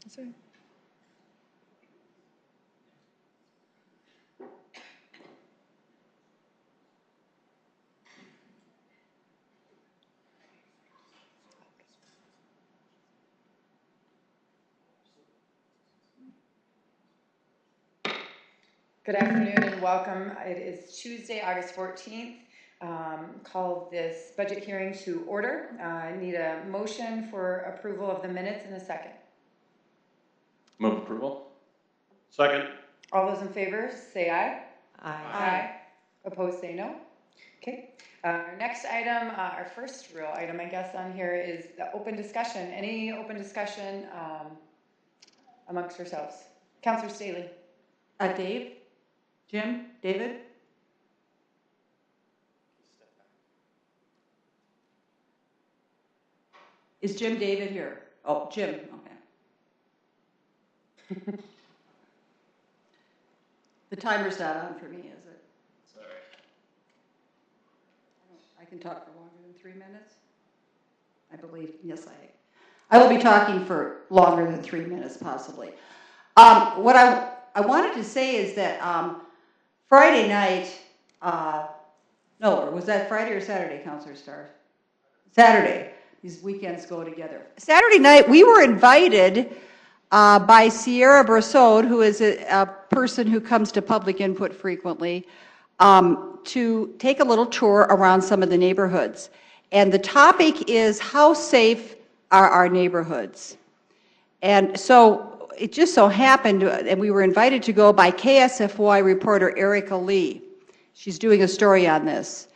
That's right. Good afternoon and welcome. It is Tuesday, August 14th. Call this budget hearing to order. I need a motion for approval of the minutes in a second. Move approval. Second. All those in favor say aye. Aye. Aye. Opposed say no. Okay. Our next item, our first real item, I guess, on here is the open discussion. Any open discussion amongst ourselves? Councillor Staley. Dave? Jim? David? Is Jim David here? Oh, Jim, okay. The timer's not on for me, is it? Sorry. I can talk for longer than 3 minutes? I believe, yes, I will be talking for longer than 3 minutes, possibly. What I wanted to say is that Friday night, no, was that Friday or Saturday, Councillor Starr? Saturday. These weekends go together. Saturday night, we were invited by Sierra Brassoud, who is a person who comes to public input frequently, to take a little tour around some of the neighborhoods. And the topic is, how safe are our neighborhoods? And so it just so happened, and we were invited to go by KSFY reporter Erica Lee. She's doing a story on this.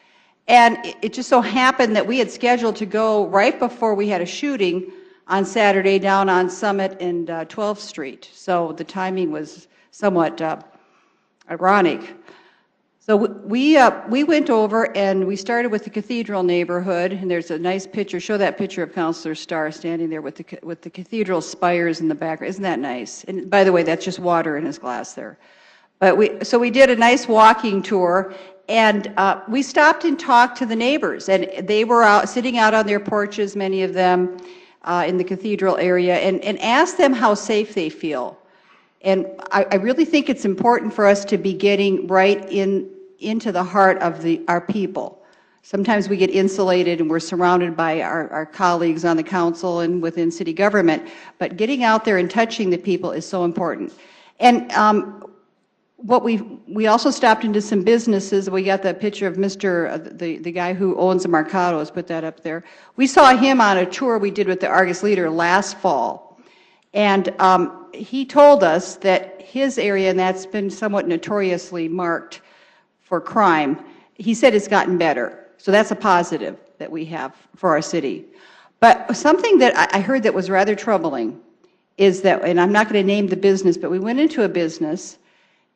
And it just so happened that we had scheduled to go right before we had a shooting on Saturday down on Summit and 12th Street. So the timing was somewhat ironic. So we went over and we started with the Cathedral neighborhood, and there's a nice picture. Show that picture of Councillor Starr standing there with the Cathedral spires in the background. Isn't that nice? And by the way, that's just water in his glass there. But we did a nice walking tour, and we stopped and talked to the neighbors, and they were out sitting out on their porches, many of them in the Cathedral area, and asked them how safe they feel. And I really think it's important for us to be getting right into the heart of our people. Sometimes we get insulated and we're surrounded by our colleagues on the council and within city government, but getting out there and touching the people is so important. And we also stopped into some businesses. We got that picture of the guy who owns the Mercados, put that up there. We saw him on a tour we did with the Argus Leader last fall. And he told us that his area, and that's been somewhat notoriously marked for crime, he said it's gotten better. So that's a positive that we have for our city. But something that I heard that was rather troubling is that, and I'm not going to name the business, but we went into a business,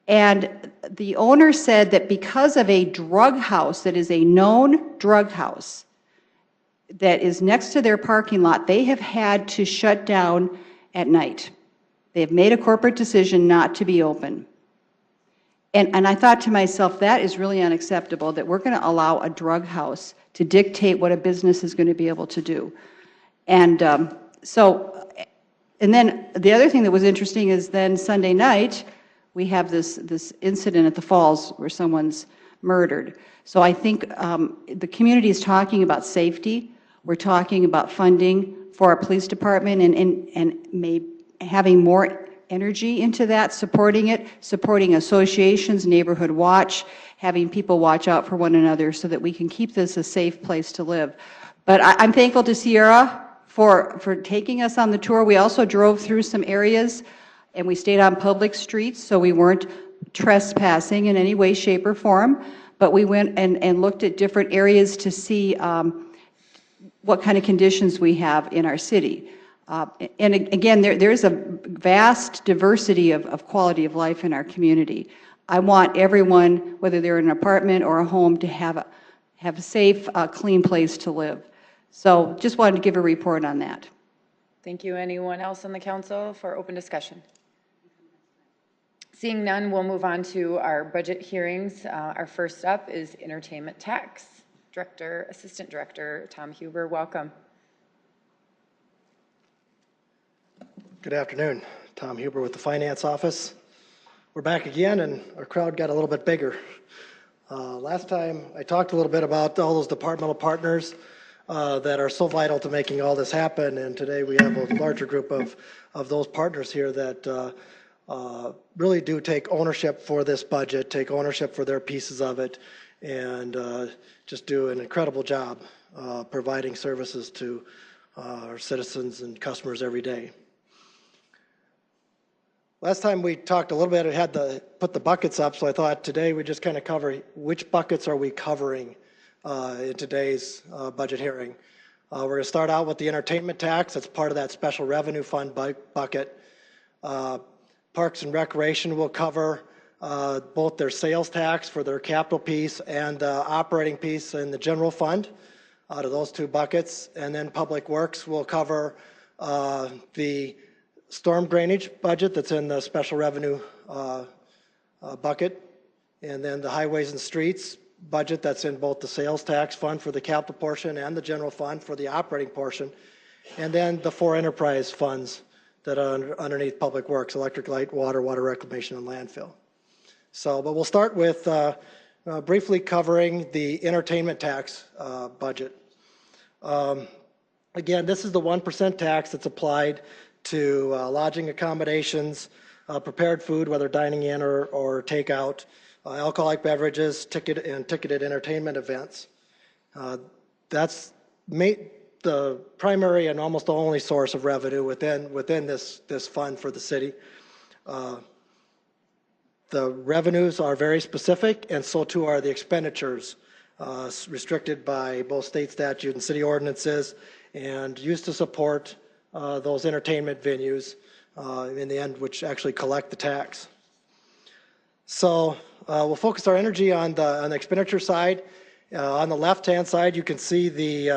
and the owner said that because of a drug house that is a known drug house that is next to their parking lot, they have had to shut down at night. They have made a corporate decision not to be open. And I thought to myself, that is really unacceptable, that we're going to allow a drug house to dictate what a business is going to be able to do. And and then the other thing that was interesting is then Sunday night, we have this incident at the Falls where someone's murdered. So I think the community is talking about safety. We're talking about funding for our police department and maybe having more energy into that, supporting associations, neighborhood watch, having people watch out for one another so that we can keep this a safe place to live. But I'm thankful to Sierra for taking us on the tour. We also drove through some areas and we stayed on public streets, so we weren't trespassing in any way, shape, or form, but we went and looked at different areas to see what kind of conditions we have in our city. And again, there's a vast diversity of quality of life in our community. I want everyone, whether they're in an apartment or a home, to have a safe, clean place to live. So just wanted to give a report on that. Thank you. Anyone else on the council for open discussion? Seeing none, we'll move on to our budget hearings. Our first up is entertainment tax. Assistant Director Tom Huber, welcome. Good afternoon. Tom Huber with the Finance Office. We're back again, and our crowd got a little bit bigger. Last time I talked a little bit about all those departmental partners that are so vital to making all this happen, and today we have a larger group of those partners here that really do take ownership for this budget, take ownership for their pieces of it, and just do an incredible job providing services to our citizens and customers every day. Last time we talked a little bit, I had to put the buckets up, so I thought today we just kind of cover which buckets are we covering in today's budget hearing. We're going to start out with the entertainment tax. That's part of that special revenue fund bucket. Parks and Recreation will cover both their sales tax for their capital piece and the operating piece in the general fund out of those two buckets. And then Public Works will cover the storm drainage budget that's in the special revenue bucket, and then the highways and streets budget that's in both the sales tax fund for the capital portion and the general fund for the operating portion, and then the four enterprise funds that are underneath Public Works: electric, light, water, water reclamation, and landfill. So, but we'll start with briefly covering the entertainment tax budget. Again, this is the 1% tax that's applied to lodging accommodations, prepared food, whether dining in or takeout, alcoholic beverages, ticketed entertainment events. That's the primary and almost the only source of revenue within this fund for the city. The revenues are very specific, and so too are the expenditures, restricted by both state statute and city ordinances, and used to support those entertainment venues in the end, which actually collect the tax. So we'll focus our energy on the expenditure side. On the left-hand side, you can see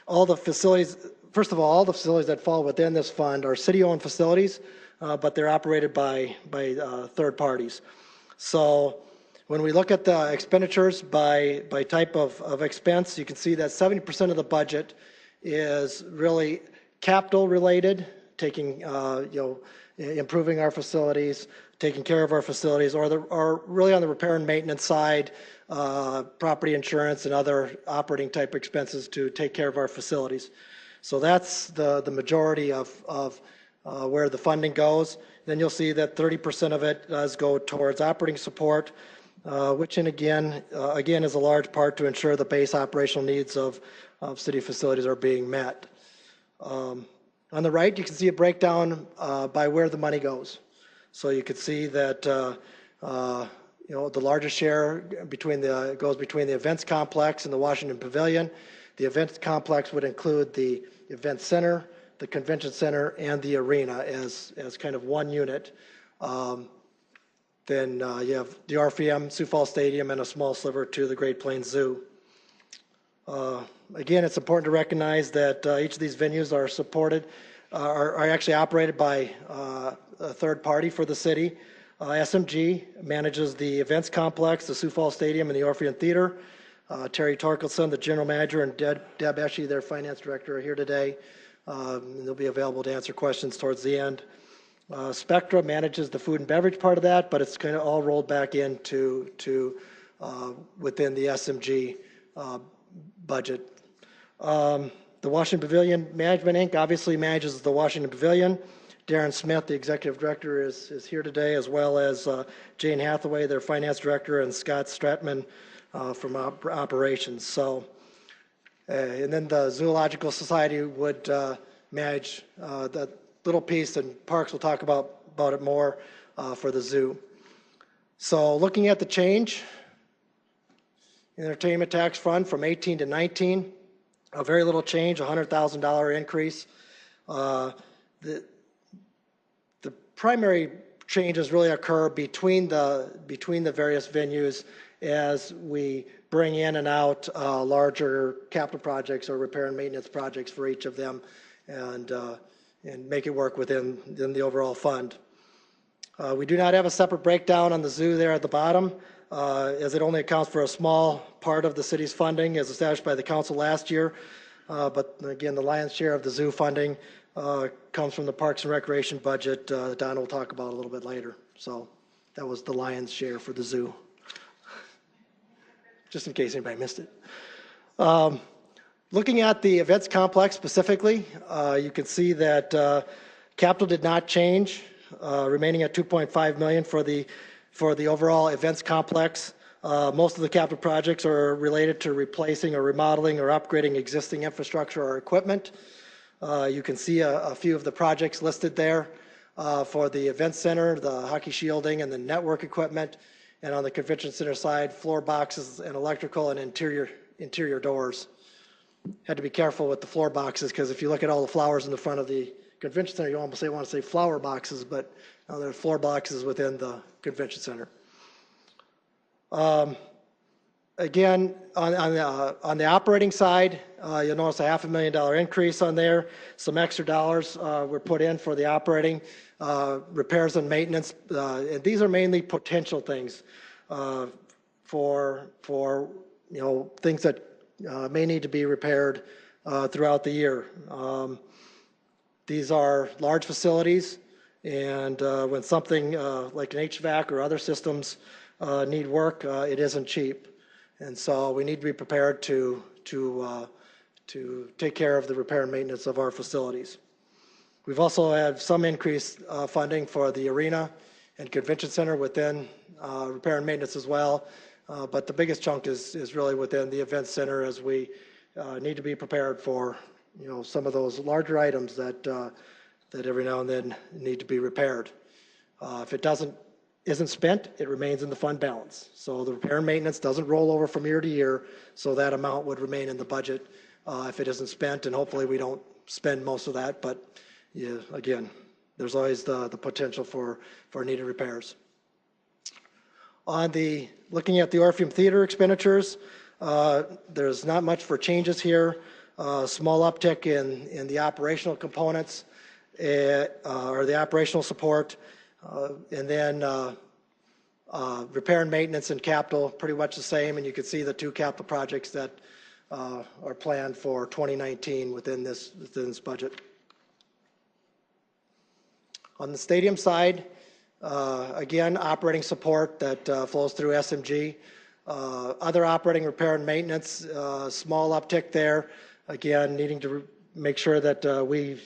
all the facilities. First of all the facilities that fall within this fund are city-owned facilities, but they're operated by third parties. So when we look at the expenditures by type of expense, you can see that 70% of the budget is really capital related, taking improving our facilities, taking care of our facilities, or really on the repair and maintenance side, property insurance and other operating type expenses to take care of our facilities. So that's the majority of where the funding goes. Then you'll see that 30% of it does go towards operating support, which again is a large part to ensure the base operational needs of city facilities are being met. On the right, you can see a breakdown by where the money goes. So you can see that the largest share goes between the events complex and the Washington Pavilion. The events complex would include the event center, the convention center, and the arena as kind of one unit. Then you have the RFM, Sioux Falls Stadium, and a small sliver to the Great Plains Zoo. Again, it's important to recognize that each of these venues are actually operated by a third party for the city. SMG manages the events complex, the Sioux Falls Stadium, and the Orpheum Theater. Terry Torkelson, the general manager, and Deb Esche, their finance director, are here today. They'll be available to answer questions towards the end. Spectra manages the food and beverage part of that, but it's kind of all rolled back into within the SMG budget. The Washington Pavilion Management Inc. obviously manages the Washington Pavilion. Darren Smith, the executive director, is here today, as well as Jane Hathaway, their finance director, and Scott Stratman from operations. So, and then the Zoological Society would manage that little piece, and Parks will talk about it more for the zoo. So looking at the change, entertainment tax fund from 18 to 19, a very little change, $100,000 increase. The primary changes really occur between the various venues as we bring in and out larger capital projects or repair and maintenance projects for each of them, and make it work within the overall fund. We do not have a separate breakdown on the zoo there at the bottom, as it only accounts for a small part of the city's funding as established by the council last year. But again, the lion's share of the zoo funding comes from the Parks and Recreation budget that Don will talk about a little bit later. So that was the lion's share for the zoo, just in case anybody missed it. Looking at the events complex specifically, you can see that capital did not change, remaining at $2.5 million for the overall events complex. Most of the capital projects are related to replacing or remodeling or upgrading existing infrastructure or equipment. You can see a few of the projects listed there for the event center, the hockey shielding, and the network equipment. And on the convention center side, floor boxes and electrical and interior doors. Had to be careful with the floor boxes because if you look at all the flowers in the front of the convention center, you almost want to say flower boxes, but there are floor boxes within the convention center. Again, on the operating side, you'll notice a $500,000 increase on there. Some extra dollars were put in for the operating, repairs and maintenance. And these are mainly potential things for things that may need to be repaired throughout the year. These are large facilities, and when something like an HVAC or other systems need work, it isn't cheap. And so we need to be prepared to take care of the repair and maintenance of our facilities. We've also had some increased funding for the arena and convention center within repair and maintenance as well. But the biggest chunk is really within the event center as we need to be prepared for some of those larger items that every now and then need to be repaired. If it isn't spent, it remains in the fund balance. So the repair and maintenance doesn't roll over from year to year, so that amount would remain in the budget if it isn't spent, and hopefully we don't spend most of that, but again, there's always the potential for needed repairs. Looking at the Orpheum Theater expenditures, there's not much for changes here. Small uptick in the operational components or the operational support. And then repair and maintenance and capital, pretty much the same. And you can see the two capital projects that are planned for 2019 within this budget. On the stadium side, again, operating support that flows through SMG. Other operating repair and maintenance, small uptick there. Again, needing to make sure that we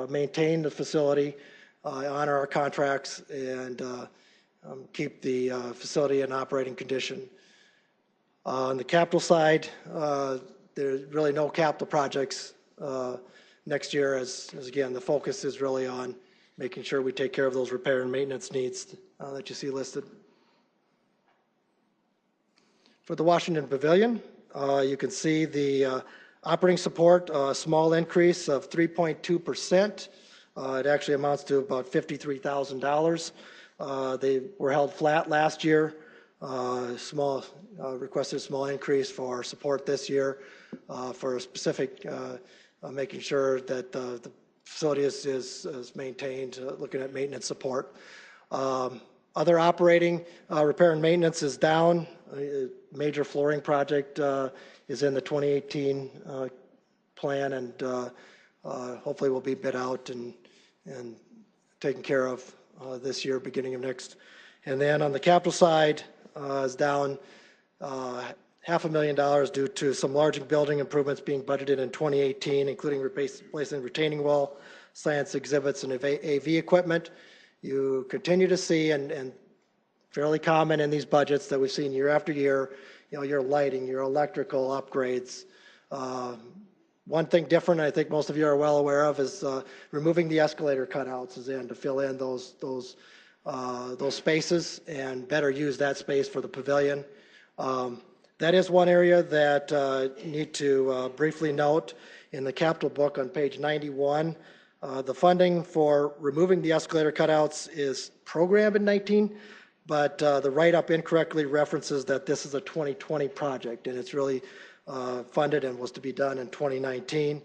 maintain the facility, honor our contracts, and keep the facility in operating condition. On the capital side, there's really no capital projects next year as again, the focus is really on making sure we take care of those repair and maintenance needs that you see listed. For the Washington Pavilion, you can see the operating support, a small increase of 3.2%. It actually amounts to about $53,000. They were held flat last year. Requested a small increase for support this year for a specific making sure that the facility is maintained, looking at maintenance support. Other operating repair and maintenance is down. A major flooring project is in the 2018 plan, and hopefully will be bid out and taken care of this year, beginning of next. And then on the capital side is down $500,000 due to some large building improvements being budgeted in 2018, including replacing retaining wall, science exhibits, and AV equipment. You continue to see, and fairly common in these budgets that we've seen year after year, your lighting, your electrical upgrades. One thing different, I think most of you are well aware of, is removing the escalator cutouts is in to fill in those spaces and better use that space for the pavilion. That is one area that you need to briefly note in the capital book on page 91. The funding for removing the escalator cutouts is programmed in 19, but the write-up incorrectly references that this is a 2020 project, and it's really funded and was to be done in 2019.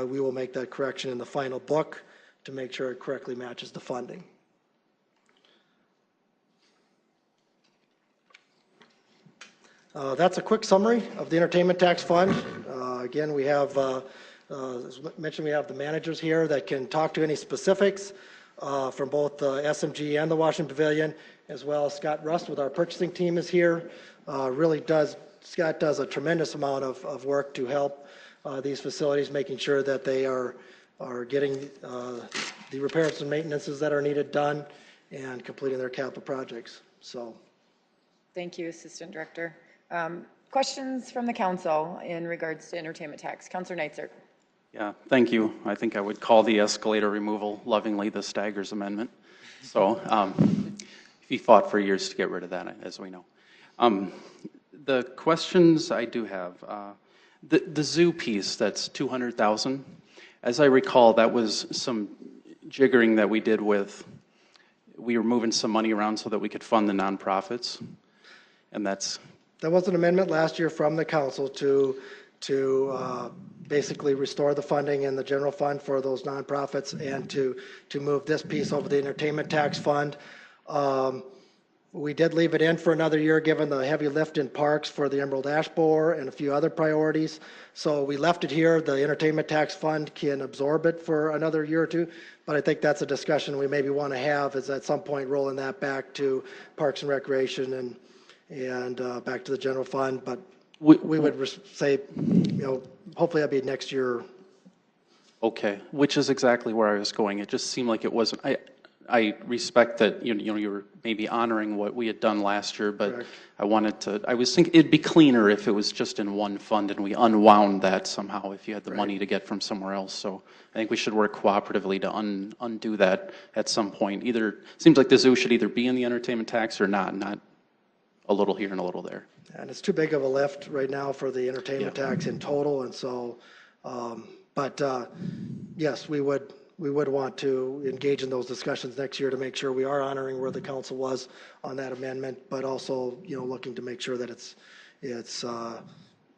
We will make that correction in the final book to make sure it correctly matches the funding. That's a quick summary of the entertainment tax fund. Again, we have As mentioned, we have the managers here that can talk to any specifics from both the SMG and the Washington Pavilion, as well as Scott Rust with our purchasing team is here. Scott does a tremendous amount of work to help these facilities, making sure that they are getting the repairs and maintenances that are needed done and completing their capital projects. So, thank you, Assistant Director. Questions from the council in regards to entertainment tax? Councilor Neitzer. Yeah, thank you. I think I would call the escalator removal lovingly the Staggers Amendment. So he fought for years to get rid of that, as we know. The questions I do have, the zoo piece, that's $200,000. As I recall, that was some jiggering that we did with, we were moving some money around so that we could fund the nonprofits, and that's... That was an amendment last year from the council to basically restore the funding in the general fund for those nonprofits and to move this piece over the entertainment tax fund. We did leave it in for another year given the heavy lift in parks for the Emerald Ash Borer and a few other priorities. So we left it here. The entertainment tax fund can absorb it for another year or two, but I think that's a discussion we maybe want to have, is at some point rolling that back to Parks and Recreation and back to the general fund. But we would say, hopefully that'll be next year. Okay, which is exactly where I was going. It just seemed like it wasn't. I respect that you were maybe honoring what we had done last year, but correct. I was thinking it'd be cleaner if it was just in one fund and we unwound that somehow if you had the right. money to get from somewhere else. So I think we should work cooperatively to undo that at some point. Seems like the zoo should either be in the entertainment tax or not a little here and a little there. And it's too big of a lift right now for the entertainment tax in total, and so, yes, we would want to engage in those discussions next year to make sure we are honoring where the council was on that amendment, but also, looking to make sure that it's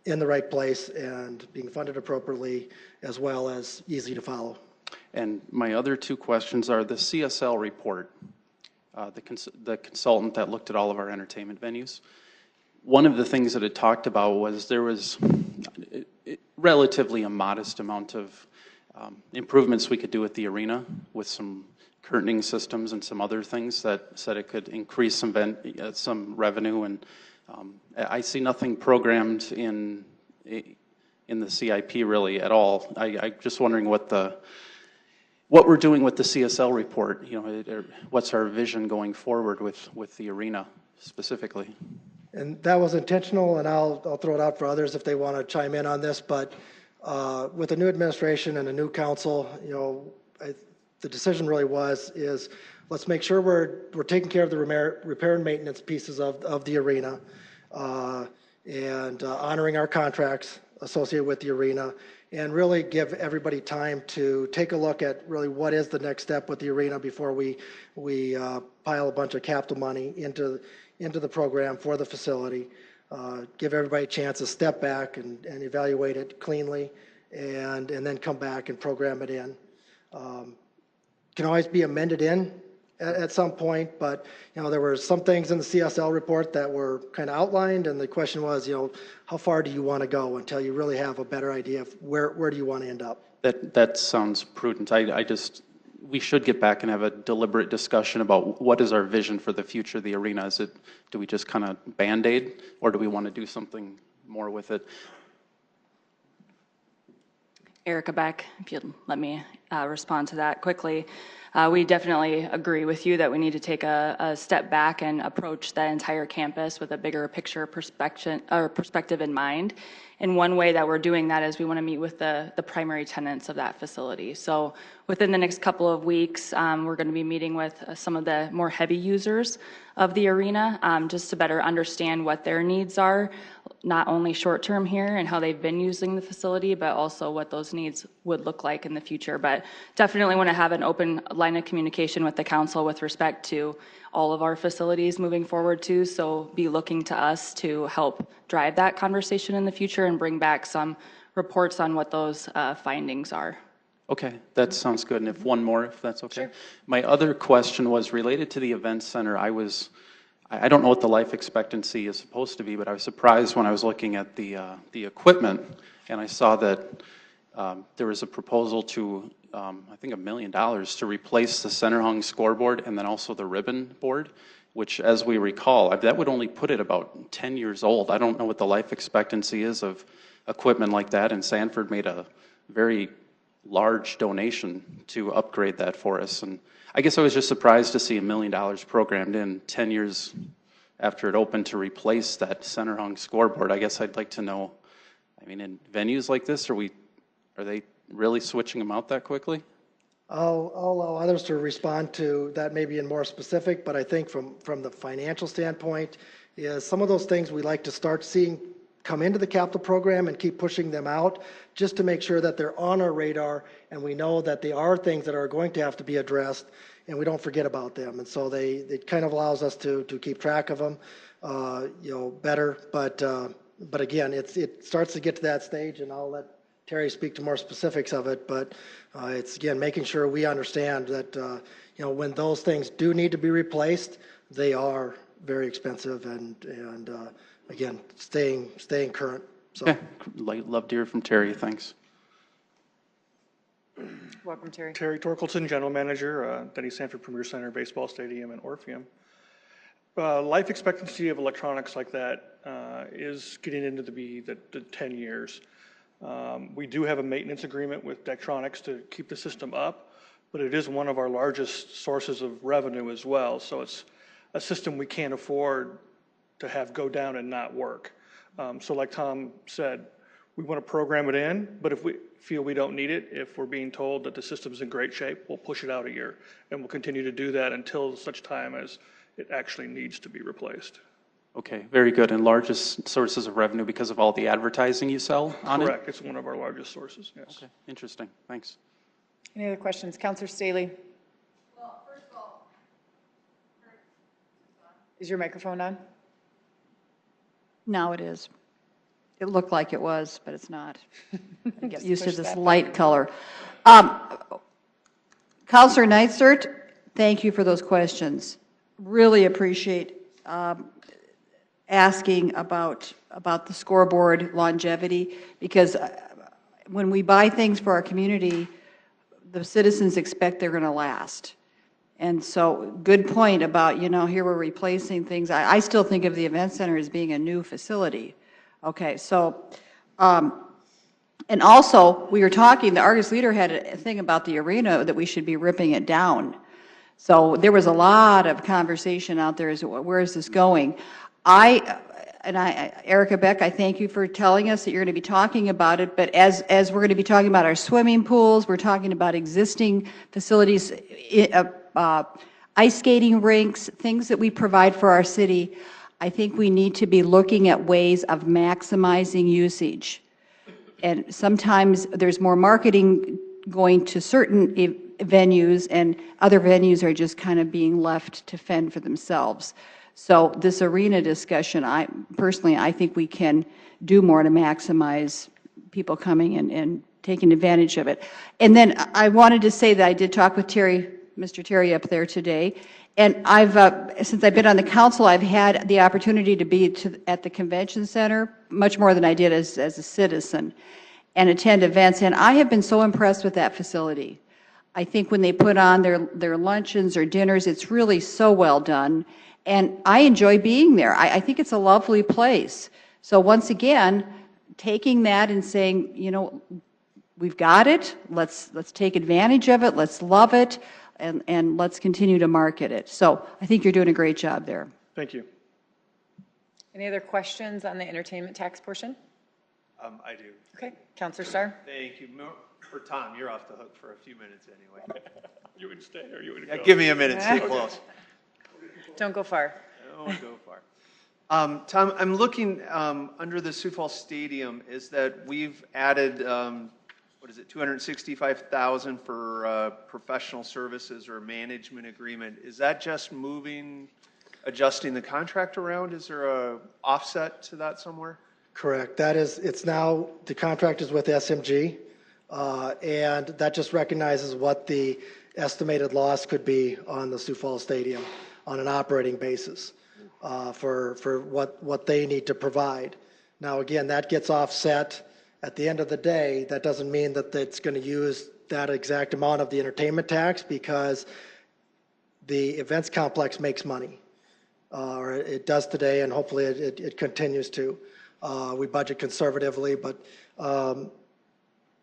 in the right place and being funded appropriately, as well as easy to follow. And my other two questions are the CSL report, the consultant that looked at all of our entertainment venues. One of the things that it talked about was there was relatively a modest amount of improvements we could do at the arena with some curtaining systems and some other things that said it could increase some revenue. And I see nothing programmed in the CIP really at all. I'm just wondering what we're doing with the CSL report. What's our vision going forward with the arena specifically? And that was intentional, and I'll throw it out for others if they want to chime in on this. But with a new administration and a new council, the decision really is let's make sure we're taking care of the repair and maintenance pieces of the arena and honoring our contracts associated with the arena, and really give everybody time to take a look at really what is the next step with the arena before we pile a bunch of capital money into the program for the facility. Give everybody a chance to step back and evaluate it cleanly, and then come back and program it in. Can always be amended in at some point, but there were some things in the CSL report that were kind of outlined, and the question was, how far do you want to go until you really have a better idea of where do you want to end up? That sounds prudent. We should get back and have a deliberate discussion about what is our vision for the future of the arena. Do we just kind of Band-Aid, or do we want to do something more with it? Erica Beck, if you'd let me respond to that quickly. We definitely agree with you that we need to take a step back and approach that entire campus with a bigger picture perspective in mind. And one way that we're doing that is we want to meet with the primary tenants of that facility. So within the next couple of weeks, we're going to be meeting with some of the more heavy users of the arena, just to better understand what their needs are, not only short-term here and how they've been using the facility, but also what those needs would look like in the future. But definitely want to have an open line of communication with the council with respect to all of our facilities moving forward too. So be looking to us to help drive that conversation in the future and bring back some reports on what those findings are. Okay, that sounds good. And if that's okay. Sure. My other question was related to the event center. I don't know what the life expectancy is supposed to be, but I was surprised when I was looking at the equipment, and I saw that there was a proposal to, I think $1 million to replace the center hung scoreboard and then also the ribbon board, which as we recall, that would only put it about 10 years old. I don't know what the life expectancy is of equipment like that, and Sanford made a very large donation to upgrade that for us. And I guess I was just surprised to see $1 million programmed in 10 years after it opened to replace that center hung scoreboard. I guess I'd like to know, I mean, in venues like this, are they really switching them out that quickly? I'll allow others to respond to that maybe in more specific, but I think from the financial standpoint is some of those things we like to start seeing come into the capital program and keep pushing them out just to make sure that they're on our radar and we know that they are things that are going to have to be addressed and we don't forget about them. And so it kind of allows us to keep track of them, better. But again, it starts to get to that stage, and I'll let Terry speak to more specifics of it. But it's again making sure we understand that when those things do need to be replaced, they are very expensive, and again staying current. So. Okay, love to hear from Terry. Thanks. Welcome, Terry. Terry Torkelson, General Manager, Denny Sanford Premier Center, Baseball Stadium, and Orpheum. Life expectancy of electronics like that is getting into the 10 years. We do have a maintenance agreement with Daktronics to keep the system up, but it is one of our largest sources of revenue as well. So it's a system we can't afford to have go down and not work. So like Tom said, we want to program it in, but if we feel we don't need it, if we're being told that the system's in great shape, we'll push it out a year. And we'll continue to do that until such time as it actually needs to be replaced. Okay, very good. And largest sources of revenue because of all the advertising you sell on it? Correct. It's one of our largest sources, yes. Okay, interesting. Thanks. Any other questions? Councillor Staley? Well, first of all, Is your microphone on? now it is. It looked like it was, but it's not. I get Just used to push this that light button. color. Counselor Neitzel, thank you for those questions. Really appreciate asking about the scoreboard longevity, because when we buy things for our community, the citizens expect they're going to last. And so, good point about, here we're replacing things. I still think of the event center as being a new facility. Okay, so, and also, we were talking, the Argus leader had a thing about the arena that we should be ripping it down. So there was a lot of conversation out there as to where is this going. Erica Beck, I thank you for telling us that you're going to be talking about it, but as we're going to be talking about our swimming pools, we're talking about existing facilities, ice skating rinks, things that we provide for our city. I think we need to be looking at ways of maximizing usage. And sometimes there's more marketing going to certain venues, and other venues are just kind of being left to fend for themselves. So this arena discussion, I think we can do more to maximize people coming and taking advantage of it. And then I wanted to say that I did talk with Mr. Terry up there today, and since I've been on the council, I've had the opportunity to be at the convention center much more than I did as a citizen, and attend events, and I have been so impressed with that facility. I think when they put on their luncheons or dinners, it's really so well done, and I enjoy being there. I think it's a lovely place. So once again, taking that and saying, we've got it, let's take advantage of it, let's love it, and let's continue to market it. So I think you're doing a great job there. Thank you. Any other questions on the entertainment tax portion? I do. Okay, Councillor Starr? Thank you. For Tom, you're off the hook for a few minutes anyway. You would stay or you would Yeah, go? give me a minute. Stay close. Don't go far. Don't go far. Tom, I'm looking under the Sioux Falls Stadium is that we've added, $265,000 for professional services or management agreement. Is that just adjusting the contract around? Is there a offset to that somewhere? Correct. It's now, the contract is with SMG, and that just recognizes what the estimated loss could be on the Sioux Falls Stadium on an operating basis for what they need to provide. Now, again, that gets offset At the end of the day, that doesn't mean that it's going to use that exact amount of the entertainment tax, because the events complex makes money. Or it does today, and hopefully it continues to. We budget conservatively, but and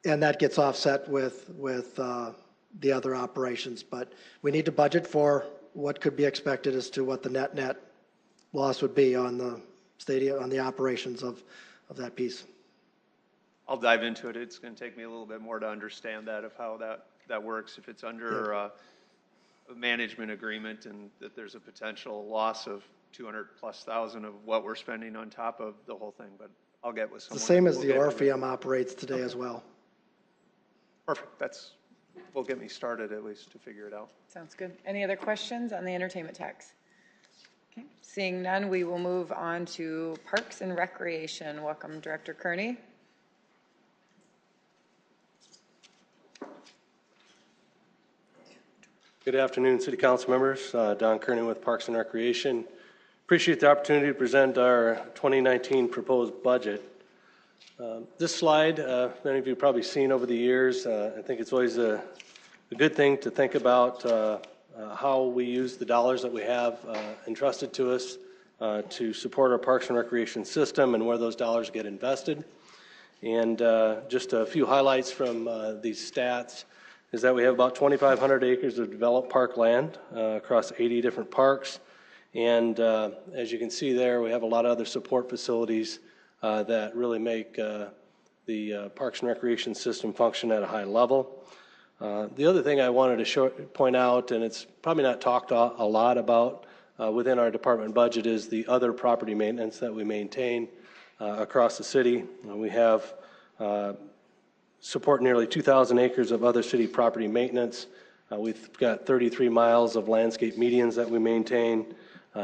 that gets offset with the other operations. But we need to budget for what could be expected as to what the net loss would be on the stadium, on the operations of that piece. I'll dive into it. It's going to take me a little bit more to understand that, of how that works. If it's under a management agreement and that there's a potential loss of 200,000+ of what we're spending on top of the whole thing, but I'll get with someone. The same as the Orpheum operates today as well. Perfect. Will get me started at least to figure it out. Sounds good. Any other questions on the entertainment tax? Okay, seeing none, we will move on to Parks and Recreation. Welcome, Director Kearney. Good afternoon, City Council members. Don Kearney with Parks and Recreation. Appreciate the opportunity to present our 2019 proposed budget. This slide, many of you have probably seen over the years. I think it's always a good thing to think about how we use the dollars that we have entrusted to us to support our Parks and Recreation system, and where those dollars get invested. And just a few highlights from these stats is that we have about 2,500 acres of developed park land across 80 different parks. And as you can see there, we have a lot of other support facilities that really make the Parks and Recreation system function at a high level. The other thing I wanted to point out, and it's probably not talked a lot about within our department budget, is the other property maintenance that we maintain across the city. We have support nearly 2,000 acres of other city property maintenance. We've got 33 miles of landscape medians that we maintain.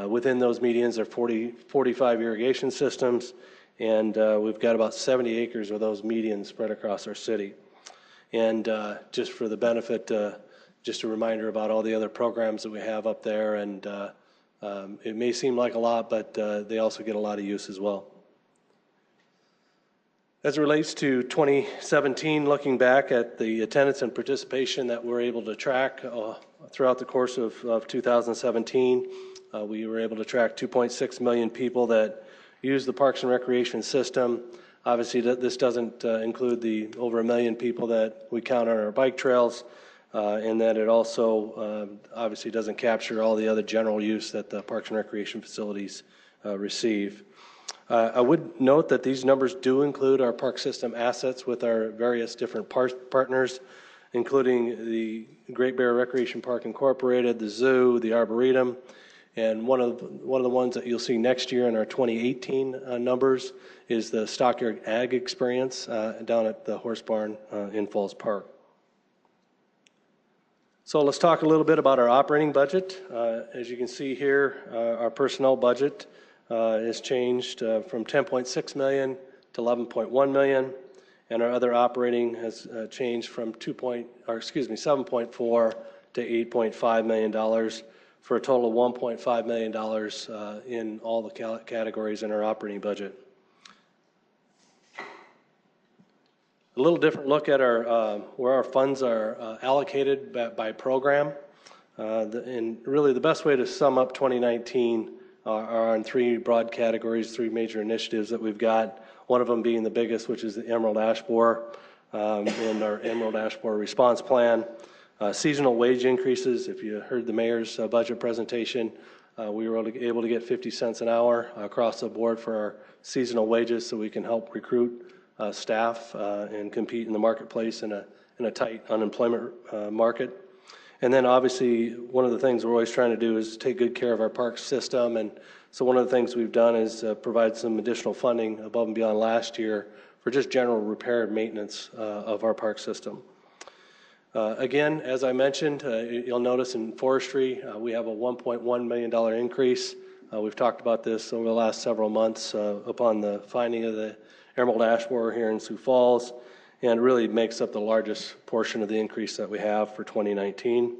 Within those medians are 45 irrigation systems, and we've got about 70 acres of those medians spread across our city. And just for the benefit, just a reminder about all the other programs that we have up there, and it may seem like a lot, but they also get a lot of use as well. As it relates to 2017, looking back at the attendance and participation that we're able to track throughout the course of 2017, we were able to track 2.6 million people that use the Parks and Recreation system. Obviously, this doesn't include the over 1 million people that we count on our bike trails, and that it also obviously doesn't capture all the other general use that the Parks and Recreation facilities receive. I would note that these numbers do include our park system assets with our various different partners, including the Great Bear Recreation Park Incorporated, the Zoo, the Arboretum, and one of the ones that you'll see next year in our 2018 numbers is the Stockyard Ag Experience down at the Horse Barn in Falls Park. So let's talk a little bit about our operating budget. As you can see here, our personnel budget has changed from $10.6 million to $11.1 million, and our other operating has changed from $7.4 to $8.5 million, for a total of $1.5 million in all the categories in our operating budget. A little different look at our where our funds are allocated by program, and really the best way to sum up 2019 are on three broad categories, three major initiatives that we've got. One of them being the biggest, which is the Emerald Ash Borer and our Emerald Ash Borer response plan. Seasonal wage increases. If you heard the mayor's budget presentation, we were able to get 50 cents an hour across the board for our seasonal wages, so we can help recruit staff and compete in the marketplace in a tight unemployment market. And then obviously, one of the things we're always trying to do is take good care of our park system. And so one of the things we've done is provide some additional funding above and beyond last year for just general repair and maintenance of our park system. Again, as I mentioned, you'll notice in forestry, we have a $1.1 million increase. We've talked about this over the last several months upon the finding of the Emerald Ash Borer here in Sioux Falls, and really makes up the largest portion of the increase that we have for 2019.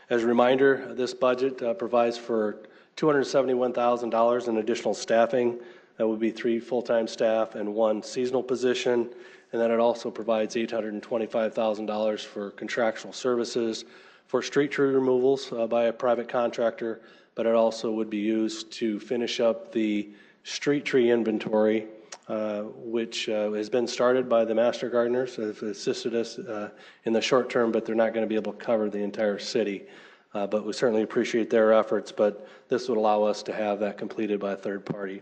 As a reminder, this budget provides for $271,000 in additional staffing That would be 3 full-time staff and 1 seasonal position. And then it also provides $825,000 for contractual services for street tree removals by a private contractor, but it also would be used to finish up the street tree inventory, which has been started by the master gardeners, have assisted us in the short term, but they're not going to be able to cover the entire city. But we certainly appreciate their efforts, but this would allow us to have that completed by a third party.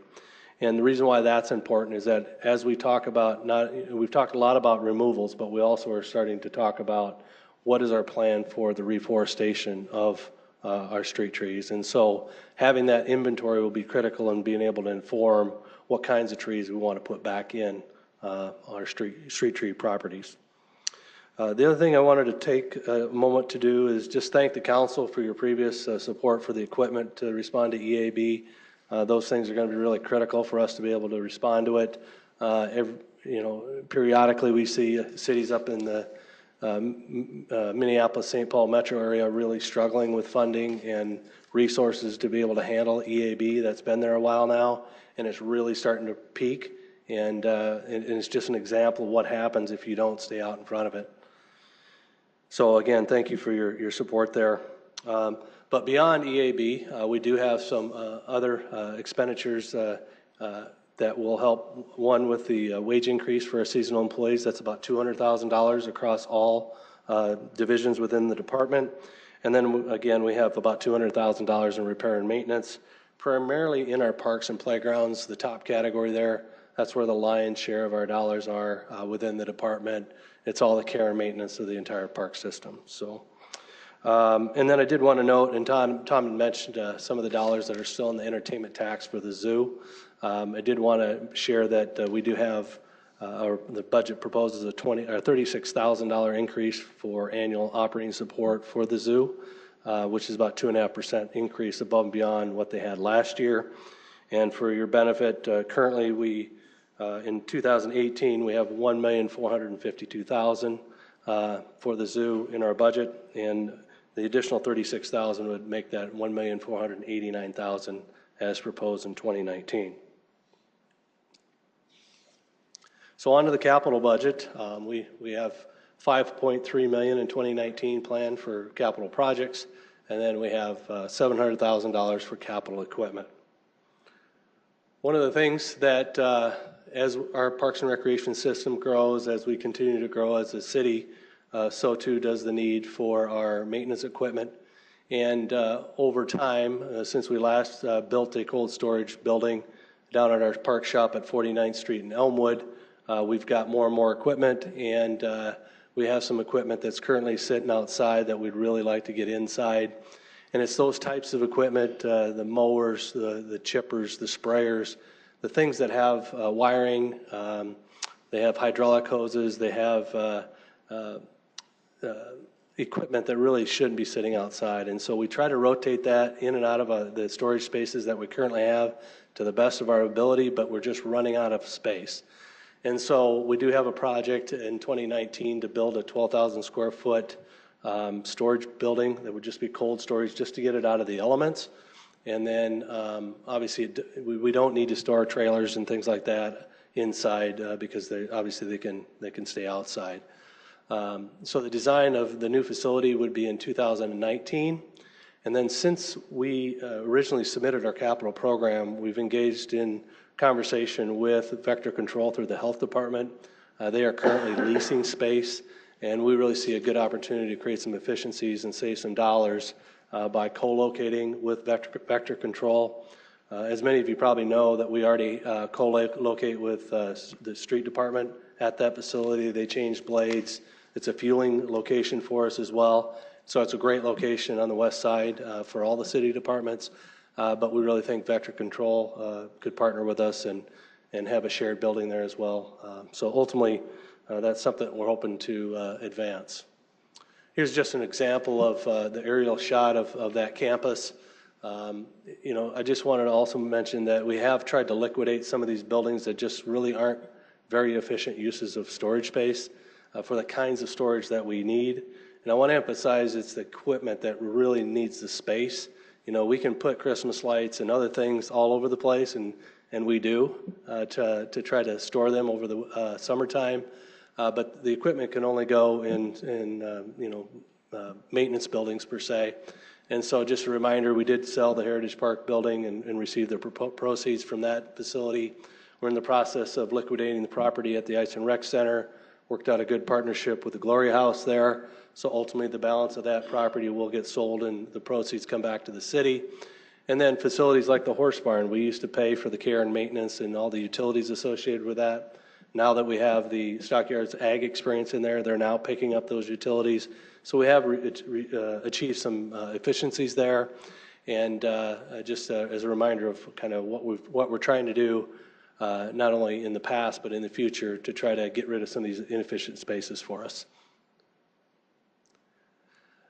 And the reason why that's important is that as we talk about, we've talked a lot about removals, but we also are starting to talk about what is our plan for the reforestation of our street trees. And so having that inventory will be critical in being able to inform what kinds of trees we want to put back in our street tree properties. The other thing I wanted to take a moment to do is just thank the council for your previous support for the equipment to respond to EAB. Those things are going to be really critical for us to be able to respond to it. Periodically we see cities up in the Minneapolis-St. Paul metro area really struggling with funding and resources to be able to handle EAB. That's been there a while now, and it's really starting to peak. And it's just an example of what happens if you don't stay out in front of it. So again, thank you for your support there. But beyond EAB, we do have some other expenditures that will help, one with the wage increase for our seasonal employees. That's about $200,000 across all divisions within the department. And then again, we have about $200,000 in repair and maintenance, primarily in our parks and playgrounds, the top category there. That's where the lion's share of our dollars are within the department. It's all the care and maintenance of the entire park system. So, and then I did want to note, and Tom mentioned some of the dollars that are still in the entertainment tax for the zoo. I did want to share that we do have, the budget proposes a $36,000 increase for annual operating support for the zoo, which is about 2.5% increase above and beyond what they had last year. And for your benefit, currently we, in 2018, we have $1,452,000 for the zoo in our budget, and the additional $36,000 would make that $1,489,000 as proposed in 2019. So on to the capital budget. We have $5.3 million in 2019 planned for capital projects, and then we have $700,000 for capital equipment. One of the things that as our Parks and Recreation system grows, as we continue to grow as a city, so too does the need for our maintenance equipment. And over time, since we last built a cold storage building down at our park shop at 49th Street in Elmwood, we've got more and more equipment, and we have some equipment that's currently sitting outside that we'd really like to get inside. And it's those types of equipment, the mowers, the chippers, the sprayers, the things that have wiring, they have hydraulic hoses, they have equipment that really shouldn't be sitting outside. And so we try to rotate that in and out of the storage spaces that we currently have to the best of our ability, but we're just running out of space. And so we do have a project in 2019 to build a 12,000 square foot storage building that would just be cold storage just to get it out of the elements. And then obviously we don't need to store trailers and things like that inside because they can stay outside. So the design of the new facility would be in 2019. And then since we originally submitted our capital program, we've engaged in conversation with Vector Control through the health department. They are currently leasing space, and we really see a good opportunity to create some efficiencies and save some dollars by co-locating with Vector Control. As many of you probably know, that we already co-locate with the street department at that facility. They changed blades. It's a fueling location for us as well. So it's a great location on the west side for all the city departments. But we really think Vector Control could partner with us and have a shared building there as well. So ultimately, that's something that we're hoping to advance. Here's just an example of the aerial shot of that campus. I just wanted to also mention that we have tried to liquidate some of these buildings that just really aren't very efficient uses of storage space for the kinds of storage that we need. And I want to emphasize it's the equipment that really needs the space. We can put Christmas lights and other things all over the place and and we do, to try to store them over the summertime. But the equipment can only go in maintenance buildings per se. And so just a reminder, we did sell the Heritage Park building and receive the proceeds from that facility. We're in the process of liquidating the property at the Ice and Rec Center, worked out a good partnership with the Glory House there. So ultimately the balance of that property will get sold and the proceeds come back to the city. And then facilities like the horse barn, we used to pay for the care and maintenance and all the utilities associated with that. Now that we have the Stockyards Ag experience in there, they're now picking up those utilities. So we have achieved some efficiencies there. And just as a reminder of kind of what we're trying to do, not only in the past but in the future, to try to get rid of some of these inefficient spaces for us.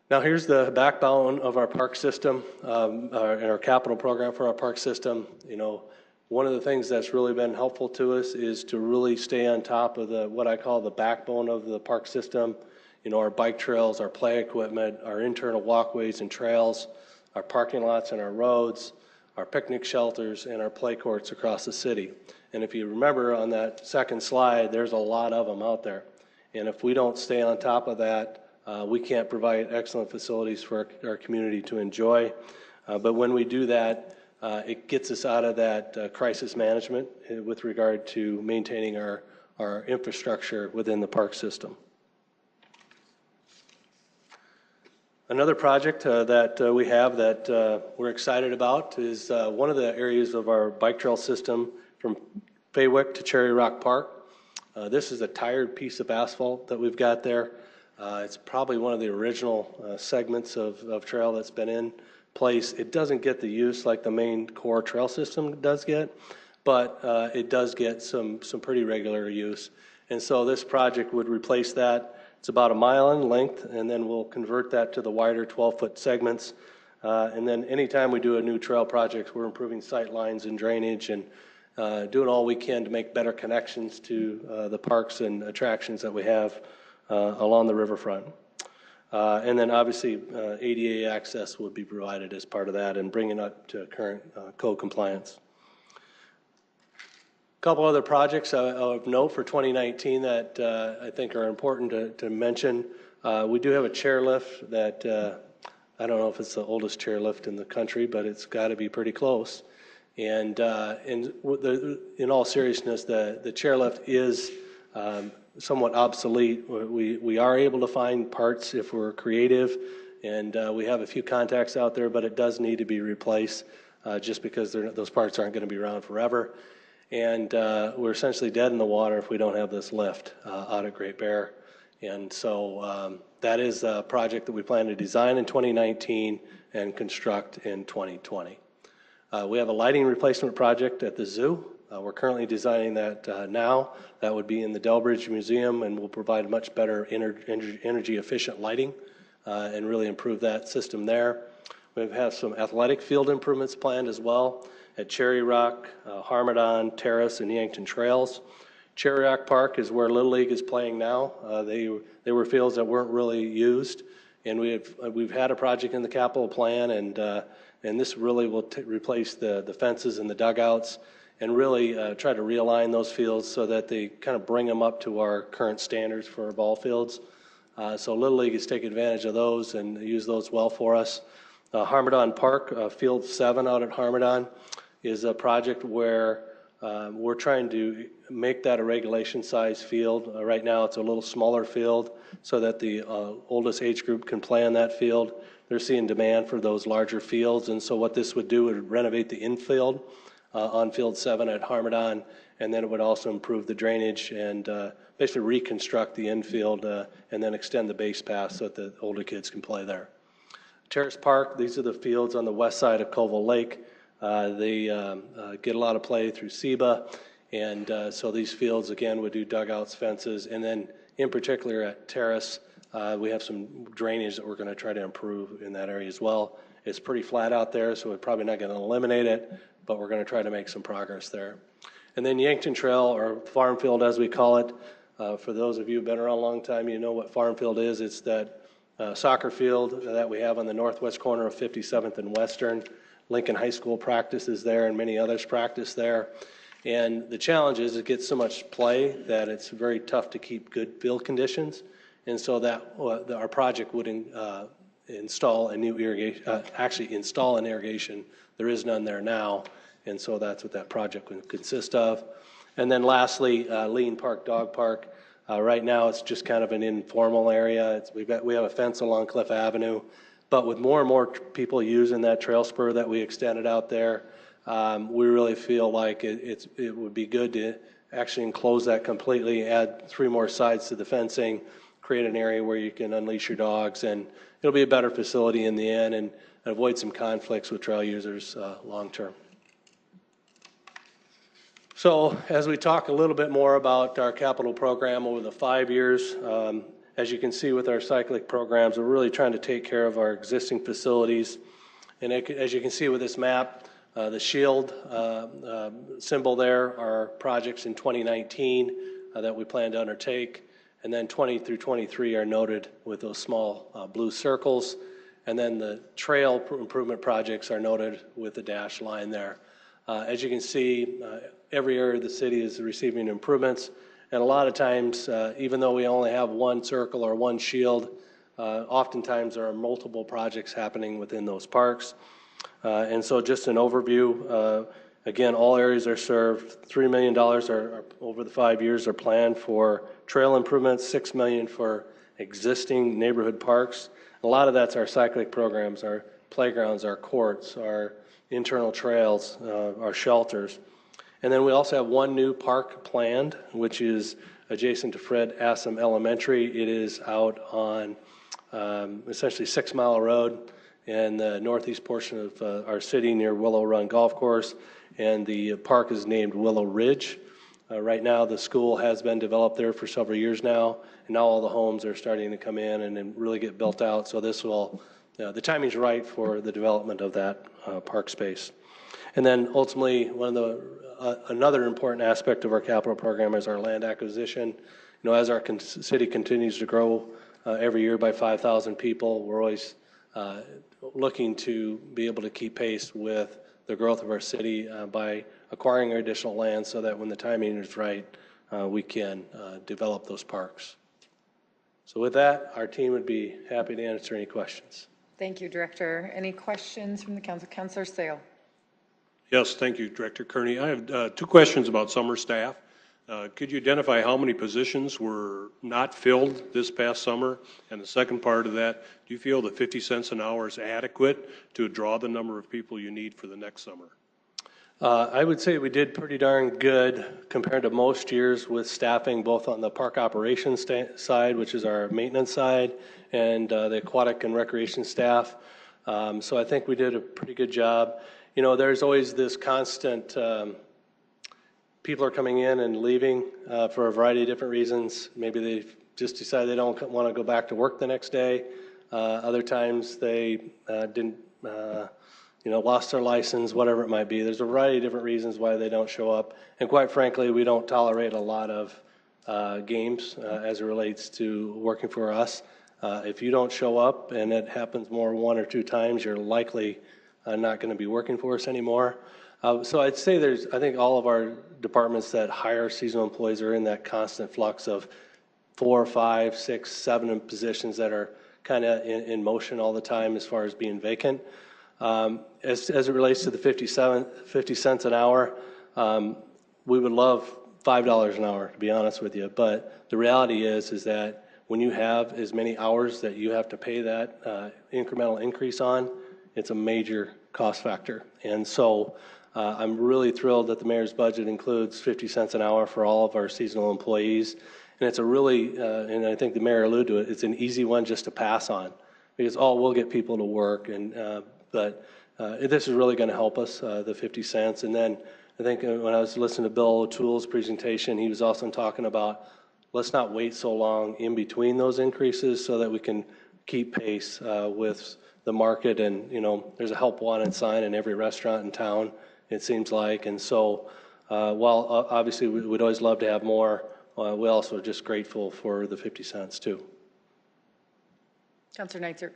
Now here's the backbone of our park system, our capital program for our park system. You know, one of the things that's really been helpful to us is to really stay on top of what I call the backbone of the park system. You know, our bike trails, our play equipment, our internal walkways and trails, our parking lots and our roads, our picnic shelters, and our play courts across the city. And if you remember on that second slide, there's a lot of them out there. And if we don't stay on top of that, we can't provide excellent facilities for our community to enjoy. But when we do that, it gets us out of that crisis management with regard to maintaining our infrastructure within the park system. Another project that we have that we're excited about is one of the areas of our bike trail system from Faywick to Cherry Rock Park. This is a tired piece of asphalt that we've got there. It's probably one of the original segments of trail that's been in place. It doesn't get the use like the main core trail system does get, but it does get some pretty regular use. And so this project would replace that. It's about a mile in length, and then we'll convert that to the wider 12-foot segments. And then anytime we do a new trail project, we're improving sight lines and drainage and doing all we can to make better connections to the parks and attractions that we have along the riverfront. And then obviously ADA access would be provided as part of that and bringing up to current code compliance. A couple other projects of note for 2019 that I think are important to mention. We do have a chairlift that I don't know if it's the oldest chairlift in the country, but it's got to be pretty close. And in all seriousness, the chairlift is somewhat obsolete. We are able to find parts if we're creative, and we have a few contacts out there, but it does need to be replaced just because those parts aren't going to be around forever. And we're essentially dead in the water if we don't have this lift out at Great Bear. And so that is a project that we plan to design in 2019 and construct in 2020. We have a lighting replacement project at the zoo. We're currently designing that now. That would be in the Delbridge Museum and will provide much better energy efficient lighting and really improve that system there. We have some athletic field improvements planned as well at Cherry Rock, Harmadon, Terrace, and Yankton Trails. Cherry Rock Park is where Little League is playing now. They were fields that weren't really used, and we've had a project in the capital plan, and this really will replace the fences and the dugouts and really try to realign those fields so that they kind of bring them up to our current standards for our ball fields. So Little League is taking advantage of those and use those well for us. Harmadon Park, Field 7 out at Harmadon, is a project where we're trying to make that a regulation size field. Right now it's a little smaller field so that the oldest age group can play on that field. They're seeing demand for those larger fields, and so what this would do would renovate the infield on Field 7 at Harmadon, and then it would also improve the drainage and basically reconstruct the infield and then extend the base path so that the older kids can play there. Terrace Park, these are the fields on the west side of Colville Lake. They get a lot of play through SEBA, and so these fields again would do dugouts, fences, and then in particular at Terrace, we have some drainage that we're going to try to improve in that area as well. It's pretty flat out there, so we're probably not going to eliminate it, but we're going to try to make some progress there. And then Yankton Trail, or Farm Field as we call it, for those of you who've been around a long time, you know what Farm Field is. It's that soccer field that we have on the northwest corner of 57th and Western. Lincoln High School practices there and many others practice there. And the challenge is it gets so much play that it's very tough to keep good field conditions. And so that our project would install a new irrigation, install an irrigation. There is none there now. And so that's what that project would consist of. And then lastly, Lean Park Dog Park. Right now it's just kind of an informal area. We have a fence along Cliff Avenue. But with more and more people using that trail spur that we extended out there, we really feel like it would be good to actually enclose that completely, add 3 more sides to the fencing, create an area where you can unleash your dogs, and it'll be a better facility in the end and avoid some conflicts with trail users long term. So as we talk a little bit more about our capital program over the 5 years, as you can see with our cyclic programs, we're really trying to take care of our existing facilities. And as you can see with this map, the shield symbol there are projects in 2019 that we plan to undertake. And then 20 through 23 are noted with those small blue circles. And then the trail improvement projects are noted with the dashed line there. As you can see, every area of the city is receiving improvements. And a lot of times, even though we only have one circle or one shield, oftentimes there are multiple projects happening within those parks. And so just an overview, again, all areas are served. $3 million are over the 5 years are planned for trail improvements, $6 million for existing neighborhood parks. A lot of that's our cyclic programs, our playgrounds, our courts, our internal trails, our shelters. And then we also have one new park planned, which is adjacent to Fred Assam Elementary. It is out on essentially 6 Mile Road in the northeast portion of our city near Willow Run Golf Course. And the park is named Willow Ridge. Right now the school has been developed there for several years now. And now all the homes are starting to come in and really get built out. So this will, the timing's right for the development of that park space. And then ultimately, another important aspect of our capital program is our land acquisition. You know, as our city continues to grow every year by 5,000 people, we're always looking to be able to keep pace with the growth of our city by acquiring additional land so that when the timing is right, we can develop those parks. So with that, our team would be happy to answer any questions. Thank you, Director. Any questions from the council? Councilor Sale. Yes, thank you, Director Kearney. I have 2 questions about summer staff. Could you identify how many positions were not filled this past summer? And the second part of that, do you feel that 50 cents an hour is adequate to draw the number of people you need for the next summer? I would say we did pretty darn good compared to most years with staffing both on the park operations side, which is our maintenance side, and the aquatic and recreation staff. So I think we did a pretty good job. You know, there's always this constant, people are coming in and leaving for a variety of different reasons. Maybe they just decide they don't want to go back to work the next day. Other times they didn't, lost their license, whatever it might be. There's a variety of different reasons why they don't show up. And quite frankly, we don't tolerate a lot of games as it relates to working for us. If you don't show up and it happens more 1 or 2 times, you're likely not going to be working for us anymore. So I'd say I think all of our departments that hire seasonal employees are in that constant flux of 4, 5, 6, 7 positions that are kind of in motion all the time as far as being vacant. As it relates to the 50 cents an hour, we would love $5 an hour, to be honest with you. But the reality is that when you have as many hours that you have to pay that incremental increase on, it's a major cost factor. And so I'm really thrilled that the mayor's budget includes 50 cents an hour for all of our seasonal employees. And it's a really, and I think the mayor alluded to it, it's an easy one just to pass on. Because, we'll get people to work. But this is really going to help us, the 50 cents. And then I think when I was listening to Bill O'Toole's presentation, he was also talking about let's not wait so long in between those increases so that we can keep pace with the market. And, there's a help wanted sign in every restaurant in town, it seems like. And so while obviously we'd always love to have more, we also are just grateful for the 50 cents too. Councilor Neitzer.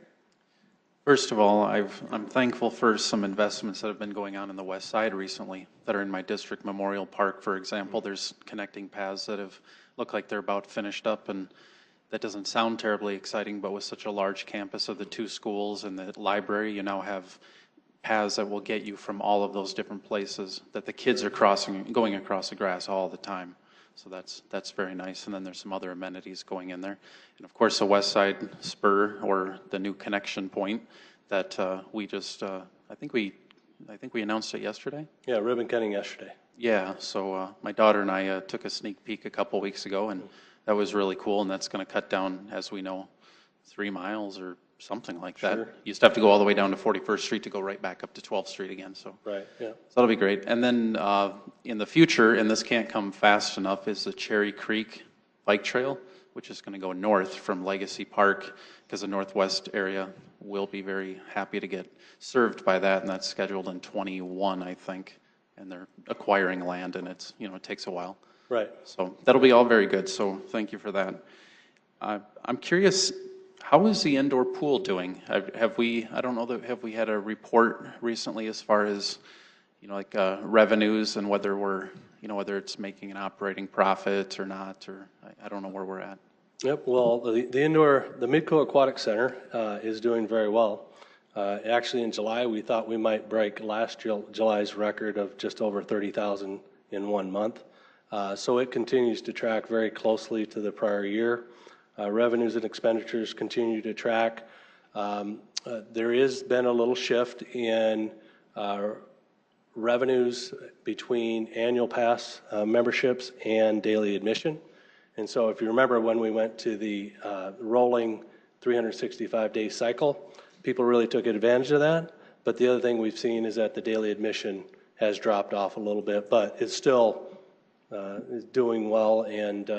First of all, I'm thankful for some investments that have been going on in the west side recently that are in my district. Memorial Park, for example, there's connecting paths that have looked like they're about finished up, and that doesn't sound terribly exciting, but with such a large campus of the 2 schools and the library, you now have paths that will get you from all of those different places that the kids are going across the grass all the time. So that's very nice. And then there's some other amenities going in there. And of course, the west side spur, or the new connection point that we just, I think we announced it yesterday. Yeah, ribbon cutting yesterday. Yeah, so my daughter and I took a sneak peek a couple weeks ago, and that was really cool. And that's going to cut down, as we know, 3 miles or something like that. Sure. You used to have to go all the way down to 41st Street to go right back up to 12th Street again. So, Right, yeah. so that'll be great. And then in the future, and this can't come fast enough, is the Cherry Creek Bike Trail, which is going to go north from Legacy Park, because the northwest area will be very happy to get served by that, and that's scheduled in 21, I think. And they're acquiring land, and it's, it takes a while. Right. So that'll be all very good. So thank you for that. I'm curious, how is the indoor pool doing? Have we had a report recently as far as, revenues and whether whether it's making an operating profit or not, or I don't know where we're at. Yep, well, the Midco Aquatic Center is doing very well. Actually, in July, we thought we might break last July's record of just over 30,000 in 1 month. So it continues to track very closely to the prior year. Revenues and expenditures continue to track. There has been a little shift in revenues between annual pass memberships and daily admission. And so if you remember when we went to the rolling 365-day cycle, people really took advantage of that. But the other thing we've seen is that the daily admission has dropped off a little bit, but it's still is doing well, and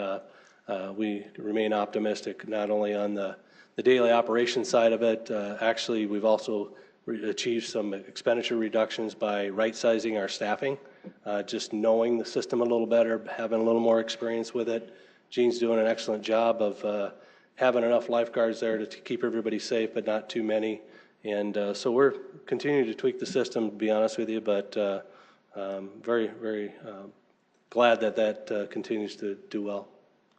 we remain optimistic not only on the daily operation side of it. Actually, we've also achieved some expenditure reductions by right-sizing our staffing, just knowing the system a little better, having a little more experience with it. Gene's doing an excellent job of having enough lifeguards there to keep everybody safe, but not too many. And so we're continuing to tweak the system, to be honest with you, but very, very glad that continues to do well.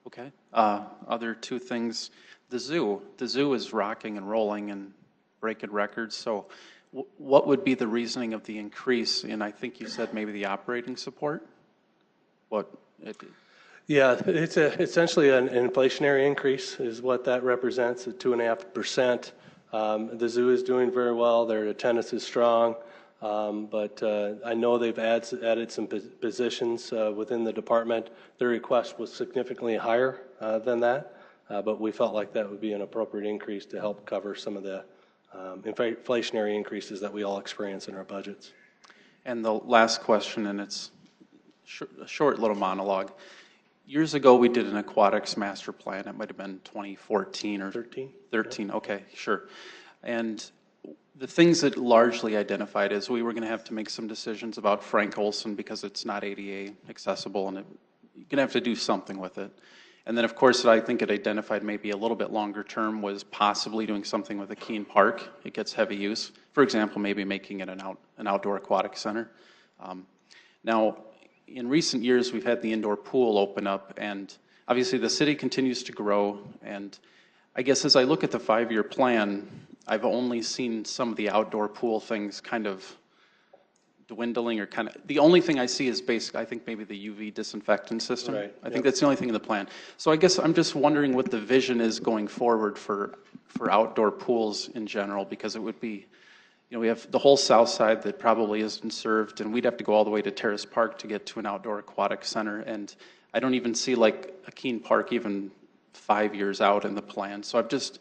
Okay. Other 2 things. The zoo is rocking and rolling and breaking records. So what would be the reasoning of the increase in, I think you said maybe the operating support? Yeah, it's essentially an inflationary increase is what that represents, at 2.5%. The zoo is doing very well. Their attendance is strong. But I know they've added some positions within the department. Their request was significantly higher than that, but we felt like that would be an appropriate increase to help cover some of the inflationary increases that we all experience in our budgets. And the last question, and it's a short little monologue. Years ago, we did an aquatics master plan. It might have been 2014 or 13. Okay, sure. And the things that largely identified is we were going to have to make some decisions about Frank Olson because it's not ADA accessible, and you're going to have to do something with it. And then, of course, I think it identified maybe a little bit longer term was possibly doing something with a Keene Park. It gets heavy use. For example, maybe making it an outdoor aquatic center. Now, in recent years, we've had the indoor pool open up, and obviously the city continues to grow. And I guess as I look at the 5-year plan, I've only seen some of the outdoor pool things kind of dwindling, or kind of, the only thing I see is I think maybe the UV disinfectant system. Right. I think that's the only thing in the plan. So I guess I'm just wondering what the vision is going forward for outdoor pools in general, because it would be, we have the whole south side that probably isn't served, and we'd have to go all the way to Terrace Park to get to an outdoor aquatic center. And I don't even see like a Keene Park even 5 years out in the plan. So I'm just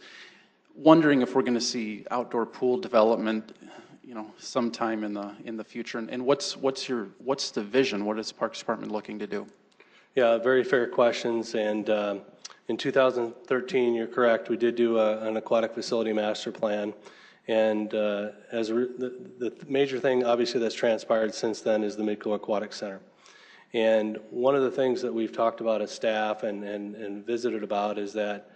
wondering if we're going to see outdoor pool development, sometime in the future. And what's the vision? What is the Parks Department looking to do? Yeah, very fair questions. And in 2013, you're correct, we did do an aquatic facility master plan. And the major thing, obviously, that's transpired since then is the Midco Aquatic Center. And one of the things that we've talked about as staff and visited about is that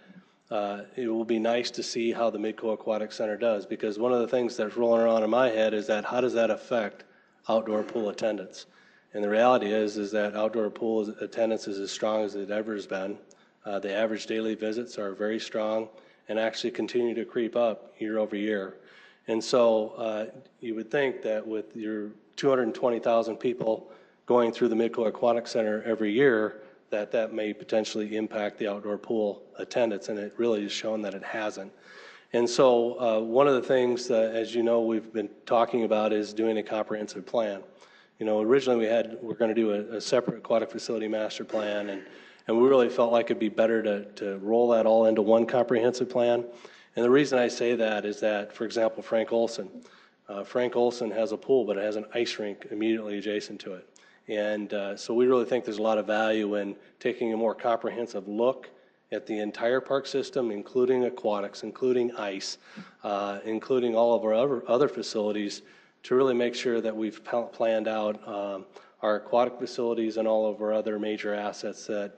it will be nice to see how the Midco Aquatic Center does, because one of the things that's rolling around in my head is that how does that affect outdoor pool attendance? And the reality is that outdoor pool attendance is as strong as it ever has been. The average daily visits are very strong and actually continue to creep up year over year. And so you would think that with your 220,000 people going through the Midco Aquatic Center every year, that may potentially impact the outdoor pool attendance, and it really is shown that it hasn't. And so one of the things that, as you know, we've been talking about is doing a comprehensive plan. You know, originally we're going to do a separate aquatic facility master plan, and we really felt like it'd be better to roll that all into one comprehensive plan. And the reason I say that is that, for example, Frank Olson has a pool, but it has an ice rink immediately adjacent to it. And so we really think there's a lot of value in taking a more comprehensive look at the entire park system, including aquatics, including ice, including all of our other facilities, to really make sure that we've planned out our aquatic facilities and all of our other major assets that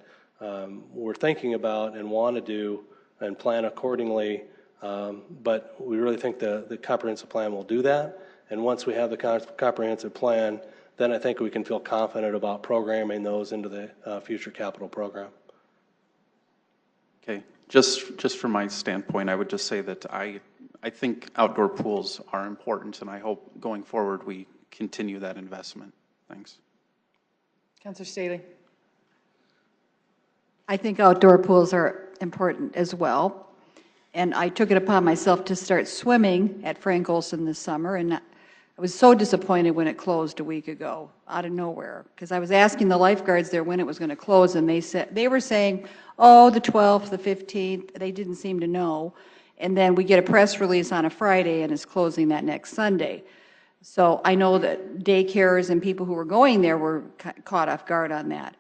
we're thinking about and want to do and plan accordingly. But we really think the comprehensive plan will do that. And once we have the comprehensive plan, then I think we can feel confident about programming those into the future capital program. Okay, just from my standpoint, I would just say that I think outdoor pools are important, and I hope going forward we continue that investment. Thanks. Councillor Staley. I think outdoor pools are important as well. And I took it upon myself to start swimming at Frank Olson this summer, and I was so disappointed when it closed a week ago, out of nowhere, because I was asking the lifeguards there when it was going to close, and they were saying, oh, the 12th, the 15th. They didn't seem to know. And then we get a press release on a Friday, and it's closing that next Sunday. So I know that daycares and people who were going there were caught off guard on that.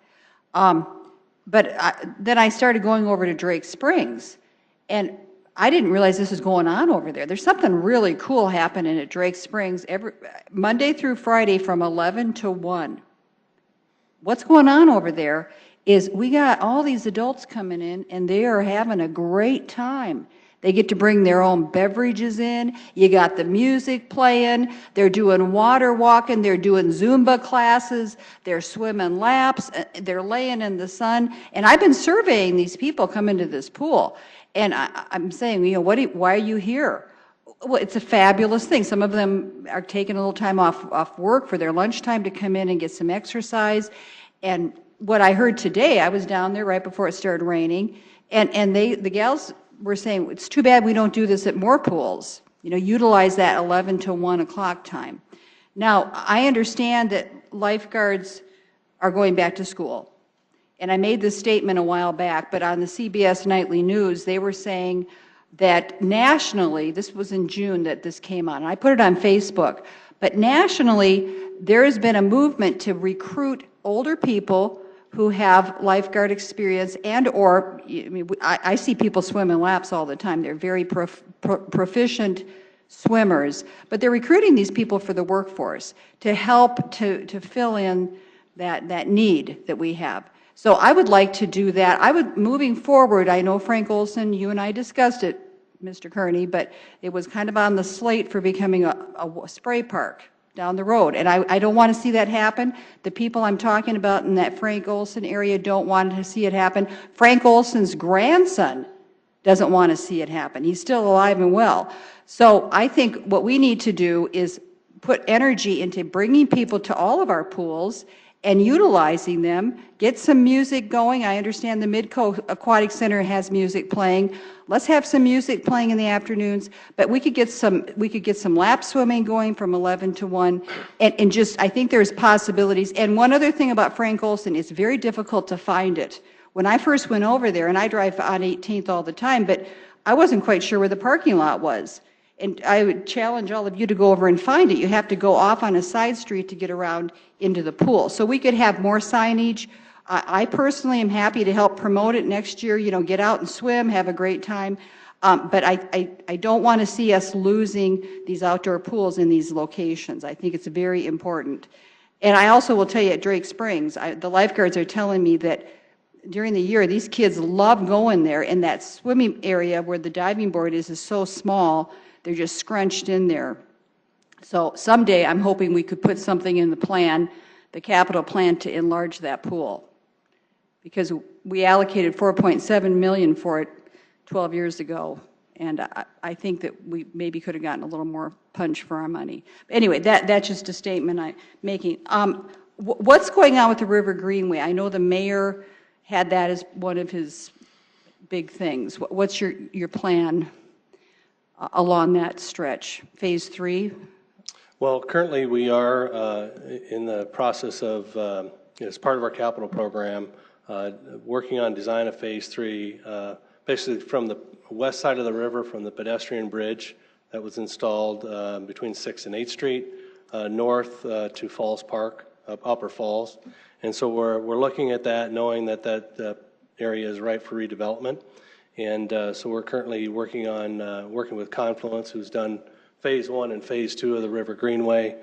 Then I started going over to Drake Springs, and I didn't realize this was going on over there. There's something really cool happening at Drake Springs Monday through Friday from 11 to 1. What's going on over there is we got all these adults coming in, and they are having a great time. They get to bring their own beverages in. You got the music playing. They're doing water walking. They're doing Zumba classes. They're swimming laps. They're laying in the sun. And I've been surveying these people coming to this pool. And I'm saying, you know, why are you here? Well, it's a fabulous thing. Some of them are taking a little time off work for their lunchtime to come in and get some exercise. And what I heard today, I was down there right before it started raining, and the gals were saying, it's too bad we don't do this at more pools. You know, utilize that 11 to 1 o'clock time. Now, I understand that lifeguards are going back to school. And I made this statement a while back, but on the CBS Nightly News, they were saying that nationally, this was in June that this came on, and I put it on Facebook, but nationally, there has been a movement to recruit older people who have lifeguard experience I see people swimming laps all the time. They're very proficient swimmers, but they're recruiting these people for the workforce to help to fill in that need that we have. So I would like to do that. Moving forward, I know Frank Olson, you and I discussed it, Mr. Kearney, but it was kind of on the slate for becoming a spray park down the road. And I don't want to see that happen. The people I'm talking about in that Frank Olson area don't want to see it happen. Frank Olson's grandson doesn't want to see it happen. He's still alive and well. So I think what we need to do is put energy into bringing people to all of our pools and utilizing them, get some music going. I understand the Midco Aquatic Center has music playing. Let's have some music playing in the afternoons, but we could get some lap swimming going from 11 to 1, and just, I think there's possibilities. And one other thing about Frank Olson, it's very difficult to find it. When I first went over there, and I drive on 18th all the time, but I wasn't quite sure where the parking lot was. And I would challenge all of you to go over and find it. You have to go off on a side street to get around into the pool. So we could have more signage. I personally am happy to help promote it next year. You know, get out and swim, have a great time. But I don't want to see us losing these outdoor pools in these locations. I think it's very important. And I also will tell you at Drake Springs, the lifeguards are telling me that during the year, these kids love going there, and that swimming area where the diving board is so small, they're just scrunched in there. So someday, I'm hoping we could put something in the plan, the capital plan, to enlarge that pool. Because we allocated $4.7 million for it 12 years ago, and I think that we maybe could have gotten a little more punch for our money. Anyway, that's just a statement I'm making. What's going on with the River Greenway? I know the mayor had that as one of his big things. What's your plan along that stretch? Phase 3? Well, currently we are in the process of, as part of our capital program, working on design of Phase 3, basically from the west side of the river, from the pedestrian bridge that was installed between 6th and 8th Street, north to Falls Park, Upper Falls. And so we're looking at that, knowing that that area is ripe for redevelopment. And so we're currently working with Confluence, who's done Phase 1 and Phase 2 of the River Greenway,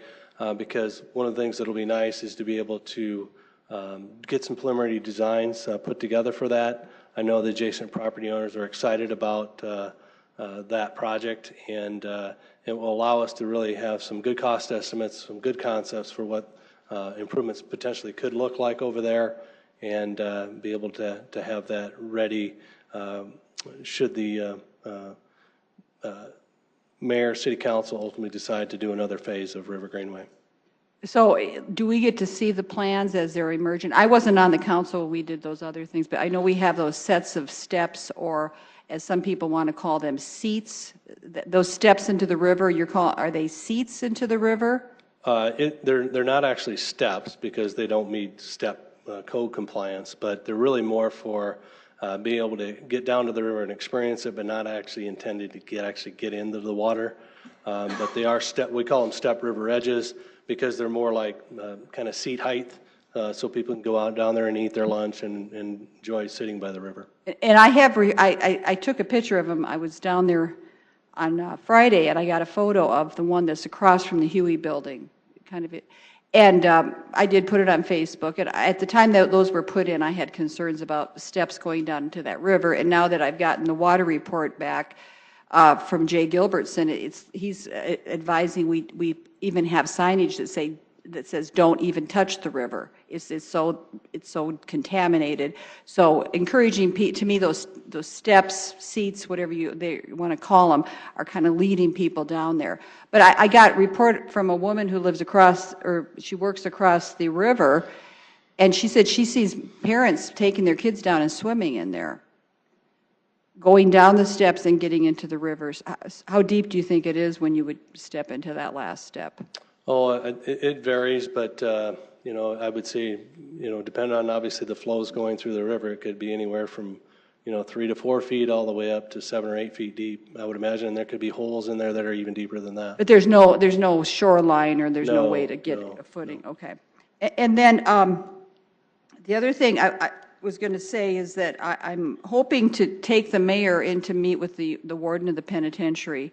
because one of the things that'll be nice is to be able to get some preliminary designs put together for that. I know the adjacent property owners are excited about that project, and it will allow us to really have some good cost estimates, some good concepts for what improvements potentially could look like over there, and be able to have that ready should the mayor, city council ultimately decide to do another phase of River Greenway. So do we get to see the plans as they're emerging? I wasn't on the council, we did those other things, but I know we have those sets of steps, or as some people want to call them, seats. Those steps into the river, are they seats into the river? They're not actually steps, because they don't meet step code compliance, but they're really more for being able to get down to the river and experience it, but not actually intended to actually get into the water. But they are we call them step river edges, because they're more like kind of seat height, so people can go out down there and eat their lunch and enjoy sitting by the river. And I took a picture of them. I was down there on Friday, and I got a photo of the one that's across from the Huey building, kind of it. And I did put it on Facebook. And at the time that those were put in, I had concerns about steps going down to that river. And now that I've gotten the water report back from Jay Gilbertson, he's advising we even have signage that says don't even touch the river. It's so contaminated. So encouraging to me, those steps, seats, whatever they want to call them, are kind of leading people down there. But I got a report from a woman who lives she works across the river, and she said she sees parents taking their kids down and swimming in there, going down the steps and getting into the rivers. How deep do you think it is when you would step into that last step? Oh, it varies, but I would say, depending on obviously the flows going through the river, it could be anywhere from 3 to 4 feet all the way up to 7 or 8 feet deep. I would imagine there could be holes in there that are even deeper than that. But there's no shoreline, or there's no way to get a footing. No. Okay. And then the other thing I was going to say is that I'm hoping to take the mayor in to meet with the warden of the penitentiary.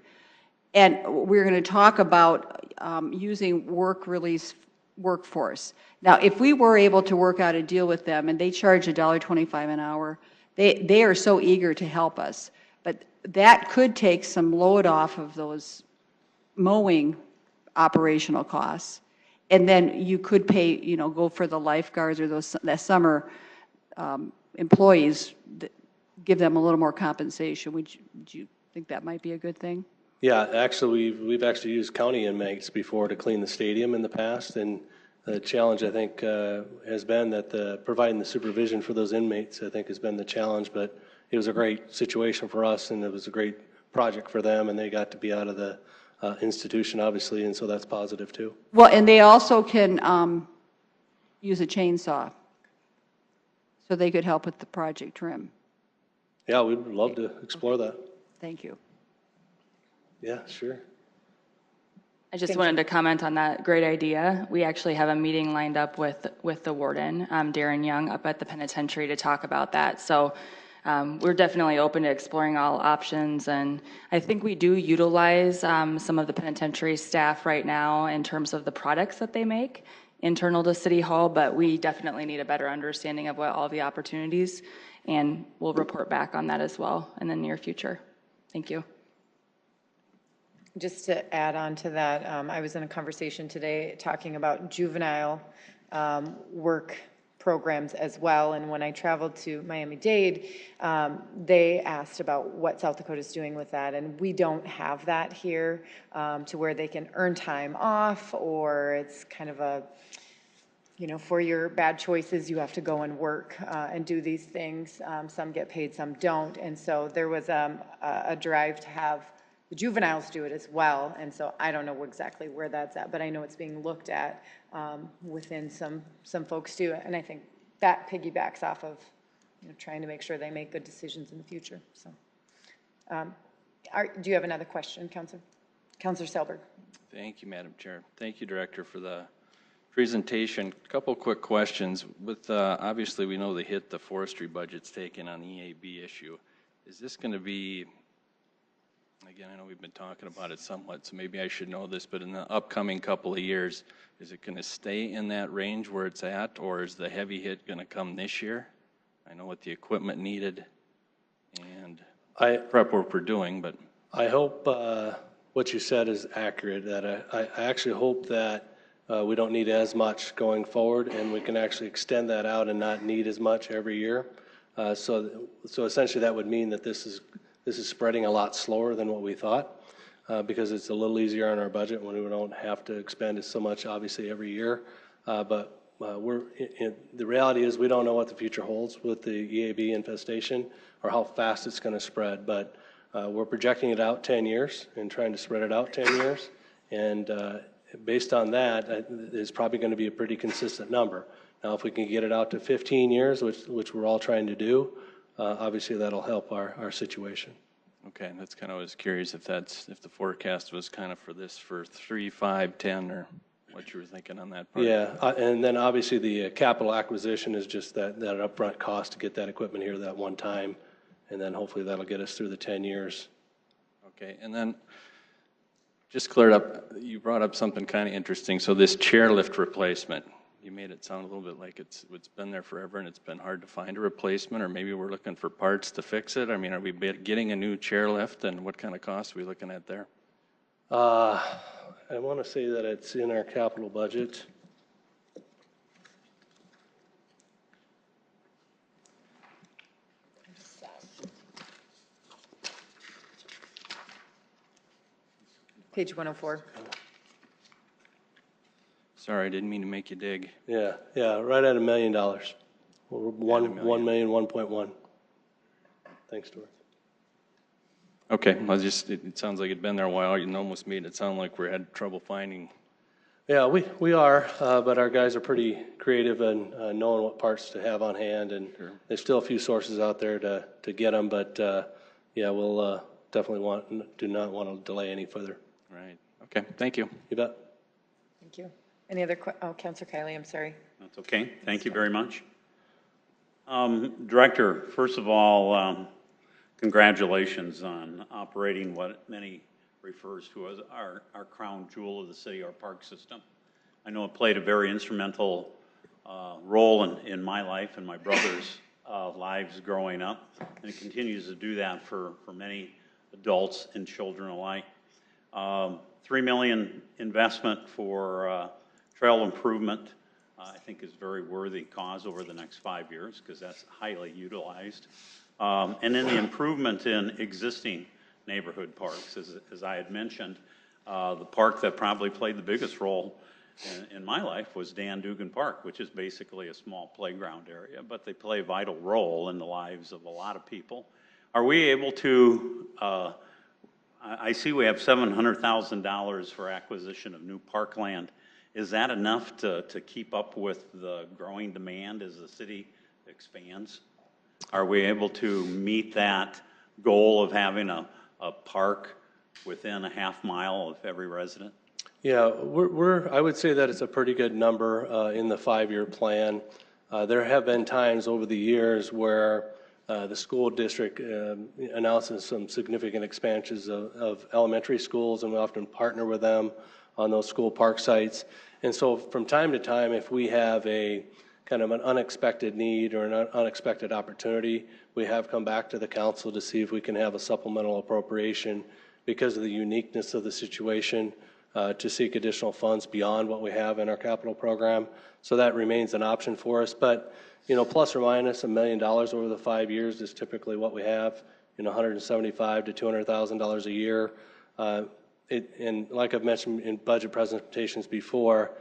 And we're going to talk about using work release workforce. Now, if we were able to work out a deal with them, and they charge $1.25 an hour, they are so eager to help us. But that could take some load off of those mowing operational costs. And then you could pay, go for the lifeguards or that summer employees, give them a little more compensation. Would you think that might be a good thing? Yeah, actually, we've actually used county inmates before to clean the stadium in the past, and the challenge, I think, has been that providing the supervision for those inmates, I think, has been the challenge, but it was a great situation for us, and it was a great project for them, and they got to be out of the institution, obviously, and so that's positive, too. Well, and they also can use a chainsaw, so they could help with the project trim. Yeah, we'd love to explore that. Thank you. Yeah, sure. I just wanted to comment on that great idea. We actually have a meeting lined up with the warden, Darren Young, up at the penitentiary to talk about that. So we're definitely open to exploring all options, and I think we do utilize some of the penitentiary staff right now in terms of the products that they make. internal to City Hall, but we definitely need a better understanding of what all the opportunities, and we'll report back on that as well in the near future. Thank you. Just to add on to that, I was in a conversation today talking about juvenile work programs as well, and when I traveled to Miami-Dade, they asked about what South Dakota is doing with that, and we don't have that here to where they can earn time off, or it's kind of a, you know, for your bad choices, you have to go and work and do these things. Some get paid, some don't, and so there was a drive to have the juveniles do it as well, and so I don't know exactly where that's at, but I know it's being looked at within some folks too, and I think that piggybacks off of, you know, trying to make sure they make good decisions in the future. So, do you have another question, Councilor Selberg? Thank you, Madam Chair. Thank you, Director, for the presentation. A couple quick questions. With obviously, we know the hit the forestry budget's taken on the EAB issue. Is this going to be, again, I know we've been talking about it somewhat, so maybe I should know this, but in the upcoming couple of years, is it going to stay in that range where it's at, or is the heavy hit going to come this year? I know what the equipment needed and prep work we're doing, but I hope what you said is accurate, that I actually hope that we don't need as much going forward, and we can actually extend that out and not need as much every year. So essentially that would mean that this is spreading a lot slower than what we thought, because it's a little easier on our budget when we don't have to expend so much, obviously, every year. But the reality is we don't know what the future holds with the EAB infestation or how fast it's going to spread. But we're projecting it out 10 years and trying to spread it out 10 years. And based on that, it's probably going to be a pretty consistent number. Now, if we can get it out to 15 years, which we're all trying to do, obviously that'll help our situation. okay, that's kind of, I was curious if the forecast was kind of for this for 3, 5, 10, or what you were thinking on that part. Yeah, and then obviously the capital acquisition is just that upfront cost to get that equipment here that one time, and then hopefully that'll get us through the 10 years. Okay, and then just cleared up, you brought up something kind of interesting. So this chairlift replacement, you made it sound a little bit like it's been there forever and it's been hard to find a replacement, or maybe we're looking for parts to fix it. I mean, are we getting a new chairlift, and what kind of cost are we looking at there? I want to say that it's in our capital budget. Page 104. Sorry, I didn't mean to make you dig. Yeah, right at $1 million. Or 1 million, 1.1. Thanks, Dorothy. Okay, well, it sounds like it'd been there a while. You almost made it sound like we had trouble finding. Yeah, we are, but our guys are pretty creative and knowing what parts to have on hand, and sure. There's still a few sources out there to get them, but yeah, we'll definitely do not want to delay any further. Right. Okay. Thank you. You bet. Thank you. Any other Councilor Kiley, I'm sorry. That's okay. Thank you very much. Director, first of all, congratulations on operating what many refers to as our crown jewel of the city, our park system. I know it played a very instrumental role in my life and my brother's lives growing up, and it continues to do that for many adults and children alike. $3 million investment for trail improvement, I think is very worthy cause over the next 5 years, because that's highly utilized. And then the improvement in existing neighborhood parks, as I had mentioned, the park that probably played the biggest role in my life was Dan Dugan Park, which is basically a small playground area, but they play a vital role in the lives of a lot of people. Are we able to, I see we have $700,000 for acquisition of new parkland. Is that enough to keep up with the growing demand as the city expands? Are we able to meet that goal of having a park within a half mile of every resident? Yeah, I would say that it's a pretty good number in the 5-year plan. There have been times over the years where the school district announces some significant expansions of elementary schools, and we often partner with them on those school park sites. And so from time to time, if we have a kind of an unexpected need or an unexpected opportunity, we have come back to the council to see if we can have a supplemental appropriation because of the uniqueness of the situation to seek additional funds beyond what we have in our capital program. So that remains an option for us. But, you know, plus or minus $1 million over the 5 years is typically what we have, you know, $175,000 to $200,000 a year. And like I've mentioned in budget presentations before,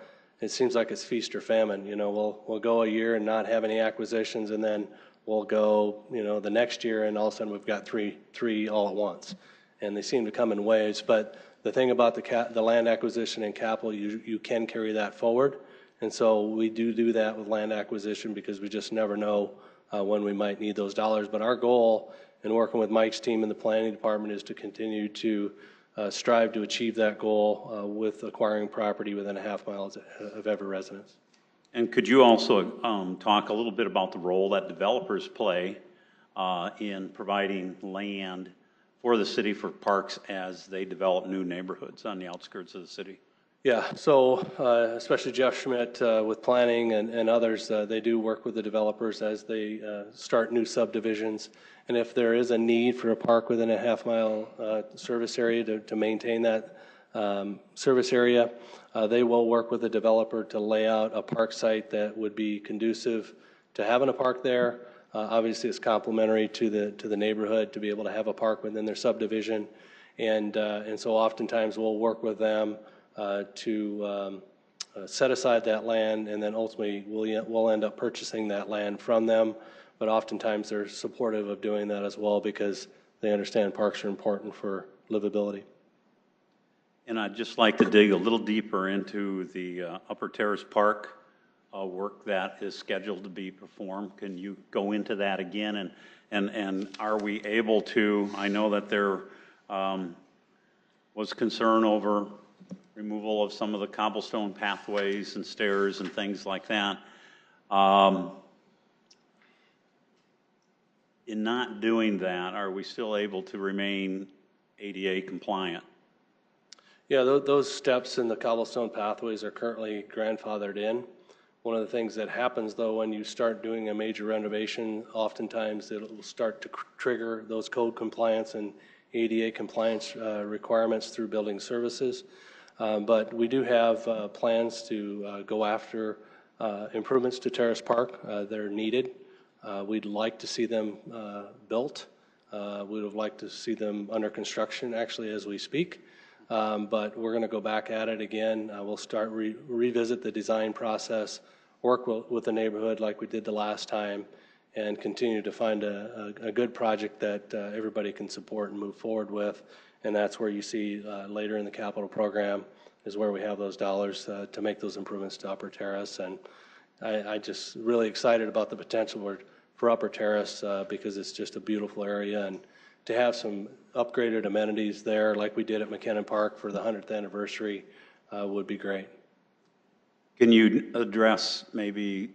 it seems like it's feast or famine. You know, we'll go a year and not have any acquisitions, and then we'll go, you know, the next year, and all of a sudden we've got three all at once. And they seem to come in waves. But the thing about the land acquisition and capital, you can carry that forward. And so we do that with land acquisition because we just never know when we might need those dollars. But our goal in working with Mike's team in the planning department is to continue to strive to achieve that goal with acquiring property within a half mile of every residence. And could you also talk a little bit about the role that developers play in providing land for the city for parks as they develop new neighborhoods on the outskirts of the city? Yeah, so especially Jeff Schmidt with planning and others, they do work with the developers as they start new subdivisions. And if there is a need for a park within a half mile service area to maintain that service area, they will work with the developer to lay out a park site that would be conducive to having a park there. Obviously, it's complementary to the neighborhood to be able to have a park within their subdivision. And so oftentimes we'll work with them to set aside that land, and then ultimately we'll end up purchasing that land from them. But oftentimes they're supportive of doing that as well because they understand parks are important for livability. And I'd just like to dig a little deeper into the Upper Terrace Park work that is scheduled to be performed. Can you go into that again? And are we able to, I know that there was concern over removal of some of the cobblestone pathways and stairs and things like that. In not doing that, are we still able to remain ADA compliant? Yeah, those steps in the cobblestone pathways are currently grandfathered in. One of the things that happens, though, when you start doing a major renovation, oftentimes it will start to trigger those code compliance and ADA compliance requirements through building services. But we do have plans to go after improvements to Terrace Park that are needed. We'd like to see them built. We would like to see them under construction, actually, as we speak. But we're going to go back at it again. We'll start revisit the design process, work with the neighborhood like we did the last time, and continue to find a good project that everybody can support and move forward with. And that's where you see later in the capital program is where we have those dollars to make those improvements to Upper Terrace. And I just really excited about the potential for Upper Terrace because it's just a beautiful area, and to have some upgraded amenities there like we did at McKinnon Park for the 100th anniversary would be great. Can you address, maybe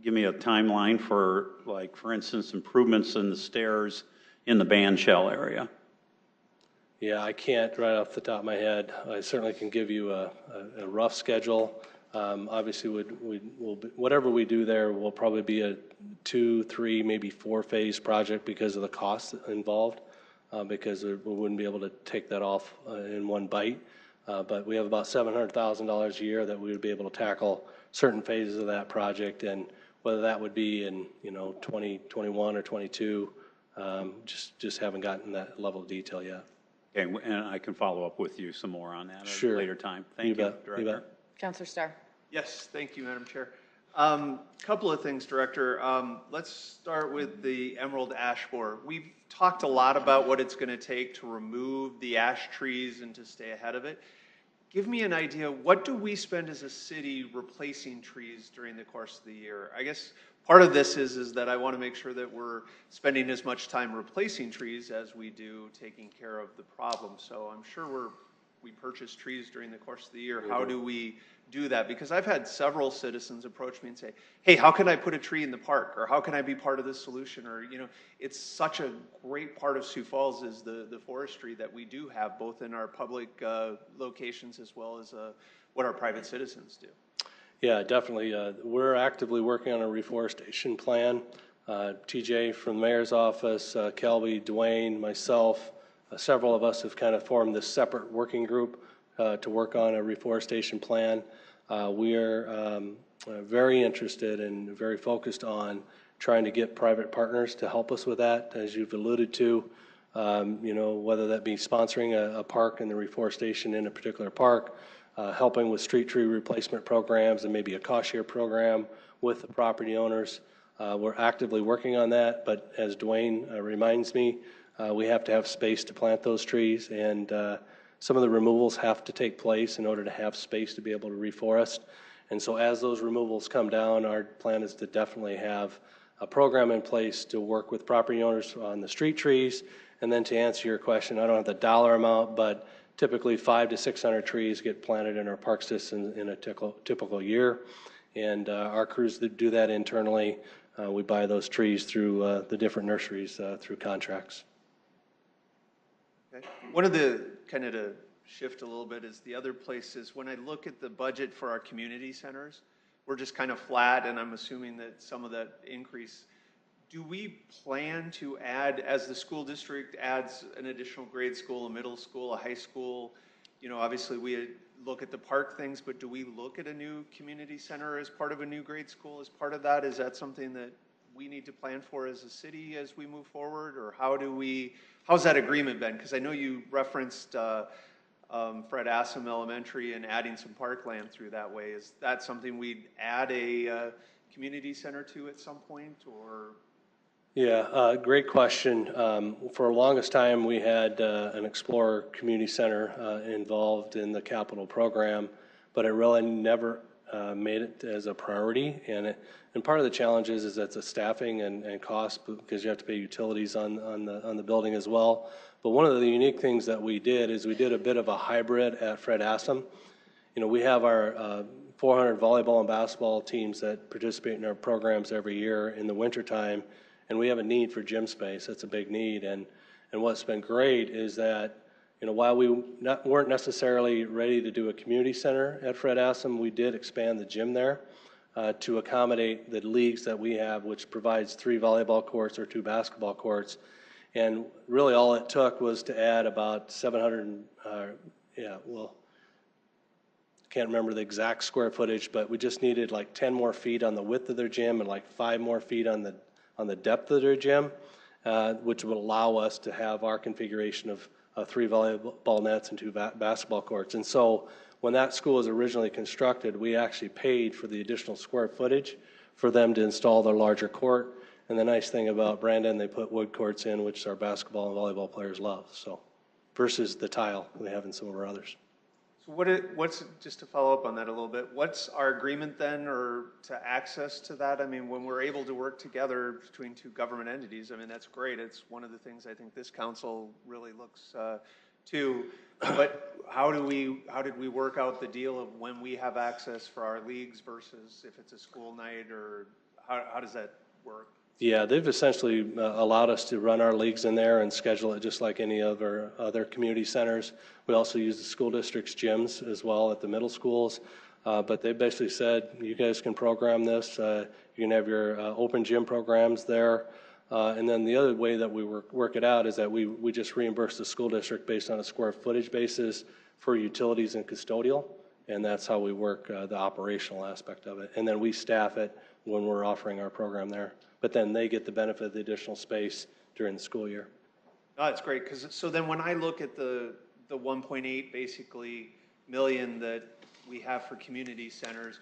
give me a timeline for, like, for instance, improvements in the stairs in the band shell area? Yeah, I can't right off the top of my head. I certainly can give you a rough schedule. Obviously, whatever we do there will probably be a 2, 3, maybe 4-phase project because of the costs involved, because we wouldn't be able to take that off in one bite. But we have about $700,000 a year that we would be able to tackle certain phases of that project, and whether that would be in 2021 or 22, just haven't gotten that level of detail yet. Okay, and I can follow up with you some more on that at a later time. Thank you, Director. You bet. Councilor Starr. Yes, thank you, Madam Chair. Couple of things, Director. Let's start with the emerald ash borer. We've talked a lot about what it's going to take to remove the ash trees and to stay ahead of it. Give me an idea, what do we spend as a city replacing trees during the course of the year? I guess part of this is that I want to make sure that we're spending as much time replacing trees as we do taking care of the problem. So I'm sure we purchase trees during the course of the year. How do we do that? Because I've had several citizens approach me and say, hey, how can I put a tree in the park? Or how can I be part of this solution? Or, you know, it's such a great part of Sioux Falls is the forestry that we do have, both in our public locations as well as what our private citizens do. Yeah, definitely. We're actively working on a reforestation plan. TJ from the mayor's office, Kelby, Dwayne, myself, several of us have kind of formed this separate working group to work on a reforestation plan. We are very interested and very focused on trying to get private partners to help us with that, as you've alluded to, you know, whether that be sponsoring a park and the reforestation in a particular park, helping with street tree replacement programs and maybe a cost share program with the property owners. We're actively working on that, but as Dwayne reminds me, we have to have space to plant those trees, and some of the removals have to take place in order to have space to be able to reforest. And so as those removals come down, our plan is to definitely have a program in place to work with property owners on the street trees. And then to answer your question, I don't have the dollar amount, but typically 500 to 600 trees get planted in our park system in a typical year. And our crews that do that internally, we buy those trees through the different nurseries through contracts. Okay. One of the, kind of to shift a little bit, is the other places, when I look at the budget for our community centers, we're just kind of flat, and I'm assuming that some of that increase, do we plan to add, as the school district adds an additional grade school, a middle school, a high school, you know, obviously we look at the park things, but do we look at a new community center as part of a new grade school as part of that? Is that something that we need to plan for as a city as we move forward, or how's that agreement been? Because I know you referenced Fred Assam Elementary and adding some parkland through that way. Is that something we'd add a community center to at some point, or? Yeah, great question. For the longest time, we had an Explorer Community Center involved in the capital program, but it really never made it as a priority. And part of the challenge is that's a staffing and cost, because you have to pay utilities on the building as well. But one of the unique things that we did is we did a bit of a hybrid at Fred Assam. You know, we have our 400 volleyball and basketball teams that participate in our programs every year in the wintertime, and we have a need for gym space. That's a big need. And what's been great is that, you know, while we weren't necessarily ready to do a community center at Fred Assam, we did expand the gym there to accommodate the leagues that we have, which provides 3 volleyball courts or 2 basketball courts. And really all it took was to add about 700, can't remember the exact square footage, but we just needed like 10 more feet on the width of their gym and like 5 more feet on the depth of their gym, which would allow us to have our configuration of 3 volleyball nets and 2 basketball courts. And so when that school was originally constructed, we actually paid for the additional square footage for them to install their larger court. And the nice thing about Brandon, they put wood courts in, which our basketball and volleyball players love, so, versus the tile we have in some of our others. So what's, just to follow up on that a little bit, what's our agreement then, or to access to that? I mean, when we're able to work together between 2 government entities, I mean, that's great. It's one of the things I think this council really looks to. But how did we work out the deal of when we have access for our leagues versus if it's a school night, or how does that work? Yeah, they've essentially allowed us to run our leagues in there and schedule it just like any of our other community centers. We also use the school district's gyms as well at the middle schools. But they basically said, you guys can program this. You can have your open gym programs there. And then the other way that we work it out is that we just reimburse the school district based on a square footage basis for utilities and custodial. And that's how we work the operational aspect of it. And then we staff it when we're offering our program there. But then they get the benefit of the additional space during the school year. Oh, that's great. Because so then when I look at the 1.8 basically million that we have for community centers,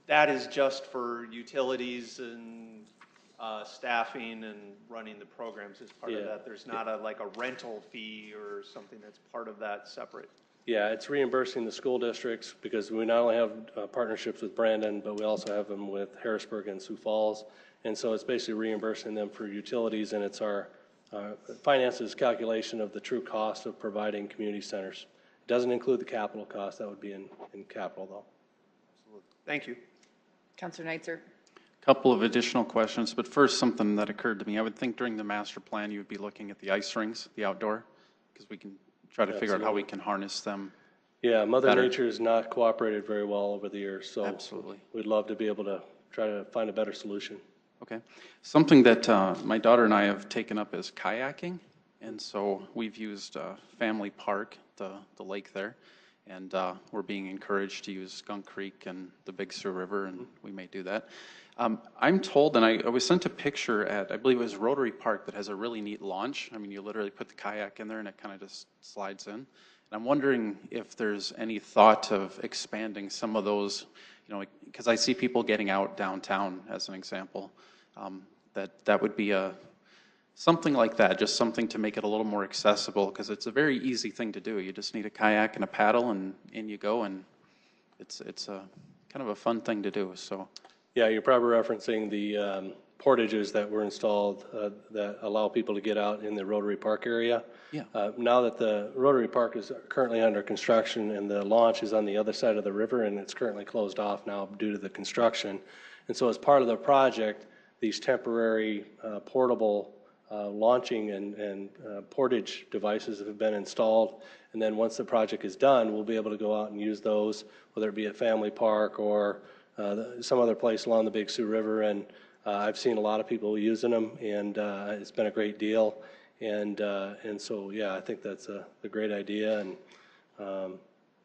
that is just for utilities and staffing and running the programs as part of that. There's not like a rental fee or something that's part of that separate. Yeah, it's reimbursing the school districts, because we not only have partnerships with Brandon, but we also have them with Harrisburg and Sioux Falls. And so it's basically reimbursing them for utilities, and it's our finances calculation of the true cost of providing community centers. It doesn't include the capital cost. That would be in capital, though. Thank you. Councillor Neitzer. Couple of additional questions, but first, something that occurred to me. I would think during the master plan, you would be looking at the ice rinks, the outdoor, because we can try to figure out how we can harness them. Yeah, Mother better. Nature has not cooperated very well over the years, so Absolutely. we'd love to be able to try to find a better solution. Okay. Something that my daughter and I have taken up is kayaking, and so we've used Family Park, the lake there, and we're being encouraged to use Skunk Creek and the Big Sioux River, and we may do that. I'm told, and I was sent a picture at, I believe it was Rotary Park, that has a really neat launch. I mean, you literally put the kayak in there and it kind of just slides in. And I'm wondering if there's any thought of expanding some of those, you know, because I see people getting out downtown, as an example. That would be something like that, just something to make it a little more accessible, because it's a very easy thing to do. You just need a kayak and a paddle, and in you go, and it's a kind of a fun thing to do. So. Yeah, you're probably referencing the portages that were installed that allow people to get out in the Rotary Park area. Yeah. Now that the Rotary Park is currently under construction and the launch is on the other side of the river, and it's currently closed off now due to the construction. And so as part of the project, these temporary portable launching and portage devices have been installed. And then once the project is done, we'll be able to go out and use those, whether it be at Family Park or some other place along the Big Sioux River. And I've seen a lot of people using them, and it's been a great deal. And so, yeah, I think that's a great idea. And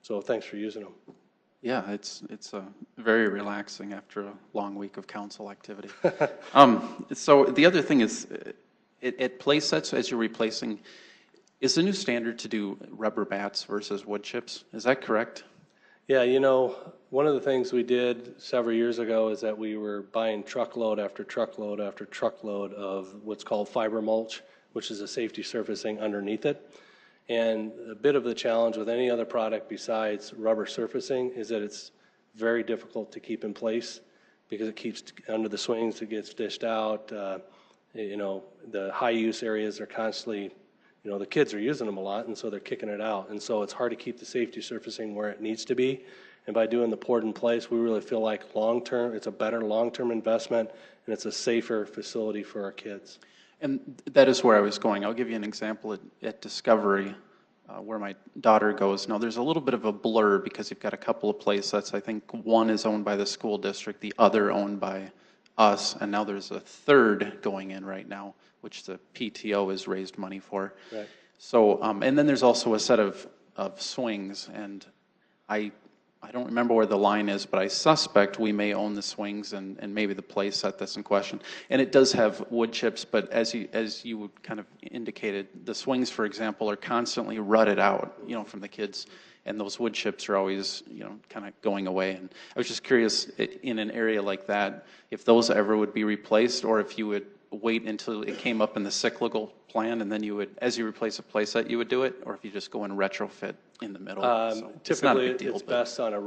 so thanks for using them. Yeah, it's very relaxing after a long week of council activity. So the other thing is, at play sets, as you're replacing, is the new standard to do rubber bats versus wood chips? Is that correct? Yeah, you know, one of the things we did several years ago is that we were buying truckload after truckload after truckload of what's called fiber mulch, which is a safety surfacing underneath it. And a bit of the challenge with any other product besides rubber surfacing is that it's very difficult to keep in place because it keeps under the swings, it gets dished out. You know, the high use areas are constantly, you know, the kids are using them a lot, and so they're kicking it out. And so it's hard to keep the safety surfacing where it needs to be. And by doing the poured in place, we really feel like long-term, it's a better long-term investment, and it's a safer facility for our kids. And that is where I was going. I'll give you an example at Discovery, where my daughter goes. Now, there's a little bit of a blur because you've got a couple of play sets. I think one is owned by the school district, the other owned by us, and now there's a third going in right now, which the PTO has raised money for. Right. So, and then there's also a set of swings, and I don't remember where the line is, but I suspect we may own the swings and maybe the play set that's in question. And it does have wood chips, but as you kind of indicated, the swings, for example, are constantly rutted out, you know, from the kids, and those wood chips are always, you know, kind of going away. And I was just curious, in an area like that, if those ever would be replaced, or if you would wait until it came up in the cyclical plan, and then you would, as you replace a play set, you would do it, or if you just go and retrofit in the middle. So Typically, it's best on a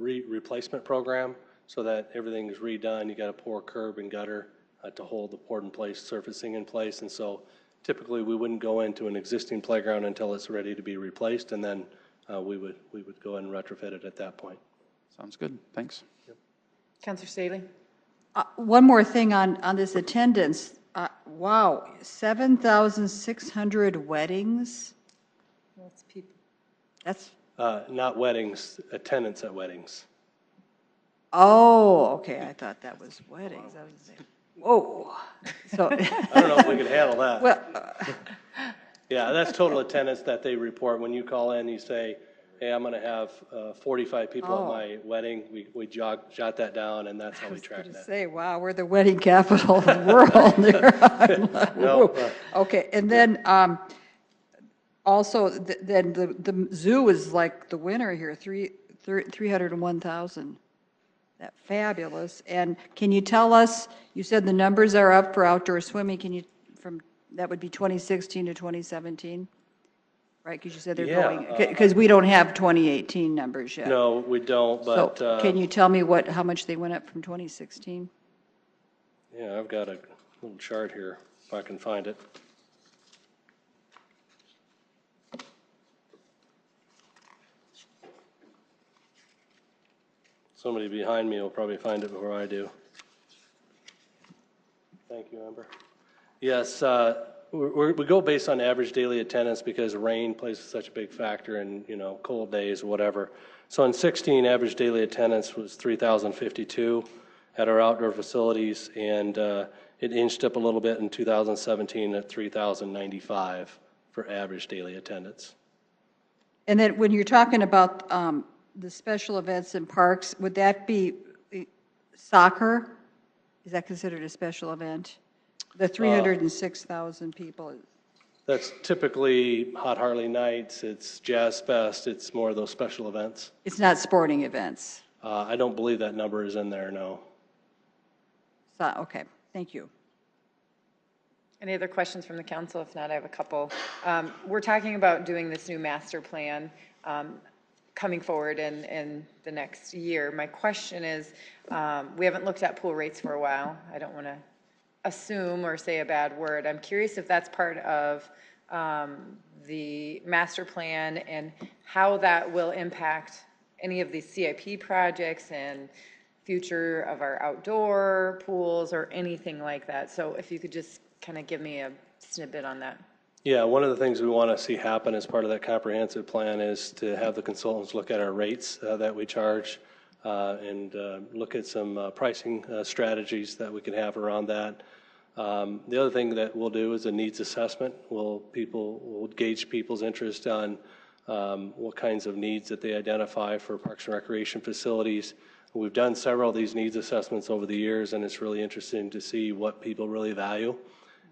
replacement program, so that everything is redone. You got to pour curb and gutter to hold the poured in place surfacing in place. And so typically we wouldn't go into an existing playground until it's ready to be replaced, and then we would go ahead and retrofit it at that point. Sounds good. Thanks. Yep. Councillor Staley. One more thing on this attendance. Wow, 7,600 weddings? That's people. That's, Not weddings, attendance at weddings. oh, okay, I thought that was weddings. I was saying, whoa. So, I don't know if we could handle that. well, Yeah, that's total attendance that they report. When you call in, you say, hey, I'm going to have 45 people at my wedding. We jot that down, and that's how we track that. say, wow, we're the wedding capital of the world there. No, Okay, and then also, then the zoo is like the winner here, 301,000. That fabulous. And can you tell us, you said the numbers are up for outdoor swimming. Can you, that would be 2016 to 2017? Right, because you said they're going, because we don't have 2018 numbers yet. no, we don't, but. So can you tell me how much they went up from 2016? Yeah, I've got a little chart here, if I can find it. Somebody behind me will probably find it before I do. Thank you, Amber. Yes, we go based on average daily attendance because rain plays such a big factor in, cold days or whatever. So in 16, average daily attendance was 3,052 at our outdoor facilities, and it inched up a little bit in 2017 at 3,095 for average daily attendance. And then when you're talking about the special events in parks, would that be soccer? Is that considered a special event? The 306,000 people. That's typically Hot Harley Nights, it's Jazz Fest, it's more of those special events. It's not sporting events. I don't believe that number is in there, no. So, okay, thank you. Any other questions from the council? If not, I have a couple. We're talking about doing this new master plan coming forward in the next year. My question is, we haven't looked at pool rates for a while. I don't want to assume or say a bad word. I'm curious if that's part of the master plan and how that will impact any of these CIP projects and future of our outdoor pools or anything like that. So if you could just kind of give me a snippet on that. Yeah, one of the things we want to see happen as part of that comprehensive plan is to have the consultants look at our rates that we charge and look at some pricing strategies that we can have around that. The other thing that we'll do is a needs assessment. We'll gauge people's interest on what kinds of needs that they identify for parks and recreation facilities. We've done several of these needs assessments over the years, and it's really interesting to see what people really value.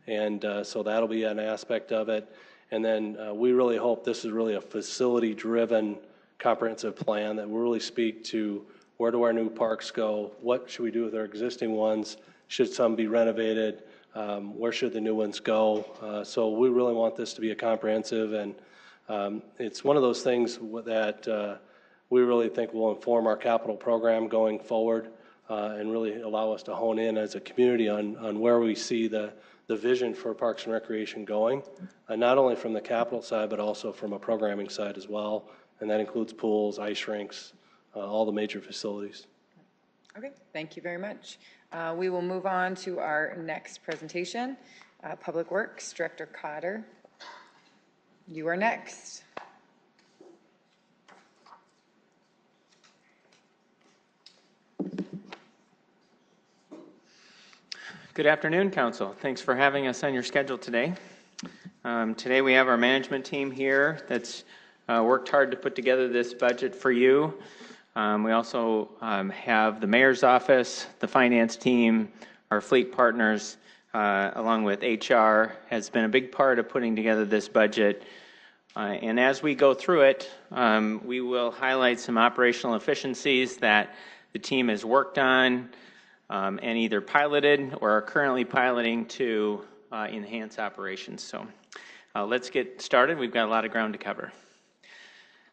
And so that'll be an aspect of it. And then we really hope this is really a facility-driven comprehensive plan that will really speak to where do our new parks go, what should we do with our existing ones, should some be renovated, where should the new ones go. So we really want this to be a comprehensive, and it's one of those things that we really think will inform our capital program going forward and really allow us to hone in as a community on where we see the vision for Parks and Recreation going, not only from the capital side, but also from a programming side as well. And that includes pools, ice rinks, all the major facilities. Okay, thank you very much. We will move on to our next presentation. Public Works, Director Cotter. You are next. Good afternoon, Council. Thanks for having us on your schedule today. Today we have our management team here that's worked hard to put together this budget for you. We also have the Mayor's Office, the finance team, our fleet partners, along with HR, has been a big part of putting together this budget. And as we go through it, we will highlight some operational efficiencies that the team has worked on and either piloted or are currently piloting to enhance operations. So let's get started. We've got a lot of ground to cover.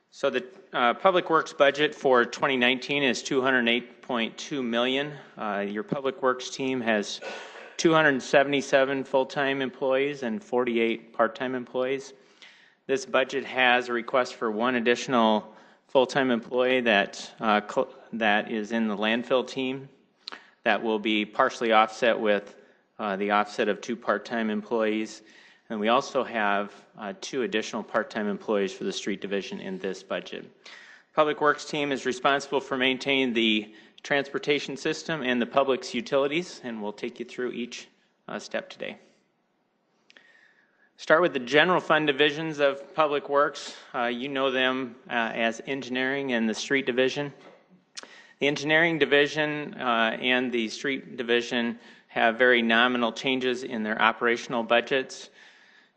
So the Public Works budget for 2019 is $208.2 million. Your Public Works team has 277 full-time employees and 48 part-time employees. This budget has a request for one additional full-time employee that is in the landfill team. That will be partially offset with the offset of two part-time employees. And we also have two additional part-time employees for the street division in this budget. Public Works team is responsible for maintaining the transportation system and the public's utilities, and we'll take you through each step today. Start with the general fund divisions of Public Works. You know them as engineering and the street division. The engineering division and the street division have very nominal changes in their operational budgets.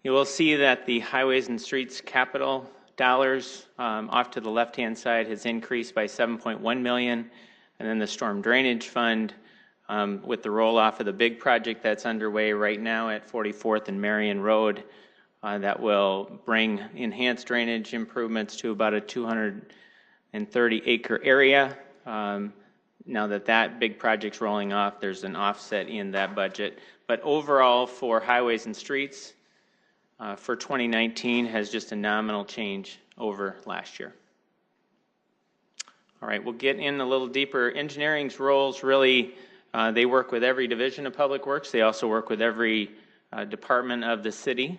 You will see that the highways and streets capital dollars off to the left-hand side has increased by $7.1 million, and then the storm drainage fund with the roll-off of the big project that's underway right now at 44th and Marion Road that will bring enhanced drainage improvements to about a 230-acre area. Now that big project's rolling off, there's an offset in that budget. But overall, for highways and streets, for 2019 has just a nominal change over last year. All right, we'll get in a little deeper. Engineering's roles really, they work with every division of Public Works. They also work with every department of the city.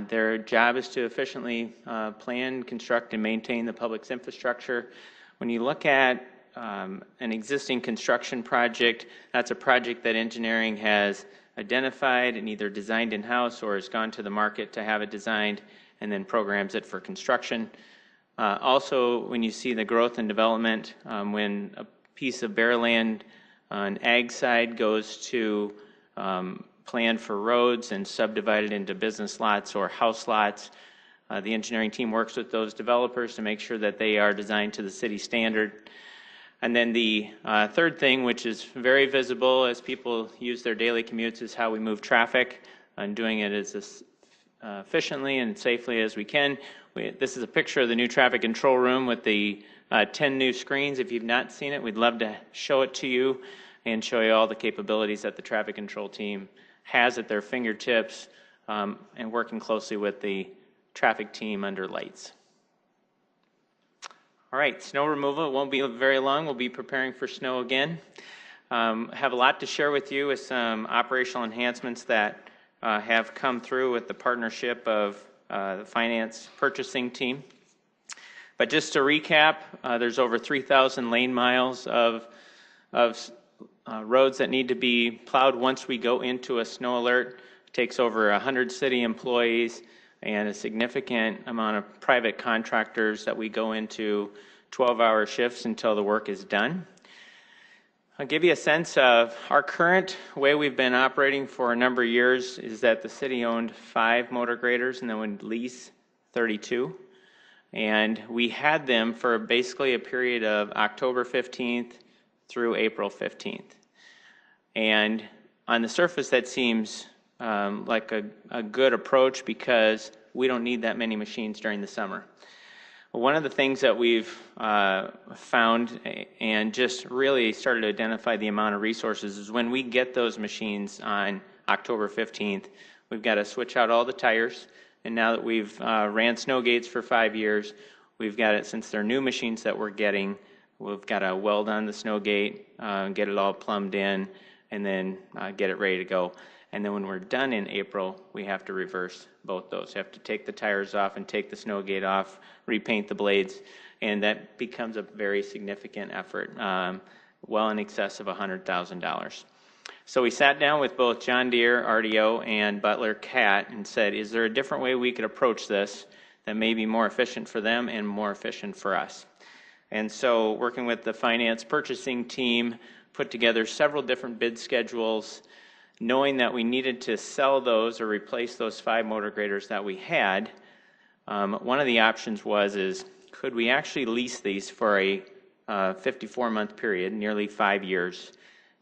Their job is to efficiently plan, construct, and maintain the public's infrastructure. When you look at an existing construction project, that's a project that engineering has identified and either designed in-house or has gone to the market to have it designed and then programs it for construction. Also, when you see the growth and development, when a piece of bare land on ag side goes to plan for roads and subdivided into business lots or house lots, the engineering team works with those developers to make sure that they are designed to the city standard. And then the third thing, which is very visible as people use their daily commutes, is how we move traffic and doing it as efficiently and safely as we can. This is a picture of the new traffic control room with the 10 new screens. If you've not seen it, we'd love to show it to you and show you all the capabilities that the traffic control team has at their fingertips, and working closely with the traffic team under lights. All right, snow removal, it won't be very long. We'll be preparing for snow again. Have a lot to share with you with some operational enhancements that have come through with the partnership of the finance purchasing team. But just to recap, there's over 3,000 lane miles of roads that need to be plowed once we go into a snow alert. It takes over 100 city employees and a significant amount of private contractors that we go into 12-hour shifts until the work is done. I'll give you a sense of our current way we've been operating for a number of years is that the city owned 5 motor graders and then would lease 32. And we had them for basically a period of October 15th through April 15th. And on the surface, that seems like a good approach because we don't need that many machines during the summer. One of the things that we've found and just really started to identify the amount of resources is when we get those machines on October 15th, we've got to switch out all the tires. And now that we've ran snow gates for 5 years, we've got it, since they're new machines that we're getting, we've got to weld on the snow gate, get it all plumbed in, and then get it ready to go. And then when we're done in April, we have to reverse both those. You have to take the tires off and take the snow gate off, repaint the blades, and that becomes a very significant effort, well in excess of $100,000. So we sat down with both John Deere, RDO, and Butler Cat and said, is there a different way we could approach this that may be more efficient for them and more efficient for us? And so working with the finance purchasing team, put together several different bid schedules, knowing that we needed to sell those or replace those 5 motor graders that we had. One of the options is could we actually lease these for a 54-month period, nearly 5 years,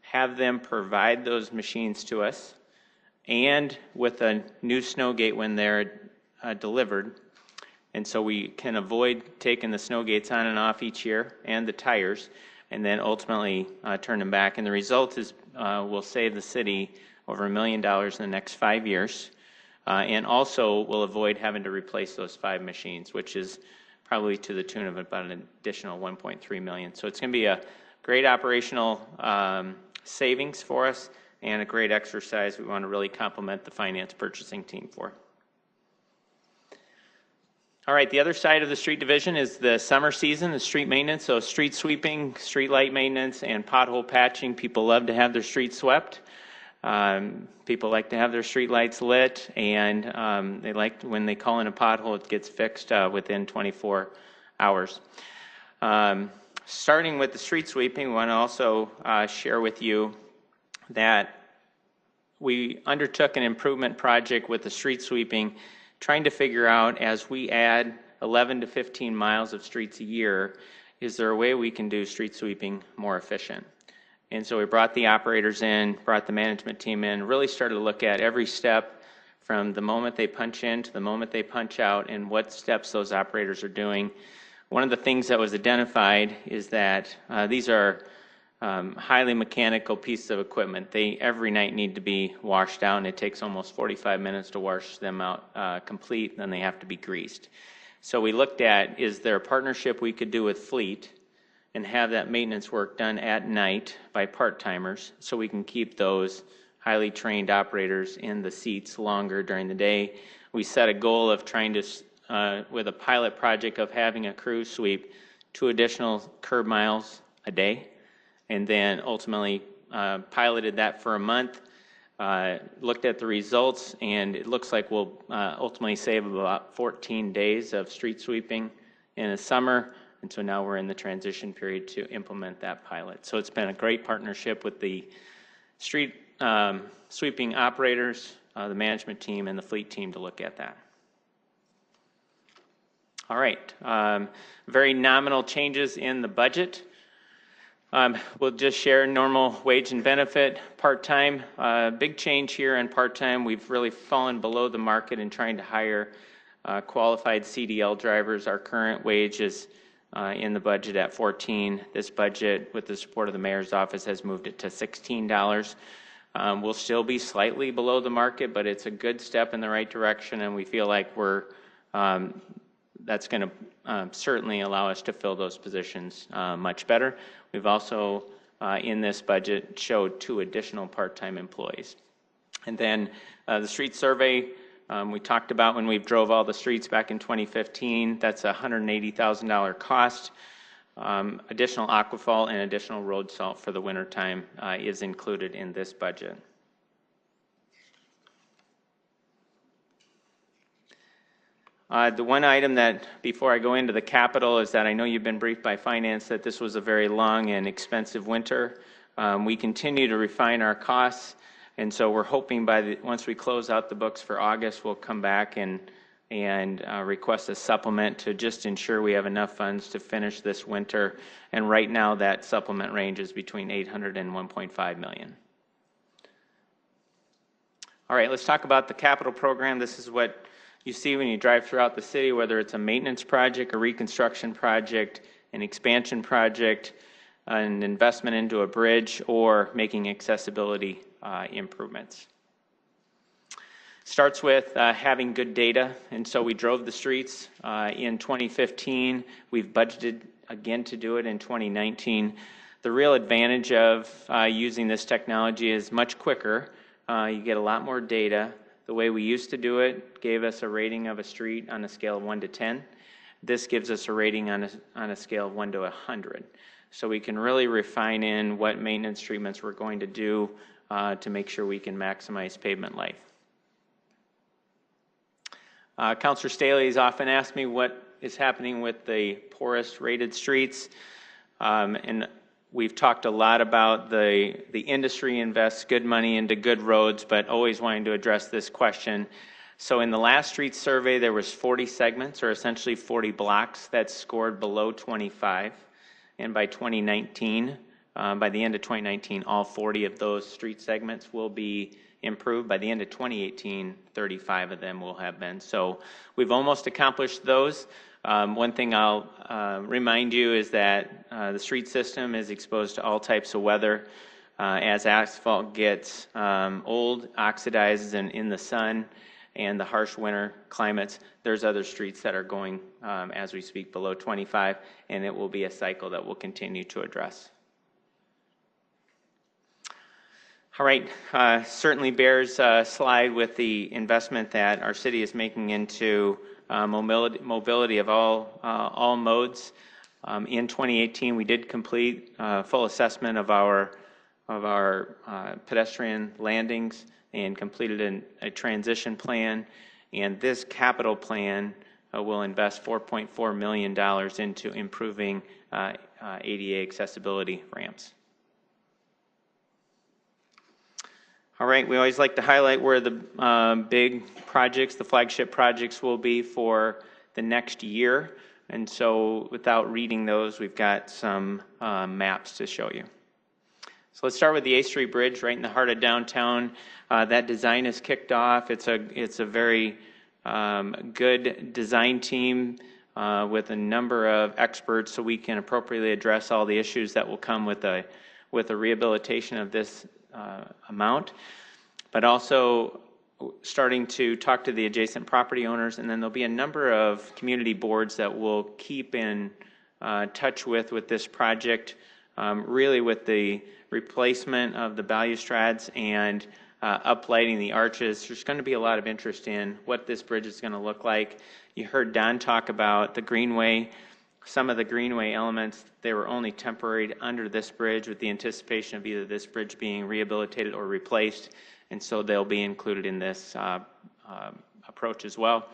have them provide those machines to us, and with a new snow gate when they're delivered, and so we can avoid taking the snow gates on and off each year and the tires, and then ultimately turn them back. And the result is we'll save the city over $1 million in the next 5 years, and also we'll avoid having to replace those 5 machines, which is probably to the tune of about an additional $1.3 million. So it's going to be a great operational savings for us and a great exercise we want to really compliment the finance purchasing team for. All right, the other side of the street division is the summer season, the street maintenance, so street sweeping, street light maintenance, and pothole patching. People love to have their streets swept. People like to have their street lights lit, and they like when they call in a pothole, it gets fixed within 24 hours. Starting with the street sweeping, we want to also share with you that we undertook an improvement project with the street sweeping, trying to figure out, as we add 11 to 15 miles of streets a year, is there a way we can do street sweeping more efficient? And so we brought the operators in, brought the management team in, really started to look at every step from the moment they punch in to the moment they punch out and what steps those operators are doing. One of the things that was identified is that these are highly mechanical pieces of equipment. They every night need to be washed out, and it takes almost 45 minutes to wash them out complete, and then they have to be greased. So we looked at, is there a partnership we could do with Fleet and have that maintenance work done at night by part-timers so we can keep those highly trained operators in the seats longer during the day. We set a goal of trying to, with a pilot project of having a crew sweep 2 additional curb miles a day, and then ultimately piloted that for a month, looked at the results, and it looks like we'll ultimately save about 14 days of street sweeping in the summer. And so now we're in the transition period to implement that pilot. So it's been a great partnership with the street sweeping operators, the management team, and the fleet team to look at that. All right, very nominal changes in the budget. We'll just share normal wage and benefit, part-time. Big change here in part-time. We've really fallen below the market in trying to hire qualified CDL drivers. Our current wage is in the budget at $14. This budget, with the support of the mayor's office, has moved it to $16. We'll still be slightly below the market, but it's a good step in the right direction, and we feel like that's going to certainly allow us to fill those positions much better. We've also, in this budget, showed 2 additional part-time employees. And then the street survey, we talked about when we drove all the streets back in 2015. That's a $180,000 cost. Additional aquafall and additional road salt for the wintertime is included in this budget. The one item that, before I go into the capital, is that I know you've been briefed by finance that this was a very long and expensive winter. We continue to refine our costs, and so we're hoping once we close out the books for August, we'll come back and request a supplement to just ensure we have enough funds to finish this winter. And right now, that supplement range is between $800 and $1.5 million. All right, let's talk about the capital program. This is what you see when you drive throughout the city, whether it's a maintenance project, a reconstruction project, an expansion project, an investment into a bridge, or making accessibility improvements. Starts with having good data, and so we drove the streets in 2015. We've budgeted again to do it in 2019. The real advantage of using this technology is much quicker. You get a lot more data. The way we used to do it gave us a rating of a street on a scale of 1 to 10. This gives us a rating on a scale of 1 to 100. So we can really refine in what maintenance treatments we're going to do to make sure we can maximize pavement life. Councilor Staley has often asked me what is happening with the poorest rated streets. And we've talked a lot about the industry invests good money into good roads, but always wanting to address this question. So in the last street survey, there was 40 segments, or essentially 40 blocks, that scored below 25. And by 2019, by the end of 2019, all 40 of those street segments will be improved. By the end of 2018, 35 of them will have been. So we've almost accomplished those. One thing I'll remind you is that the street system is exposed to all types of weather. As asphalt gets old, oxidizes, and in the sun and the harsh winter climates, there's other streets that are going, as we speak, below 25, and it will be a cycle that we'll continue to address. All right, certainly bears a slide with the investment that our city is making into mobility of all modes. In 2018, we did complete full assessment of our pedestrian landings and completed a transition plan. And this capital plan will invest $4.4 million into improving ADA accessibility ramps. All right, we always like to highlight where the big projects, the flagship projects, will be for the next year. And so without reading those, we've got some maps to show you. So let's start with the A Street Bridge right in the heart of downtown. That design is kicked off. It's a very good design team with a number of experts, so we can appropriately address all the issues that will come with a rehabilitation of this amount, but also starting to talk to the adjacent property owners, and then there'll be a number of community boards that will keep in touch with this project, really with the replacement of the balustrades and uplighting the arches. There's going to be a lot of interest in what this bridge is going to look like. You heard Don talk about the greenway. Some of the greenway elements, they were only temporary under this bridge with the anticipation of either this bridge being rehabilitated or replaced, and so they'll be included in this approach as well.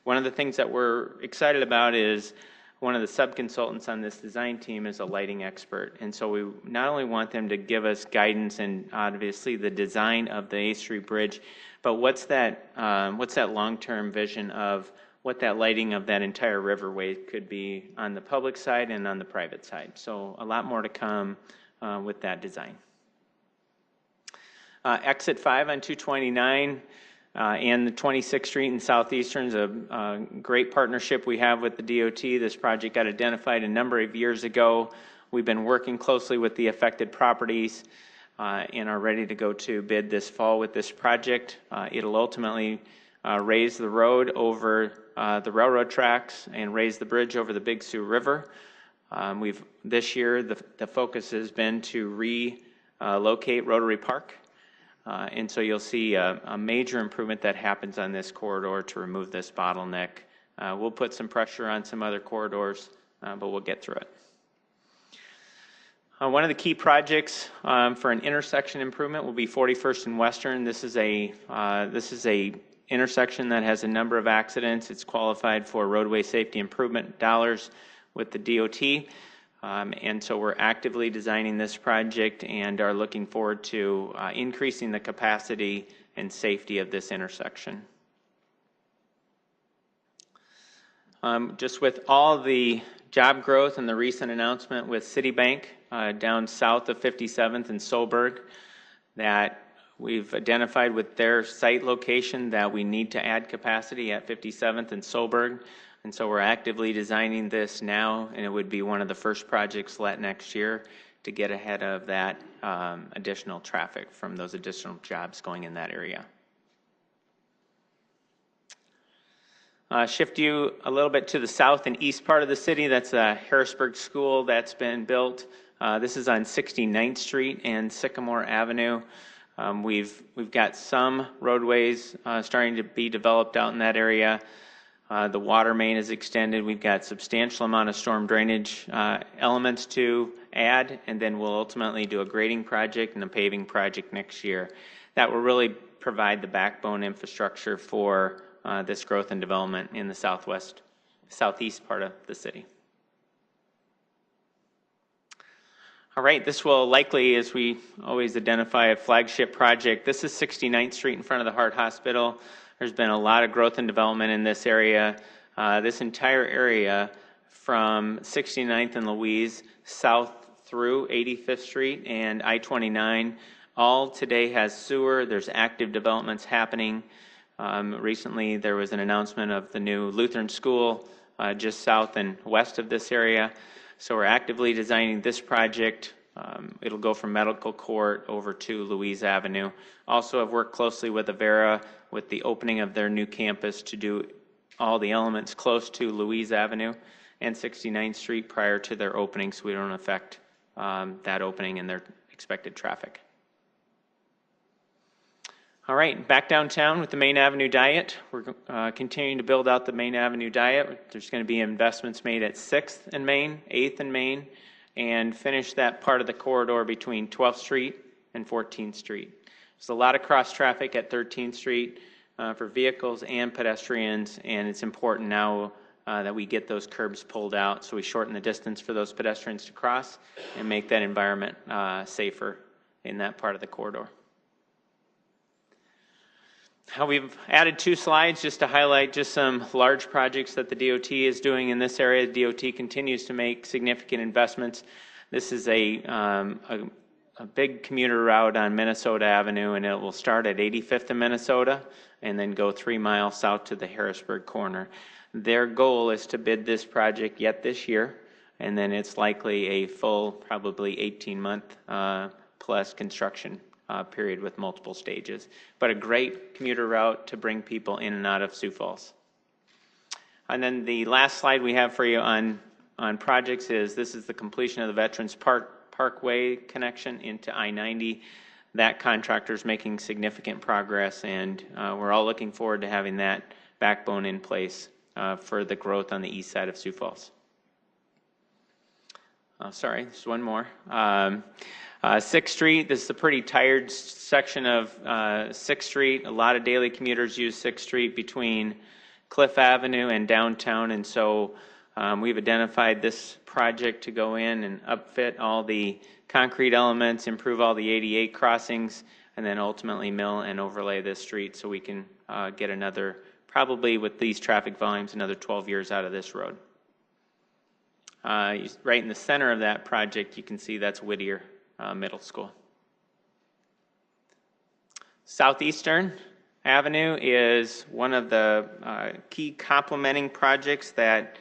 One of the things that we're excited about is one of the sub-consultants on this design team is a lighting expert, and so we not only want them to give us guidance and obviously the design of the 8th Street Bridge, but what's that long-term vision of what that lighting of that entire riverway could be on the public side and on the private side. So a lot more to come with that design. Exit 5 on 229 and the 26th Street in Southeastern is a great partnership we have with the DOT. This project got identified a number of years ago. We've been working closely with the affected properties and are ready to go to bid this fall with this project. It'll ultimately raise the road over the railroad tracks and raise the bridge over the Big Sioux River. This year the focus has been to relocate Rotary Park, and so you'll see a major improvement that happens on this corridor to remove this bottleneck. We'll put some pressure on some other corridors, but we'll get through it. One of the key projects for an intersection improvement will be 41st and Western. This is a intersection that has a number of accidents. It's qualified for roadway safety improvement dollars with the DOT. And so we're actively designing this project and are looking forward to increasing the capacity and safety of this intersection. Just with all the job growth and the recent announcement with Citibank down south of 57th and Soberg, that we've identified with their site location that we need to add capacity at 57th and Soberg, and so we're actively designing this now, and it would be one of the first projects let next year to get ahead of that additional traffic from those additional jobs going in that area. Shift you a little bit to the south and east part of the city. That's a Harrisburg school that's been built. This is on 69th Street and Sycamore Avenue. We've got some roadways starting to be developed out in that area. The water main is extended. We've got substantial amount of storm drainage elements to add, and then we'll ultimately do a grading project and a paving project next year. That will really provide the backbone infrastructure for this growth and development in the southeast part of the city. All right, this will likely, as we always identify, a flagship project. This is 69th Street in front of the Heart Hospital. There's been a lot of growth and development in this area. This entire area from 69th and Louise south through 85th Street and I-29 all today has sewer. There's active developments happening. Recently there was an announcement of the new Lutheran school just south and west of this area. So we're actively designing this project. It'll go from Medical Court over to Louise Avenue. Also, I've worked closely with Avera with the opening of their new campus to do all the elements close to Louise Avenue and 69th Street prior to their opening, so we don't affect that opening and their expected traffic. All right, back downtown with the Main Avenue Diet. We're continuing to build out the Main Avenue Diet. There's going to be investments made at 6th and Main, 8th and Main, and finish that part of the corridor between 12th Street and 14th Street. There's a lot of cross traffic at 13th Street for vehicles and pedestrians, and it's important now that we get those curbs pulled out so we shorten the distance for those pedestrians to cross and make that environment safer in that part of the corridor. We've added 2 slides just to highlight just some large projects that the DOT is doing in this area. The DOT continues to make significant investments. This is a big commuter route on Minnesota Avenue, and it will start at 85th and Minnesota and then go 3 miles south to the Harrisburg corner. Their goal is to bid this project yet this year, and then it's likely a full, probably 18-month plus construction period with multiple stages. But a great commuter route to bring people in and out of Sioux Falls. And then the last slide we have for you on projects is this is the completion of the Veterans Parkway connection into I-90. That contractor's making significant progress, and we're all looking forward to having that backbone in place for the growth on the east side of Sioux Falls. Sorry, just one more. 6th Street, this is a pretty tired section of 6th Street. A lot of daily commuters use 6th Street between Cliff Avenue and downtown, and so we've identified this project to go in and upfit all the concrete elements, improve all the 88 crossings, and then ultimately mill and overlay this street so we can get another, probably with these traffic volumes, another 12 years out of this road. Right in the center of that project, you can see that's Whittier Middle School. Southeastern Avenue is one of the key complementing projects that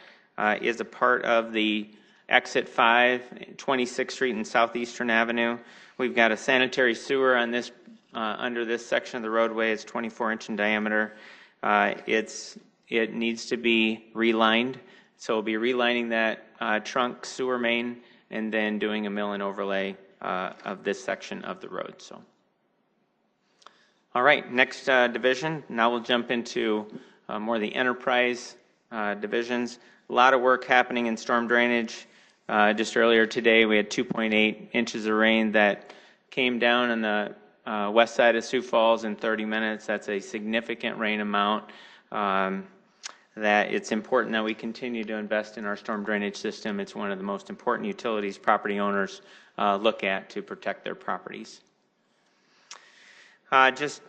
is a part of the Exit 5, 26th Street and Southeastern Avenue. We've got a sanitary sewer on this under this section of the roadway. It's 24-inch in diameter. It needs to be relined, so we'll be relining that trunk sewer main and then doing a mill and overlay of this section of the road. So, all right, next division. Now we'll jump into more of the enterprise divisions. A lot of work happening in storm drainage. Just earlier today, we had 2.8 inches of rain that came down on the west side of Sioux Falls in 30 minutes. That's a significant rain amount. That it's important that we continue to invest in our storm drainage system. It's one of the most important utilities property owners look at to protect their properties. Just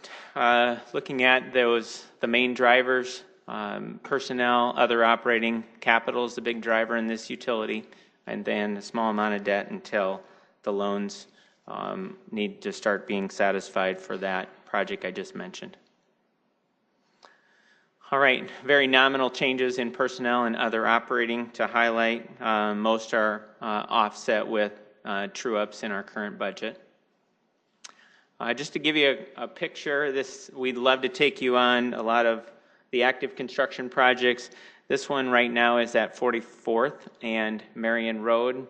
looking at the main drivers, personnel, other operating capital is the big driver in this utility, and then a small amount of debt until the loans need to start being satisfied for that project I just mentioned. All right, very nominal changes in personnel and other operating to highlight. Most are offset with true-ups in our current budget. Just to give you a picture, we'd love to take you on a lot of the active construction projects. This one right now is at 44th and Marion Road.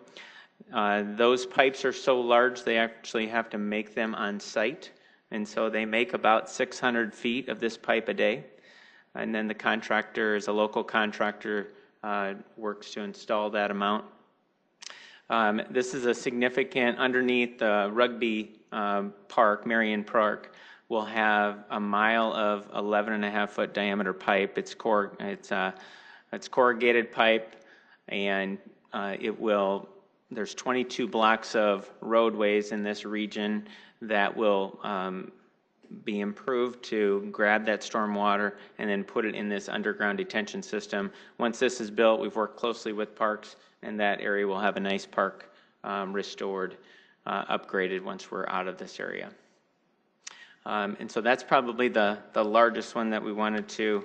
Those pipes are so large they actually have to make them on site, and so they make about 600 feet of this pipe a day. And then the contractor is a local contractor, works to install that amount. This is a significant, underneath the rugby park, Marion Park, will have a mile of 11.5-foot diameter pipe. It's corrugated pipe, and there's 22 blocks of roadways in this region that will be improved to grab that storm water and then put it in this underground detention system. Once this is built, we've worked closely with parks, and that area will have a nice park restored, upgraded once we're out of this area. And so that's probably the largest one that we wanted to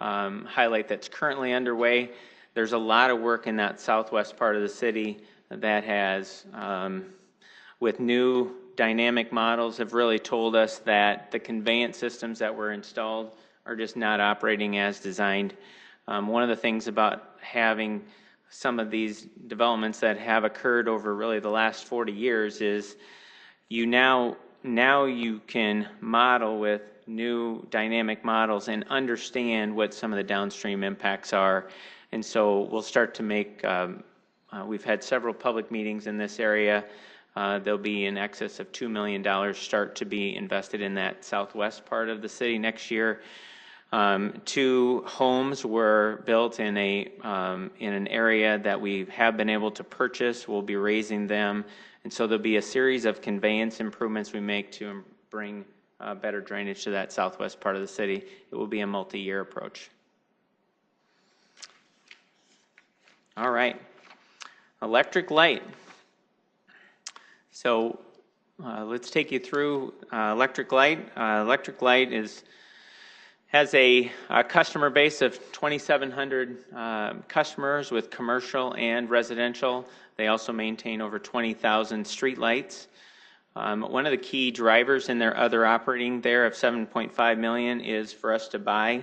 highlight that's currently underway. There's a lot of work in that southwest part of the city that has, with new dynamic models, have really told us that the conveyance systems that were installed are just not operating as designed. One of the things about having some of these developments that have occurred over really the last 40 years is now you can model with new dynamic models and understand what some of the downstream impacts are. And so we'll start to make, we've had several public meetings in this area. There'll be in excess of $2 million start to be invested in that southwest part of the city next year. 2 homes were built in an area that we have been able to purchase. We'll be raising them, and so there'll be a series of conveyance improvements we make to bring better drainage to that southwest part of the city. It will be a multi-year approach. All right, electric light. So let's take you through electric light. Electric light has a customer base of 2,700 customers with commercial and residential. They also maintain over 20,000 street lights. One of the key drivers in their other operating there of $7.5 million is for us to buy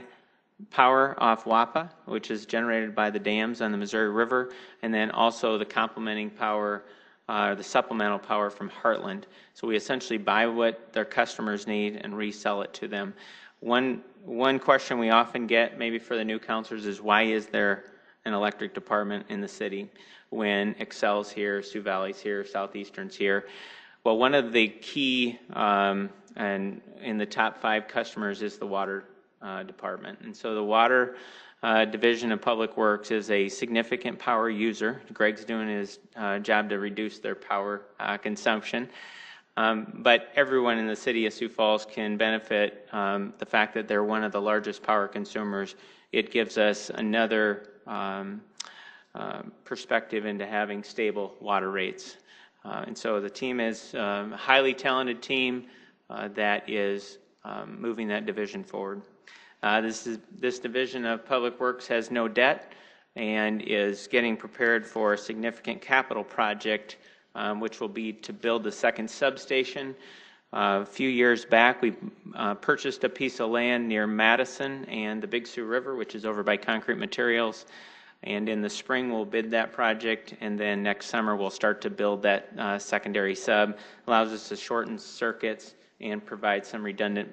power off WAPA, which is generated by the dams on the Missouri River, and then also the complementing power, the supplemental power from Heartland. So we essentially buy what their customers need and resell it to them. One question we often get, maybe for the new counselors, is why is there an electric department in the city when Excel's here, Sioux Valley's here, Southeastern's here? Well, one of the key and in the top 5 customers is the water department. And so the water division of Public Works is a significant power user. Greg's doing his job to reduce their power consumption. But everyone in the city of Sioux Falls can benefit the fact that they're one of the largest power consumers. It gives us another perspective into having stable water rates. And so the team is a highly talented team that is moving that division forward. This division of Public Works has no debt and is getting prepared for a significant capital project, which will be to build the second substation. A few years back, we purchased a piece of land near Madison and the Big Sioux River, which is over by Concrete Materials. And in the spring, we'll bid that project, and then next summer, we'll start to build that secondary sub. Allows us to shorten circuits and provide some redundant,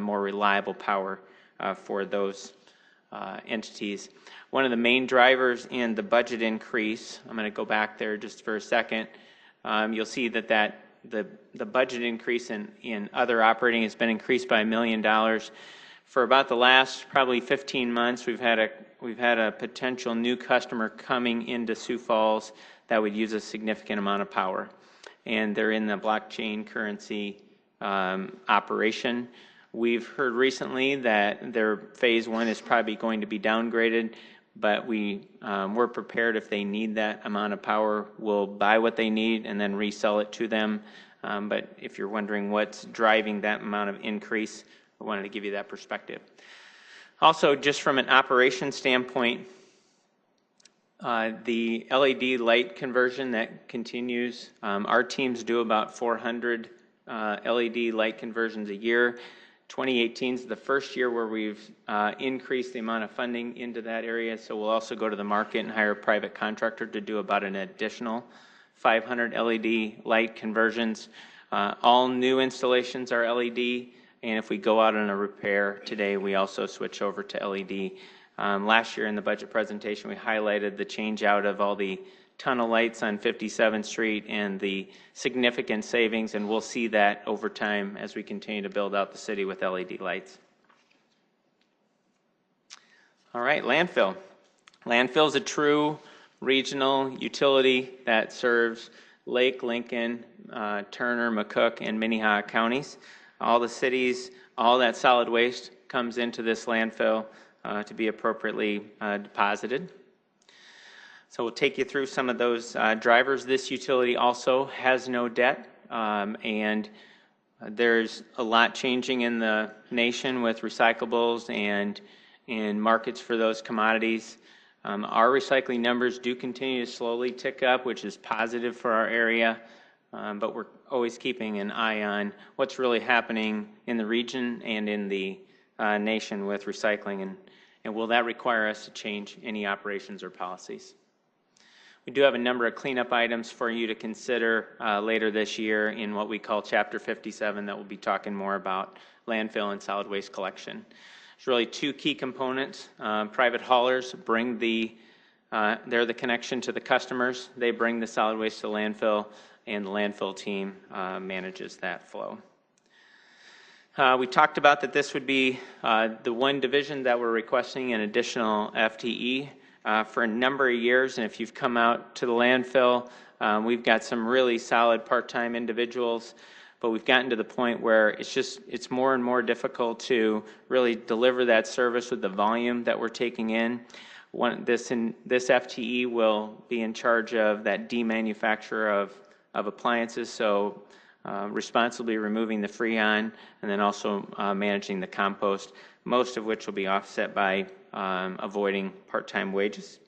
more reliable power for those entities. One of the main drivers in the budget increase, I'm going to go back there just for a second. You'll see that the budget increase in other operating has been increased by $1 million. For about the last probably 15 months, we've had a potential new customer coming into Sioux Falls that would use a significant amount of power, and they're in the blockchain currency operation. We've heard recently that their phase 1 is probably going to be downgraded, but we're prepared if they need that amount of power. We'll buy what they need and then resell it to them. But if you're wondering what's driving that amount of increase, I wanted to give you that perspective. Also, just from an operation standpoint, the LED light conversion that continues, our teams do about 400 LED light conversions a year. 2018 is the first year where we've increased the amount of funding into that area, so we'll also go to the market and hire a private contractor to do about an additional 500 LED light conversions. All new installations are LED, and if we go out on a repair today, we also switch over to LED. Last year in the budget presentation, we highlighted the change out of all the tunnel lights on 57th Street and the significant savings, and we'll see that over time as we continue to build out the city with LED lights. All right, landfill. Landfill is a true regional utility that serves Lake, Lincoln, Turner, McCook, and Minnehaha counties. All the cities, all that solid waste comes into this landfill to be appropriately deposited. So we'll take you through some of those drivers. This utility also has no debt, and there's a lot changing in the nation with recyclables and in markets for those commodities. Our recycling numbers do continue to slowly tick up, which is positive for our area, but we're always keeping an eye on what's really happening in the region and in the nation with recycling, and will that require us to change any operations or policies. We do have a number of cleanup items for you to consider later this year in what we call Chapter 57 that we'll be talking more about landfill and solid waste collection. There's really 2 key components. Private haulers bring they're the connection to the customers. They bring the solid waste to landfill, and the landfill team manages that flow. We talked about that this would be the one division that we're requesting an additional FTE for a number of years, and if you've come out to the landfill, we've got some really solid part-time individuals, but we've gotten to the point where it's more and more difficult to really deliver that service with the volume that we're taking in. This FTE will be in charge of that demanufacture of appliances, so responsibly removing the Freon and then also managing the compost, most of which will be offset by avoiding part-time wages.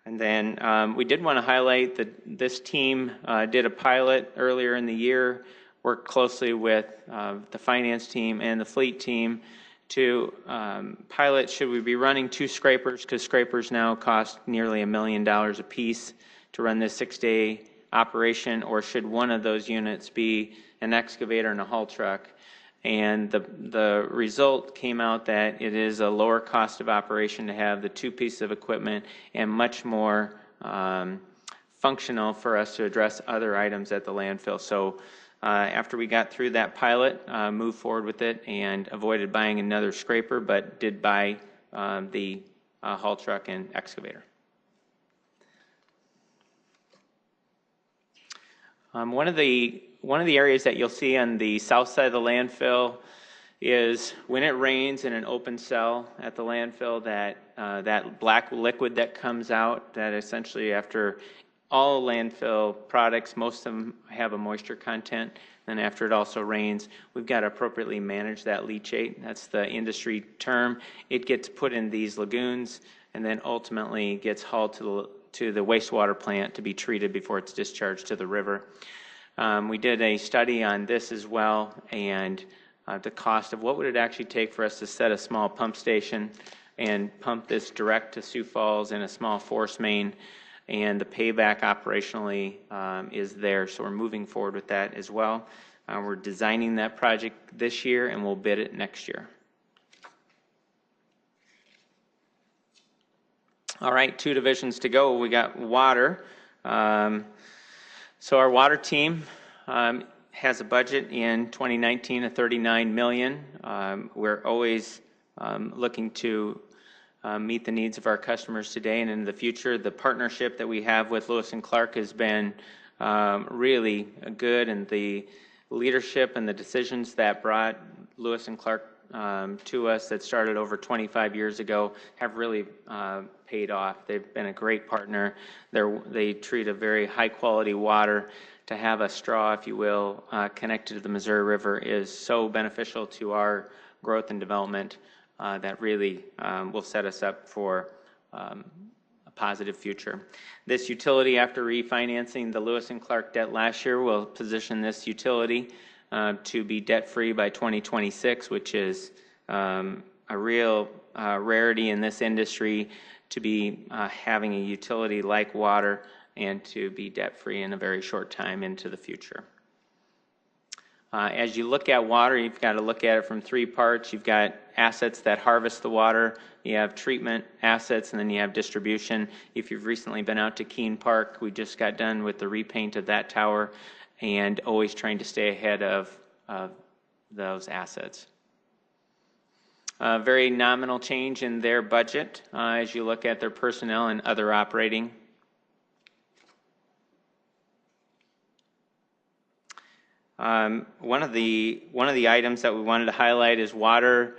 And then we did want to highlight that this team did a pilot earlier in the year, worked closely with the finance team and the fleet team to pilot, should we be running 2 scrapers, because scrapers now cost nearly $1 million a piece to run this 6-day operation, or should one of those units be an excavator and a haul truck? And the result came out that it is a lower cost of operation to have the 2 pieces of equipment and much more functional for us to address other items at the landfill. So after we got through that pilot, moved forward with it and avoided buying another scraper, but did buy the haul truck and excavator. One of the areas that you'll see on the south side of the landfill is when it rains in an open cell at the landfill, that black liquid that comes out, that essentially after all landfill products, most of them have a moisture content. Then after it also rains, we've got to appropriately manage that leachate. That's the industry term. It gets put in these lagoons and then ultimately gets hauled to the wastewater plant to be treated before it's discharged to the river. We did a study on this as well, and the cost of what would it actually take for us to set a small pump station and pump this direct to Sioux Falls in a small force main, and the payback operationally is there. So we're moving forward with that as well. We're designing that project this year, and we'll bid it next year. All right, 2 divisions to go. We got water. So our water team has a budget in 2019 of $39 million. We're always looking to meet the needs of our customers today and in the future. The partnership that we have with Lewis & Clark has been really good, and the leadership and the decisions that brought Lewis & Clark to us that started over 25 years ago have really paid off. They've been a great partner. They treat a very high quality water. To have a straw, if you will, connected to the Missouri River is so beneficial to our growth and development that really will set us up for a positive future. This utility, after refinancing the Lewis & Clark debt last year, will position this utility to be debt-free by 2026, which is a real rarity in this industry, to be having a utility like water and to be debt-free in a very short time into the future. As you look at water, you've got to look at it from 3 parts. You've got assets that harvest the water, you have treatment assets, and then you have distribution. If you've recently been out to Keene Park, we just got done with the repaint of that tower, and always trying to stay ahead of those assets. Very nominal change in their budget as you look at their personnel and other operating. One of the items that we wanted to highlight is water.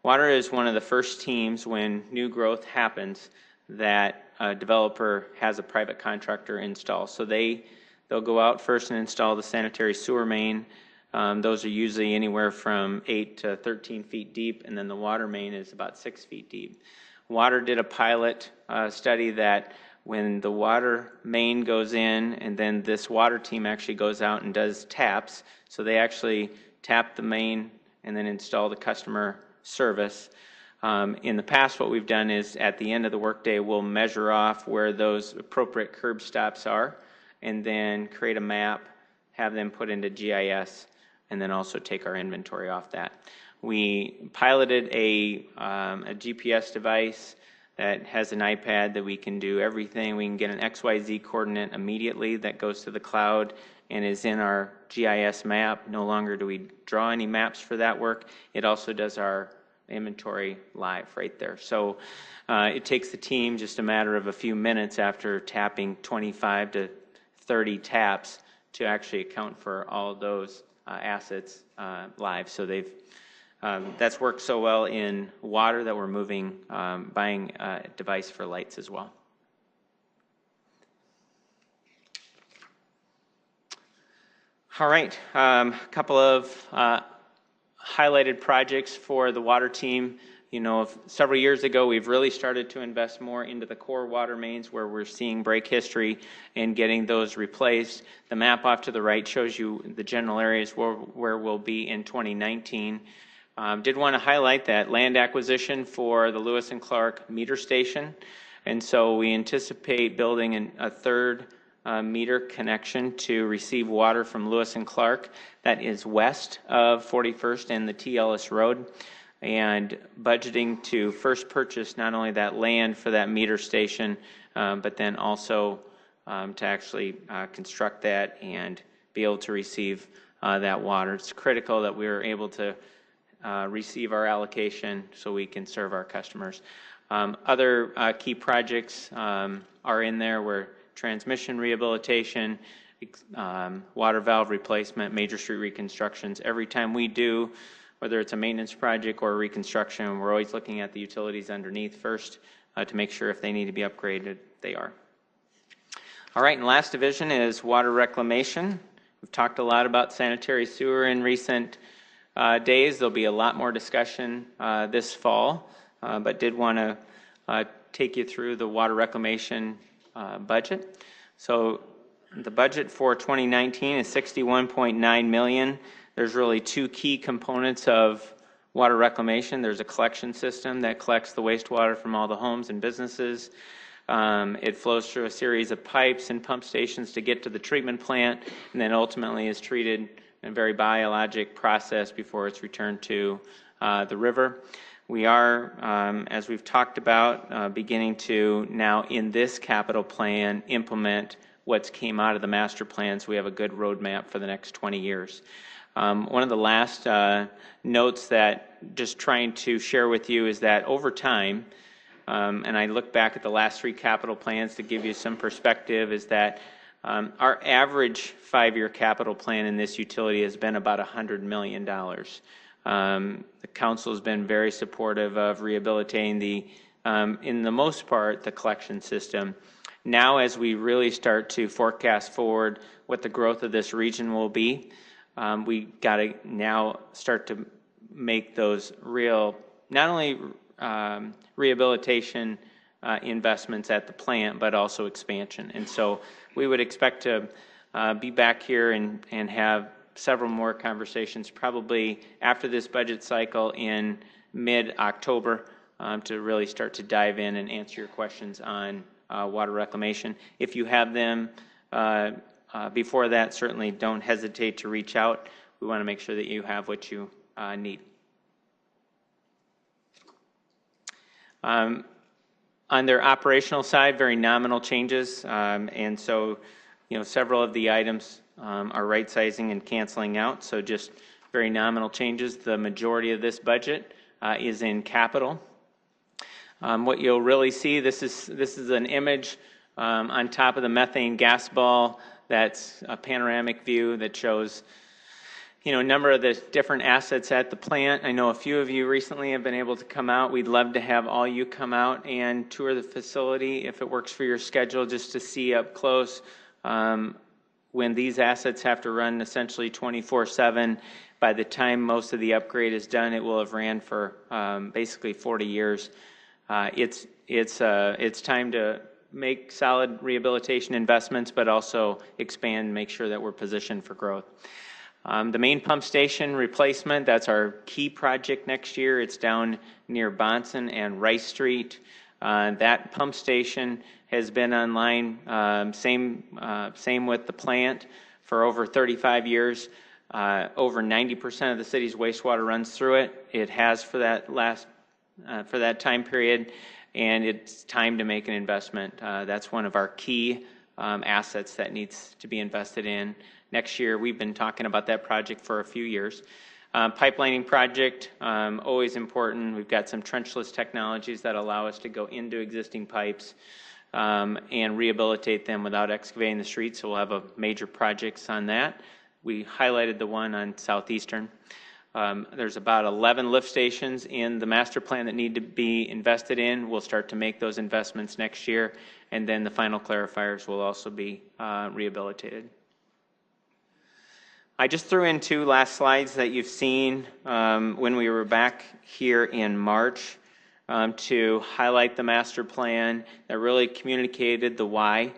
Water is one of the first teams when new growth happens that a developer has a private contractor install. So they'll go out first and install the sanitary sewer main. Those are usually anywhere from 8 to 13 feet deep, and then the water main is about 6 feet deep. Water did a pilot study that when the water main goes in, and then this water team actually goes out and does taps. So they actually tap the main and then install the customer service. In the past, what we've done is at the end of the workday, we'll measure off where those appropriate curb stops are, and then create a map, have them put into GIS, and then also take our inventory off that. We piloted a GPS device that has an iPad that we can do everything. We can get an XYZ coordinate immediately that goes to the cloud and is in our GIS map. No longer do we draw any maps for that work. It also does our inventory live right there. So it takes the team just a matter of a few minutes after tapping 25 to 30 taps to actually account for all of those assets live. So that's worked so well in water that we're buying a device for lights as well. All right, a couple of highlighted projects for the water team. You know, several years ago, we've really started to invest more into the core water mains where we're seeing break history and getting those replaced. The map off to the right shows you the general areas where we'll be in 2019. Did want to highlight that land acquisition for the Lewis and Clark meter station. And so we anticipate building a third meter connection to receive water from Lewis and Clark that is west of 41st and the T. Ellis Road, and budgeting to first purchase not only that land for that meter station, but then also to actually construct that and be able to receive that water. It's critical that we are able to receive our allocation so we can serve our customers. Other key projects are in there where transmission rehabilitation, water valve replacement, major street reconstructions. Every time we do, whether it's a maintenance project or a reconstruction, we're always looking at the utilities underneath first to make sure if they need to be upgraded, they are. All right, and last division is water reclamation. We've talked a lot about sanitary sewer in recent days. There'll be a lot more discussion this fall, but did want to take you through the water reclamation budget. So the budget for 2019 is $61.9 million. There's really two key components of water reclamation. There's a collection system that collects the wastewater from all the homes and businesses. It flows through a series of pipes and pump stations to get to the treatment plant, and then ultimately is treated in a very biologic process before it's returned to the river. We are, as we've talked about, beginning to now in this capital plan implement what's came out of the master plan, so we have a good roadmap for the next 20 years. One of the last notes that just trying to share with you is that over time, and I look back at the last three capital plans to give you some perspective, is that our average 5-year capital plan in this utility has been about $100 million. The council has been very supportive of rehabilitating in the most part, the collection system. Now, as we really start to forecast forward what the growth of this region will be, we got to now start to make those real, not only rehabilitation investments at the plant, but also expansion. And so we would expect to be back here and have several more conversations probably after this budget cycle in mid-October to really start to dive in and answer your questions on water reclamation. If you have them before that, certainly don't hesitate to reach out. We want to make sure that you have what you need. On their operational side, very nominal changes, and so several of the items are right sizing and canceling out, so just very nominal changes. The majority of this budget is in capital. What you'll really see, this is an image on top of the methane gas ball. That's a panoramic view that shows a number of the different assets at the plant. I know a few of you recently have been able to come out. We'd love to have all you come out and tour the facility if it works for your schedule, just to see up close when these assets have to run essentially 24/7. By the time most of the upgrade is done, it will have ran for basically 40 years. It's time to make solid rehabilitation investments, but also expand, make sure that we're positioned for growth. The main pump station replacement, that's our key project next year. It's down near Bonson and Rice Street. That pump station has been online, same with the plant, for over 35 years. Over 90% of the city's wastewater runs through it. It has for that time period, and it's time to make an investment. That's one of our key assets that needs to be invested in. Next year, we've been talking about that project for a few years. Pipelining project, always important. We've got some trenchless technologies that allow us to go into existing pipes and rehabilitate them without excavating the street, so we'll have a major projects on that. We highlighted the one on Southeastern. There's about 11 lift stations in the master plan that need to be invested in. We'll start to make those investments next year, and then the final clarifiers will also be rehabilitated. I just threw in two last slides that you've seen when we were back here in March to highlight the master plan that really communicated the why.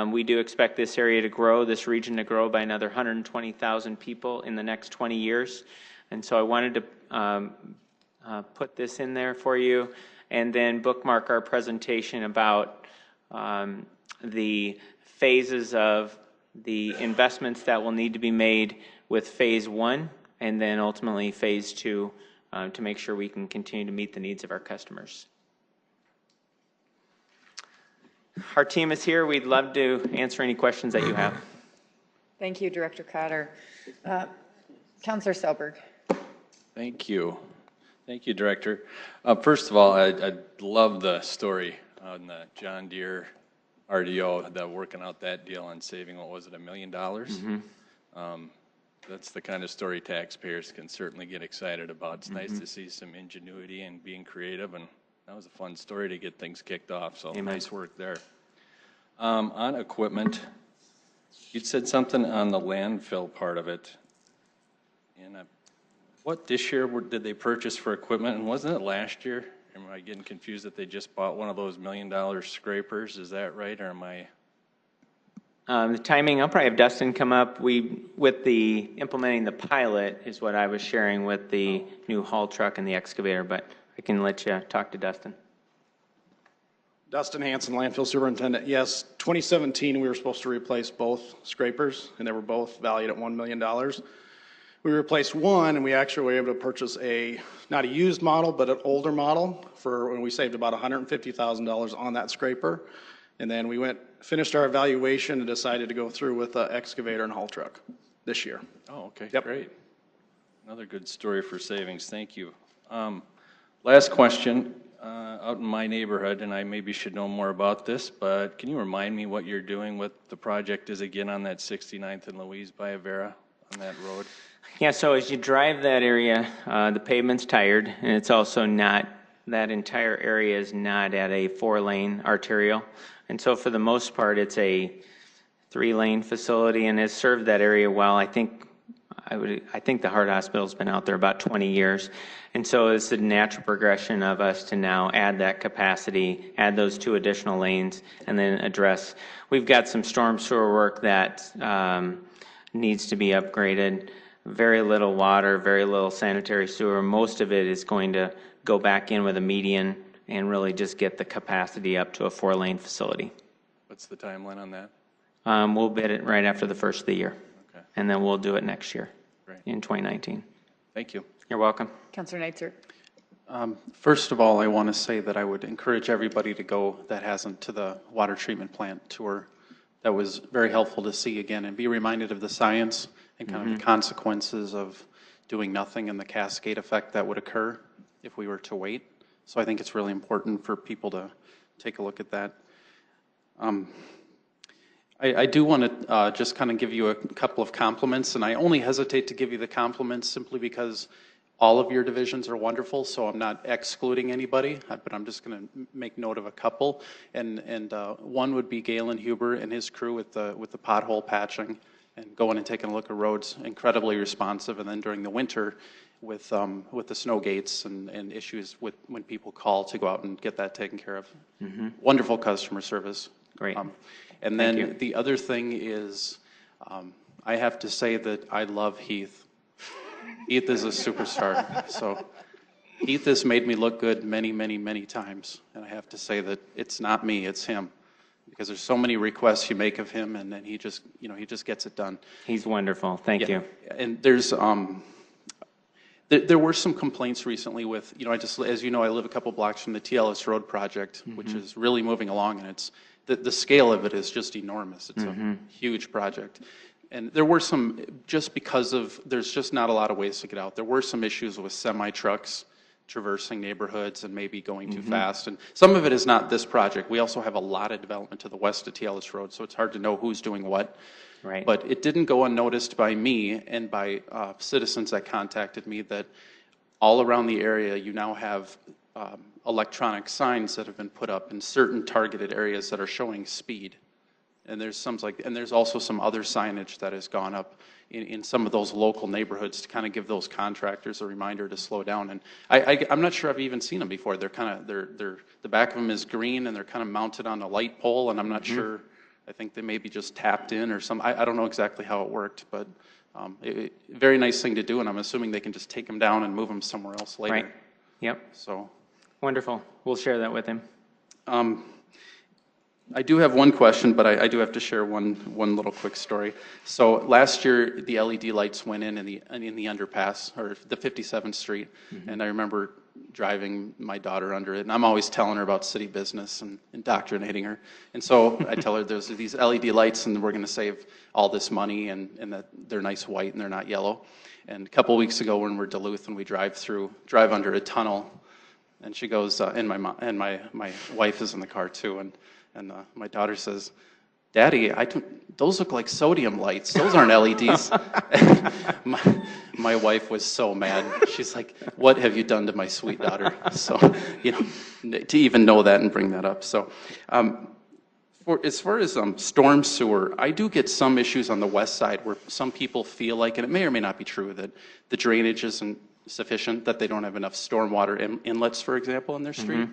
We do expect this area to grow, this region to grow by another 120,000 people in the next 20 years. And so I wanted to put this in there for you, and then bookmark our presentation about the phases of the investments that will need to be made with phase 1, and then ultimately phase 2, to make sure we can continue to meet the needs of our customers. Our team is here. We'd love to answer any questions that you have. Thank you, Director Cotter. Councillor Selberg. Thank you. Thank you, Director. First of all, I love the story on the John Deere RDO, that working out that deal and saving, what was it, $1 million? That's the kind of story taxpayers can certainly get excited about. It's nice to see some ingenuity and being creative, and that was a fun story to get things kicked off, so nice work there. On equipment, you said something on the landfill part of it. And what this year did they purchase for equipment, and wasn't it last year? Am I getting confused that they just bought one of those $1 million scrapers? Is that right, or am I? The timing, I'll probably have Dustin come up. With the implementing the pilot is what I was sharing with the new haul truck and the excavator, but I can let you talk to Dustin. Dustin Hanson, landfill superintendent. Yes, 2017 we were supposed to replace both scrapers, and they were both valued at $1 million. We replaced one, and we actually were able to purchase not a used model, but an older model for when we saved about $150,000 on that scraper. And then we finished our evaluation and decided to go through with the excavator and haul truck this year. Oh, okay, Yep. Great. Another good story for savings. Thank you. Last question. Out in my neighborhood, and I maybe should know more about this, but can you remind me what you're doing with the project is again on that 69th and Louise by Avera on that road? Yeah, so as you drive that area, the pavement's tired, and it's also not, that entire area is not at a 4-lane arterial. And so for the most part, it's a 3-lane facility and has served that area well. I think the heart hospital's been out there about 20 years. And so it's a natural progression of us to now add that capacity, add those 2 additional lanes, and then address. We've got some storm sewer work that needs to be upgraded. Very little water, very little sanitary sewer. Most of it is going to go back in with a median and really just get the capacity up to a 4-lane facility. What's the timeline on that? We'll bid it right after the first of the year. Okay. And then we'll do it next year. Great. In 2019. Thank you. You're welcome. Councillor Neitzer. First of all, I want to say that I would encourage everybody to go that hasn't to the water treatment plant tour. That was very helpful to see again and be reminded of the science and kind of the consequences of doing nothing and the cascade effect that would occur if we were to wait. So I think it's really important for people to take a look at that. I do want to just kind of give you a couple of compliments, and I only hesitate to give you the compliments simply because all of your divisions are wonderful, so I'm not excluding anybody, but I'm just going to make note of a couple. And one would be Galen Huber and his crew with the pothole patching and going and taking a look at roads, incredibly responsive. And then during the winter with the snow gates and issues with when people call to go out and get that taken care of. Wonderful customer service. Great. And then the other thing is, I have to say that I love Heath. Heath is a superstar. So Heath has made me look good many, many, many times. And I have to say that it's not me, it's him. Because there's so many requests you make of him, and then he just gets it done. He's wonderful. Thank you. And there's, there were some complaints recently with, as you know, I live a couple blocks from the TLS Road project, which is really moving along, and it's, the scale of it is just enormous. It's a huge project. And there were some, just because of, there's just not a lot of ways to get out. There were some issues with semi-trucks traversing neighborhoods and maybe going too fast. And some of it is not this project. We also have a lot of development to the west of TLS Road, so it's hard to know who's doing what. Right. But it didn't go unnoticed by me and by citizens that contacted me that all around the area you now have electronic signs that have been put up in certain targeted areas that are showing speed. And there's also some other signage that has gone up in some of those local neighborhoods to kind of give those contractors a reminder to slow down. And I'm not sure I've even seen them before. They're the back of them is green and they're kind of mounted on a light pole, and I'm not sure. I think they maybe just tapped in or some. I don't know exactly how it worked, but Very nice thing to do, and I'm assuming they can just take them down and move them somewhere else later. Right. Yep. So. Wonderful. We'll share that with him. I do have one question, but I do have to share one little quick story. So last year, the LED lights went in the underpass, or the 57th Street, and I remember driving my daughter under it, and I'm always telling her about city business and indoctrinating her. And so I tell her there's these LED lights, and we're going to save all this money, and that they're nice white and they're not yellow. And a couple weeks ago, when we're Duluth and we drive under a tunnel, and she goes, and my wife is in the car too, and my daughter says, "Daddy, those look like sodium lights. Those aren't LEDs." my wife was so mad. She's like, "What have you done to my sweet daughter?" So, to even know that and bring that up. So, as far as storm sewer, I do get some issues on the west side where some people feel like, and it may or may not be true, that the drainage isn't sufficient, that they don't have enough stormwater inlets, for example, in their street.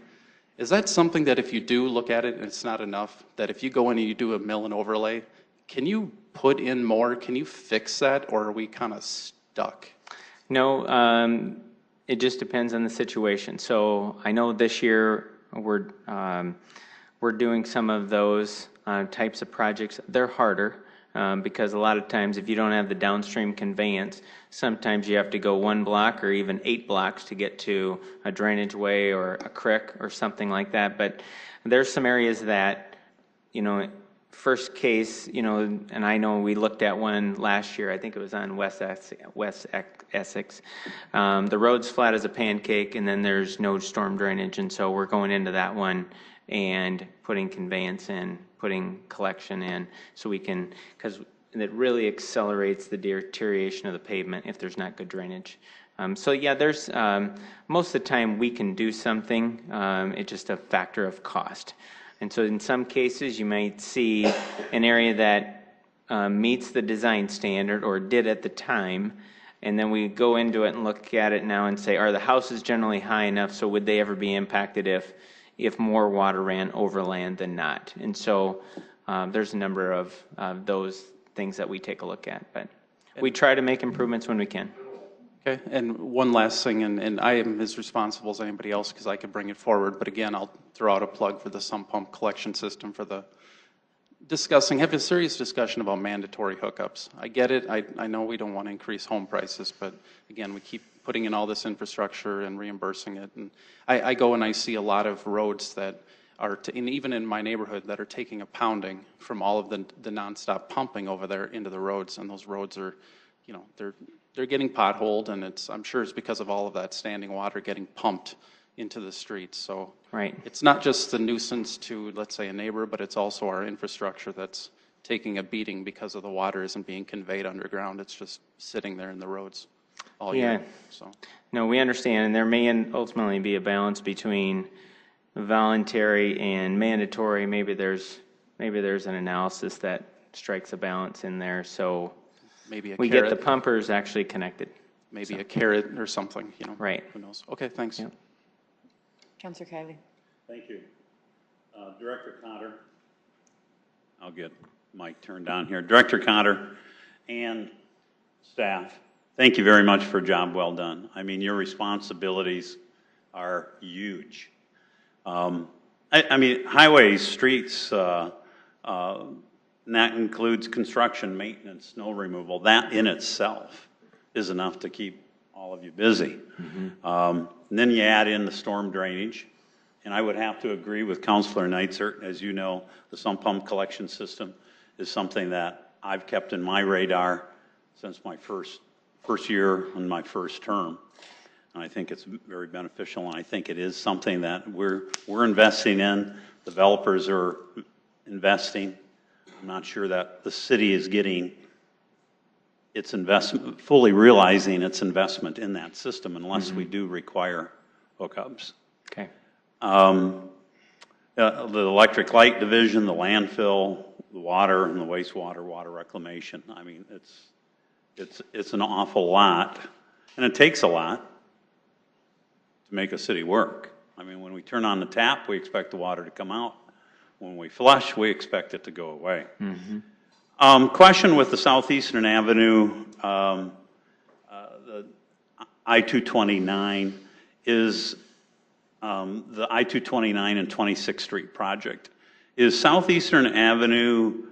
Is that something that if you do look at it and it's not enough, that if you go in and you do a mill and overlay, can you put in more? Can you fix that, or are we kind of stuck? No, it just depends on the situation. So I know this year we're doing some of those types of projects. They're harder because a lot of times if you don't have the downstream conveyance, sometimes you have to go 1 block or even 8 blocks to get to a drainage way or a creek or something like that. But there's some areas that, first case, and I know we looked at one last year. I think it was on West Essex. The road's flat as a pancake, and then there's no storm drainage, and so we're going into that one and putting conveyance in, putting collection in, so we can, because it really accelerates the deterioration of the pavement if there's not good drainage. So yeah, there's most of the time we can do something. It's just a factor of cost. And so in some cases, you might see an area that meets the design standard or did at the time, and then we go into it and look at it now and say, are the houses generally high enough, so would they ever be impacted if more water ran overland than not? And so there's a number of those things that we take a look at, but we try to make improvements when we can. Okay, and one last thing, and I am as responsible as anybody else because I could bring it forward, but again, I'll throw out a plug for the sump pump collection system for the have a serious discussion about mandatory hookups. I get it, I know we don't want to increase home prices, but again, we keep putting in all this infrastructure and reimbursing it, and I go and I see a lot of roads that are, and even in my neighborhood, that are taking a pounding from all of the nonstop pumping over there into the roads, and those roads are, they're getting potholed, and I'm sure it's because of all of that standing water getting pumped into the streets. So right. It's not just the nuisance to, let's say, a neighbor, but it's also our infrastructure that's taking a beating because of the water isn't being conveyed underground. It's just sitting there in the roads all year. So. No, we understand, and there may ultimately be a balance between voluntary and mandatory. Maybe there's an analysis that strikes a balance in there, so maybe we get the pumpers actually connected. Maybe a carrot or something, Right. Who knows? Okay, thanks. Yep. Councilor Kiley. Thank you. Director Cotter, I'll get Mike turned on here. Director Cotter and staff, thank you very much for a job well done. I mean, your responsibilities are huge. I mean, highways, streets, and that includes construction, maintenance, snow removal. That in itself is enough to keep all of you busy. And then you add in the storm drainage. And I would have to agree with Councilor Neitzer. As you know, the sump pump collection system is something that I've kept in my radar since my first year in my first term. And I think it's very beneficial, and I think it is something that we're investing in. Developers are investing. I'm not sure that the city is getting its investment, fully realizing its investment in that system unless we do require hookups. Okay. The electric light division, the landfill, the water and the wastewater, water reclamation. I mean, it's an awful lot, and it takes a lot to make a city work. I mean, when we turn on the tap, we expect the water to come out. When we flush, we expect it to go away. Question with the Southeastern Avenue, the I-229 is the I-229 and 26th Street project. Is Southeastern Avenue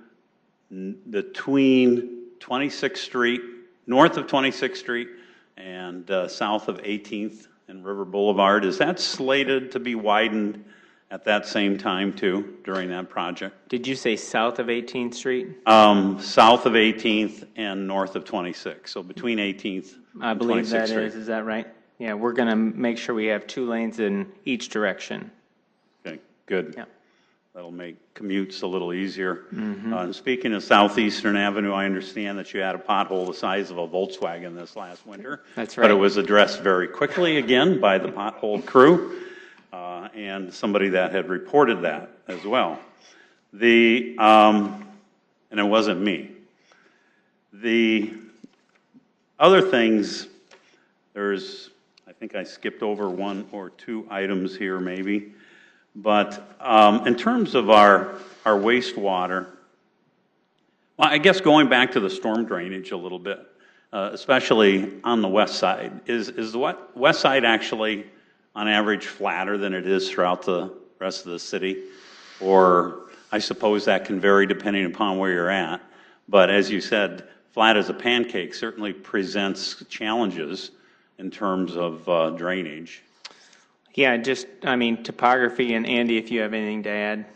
between 26th Street, north of 26th Street, and south of 18th and River Boulevard, is that slated to be widened at that same time too, during that project? Did you say south of 18th Street? South of 18th and north of 26th, so between 18th I and believe 26th that Street. is that right? Yeah, we're going to make sure we have 2 lanes in each direction. Okay, good. Yeah. That'll make commutes a little easier. And speaking of Southeastern Avenue, I understand that you had a pothole the size of a Volkswagen this last winter. That's right. But it was addressed very quickly again by the pothole crew and somebody that had reported that as well. And it wasn't me. The other things, I think I skipped over 1 or 2 items here maybe. But in terms of our wastewater, well, I guess going back to the storm drainage a little bit, especially on the west side, is the west side actually on average flatter than it is throughout the rest of the city? Or I suppose that can vary depending upon where you're at. But as you said, flat as a pancake certainly presents challenges in terms of drainage. Yeah, topography, and Andy, if you have anything to add.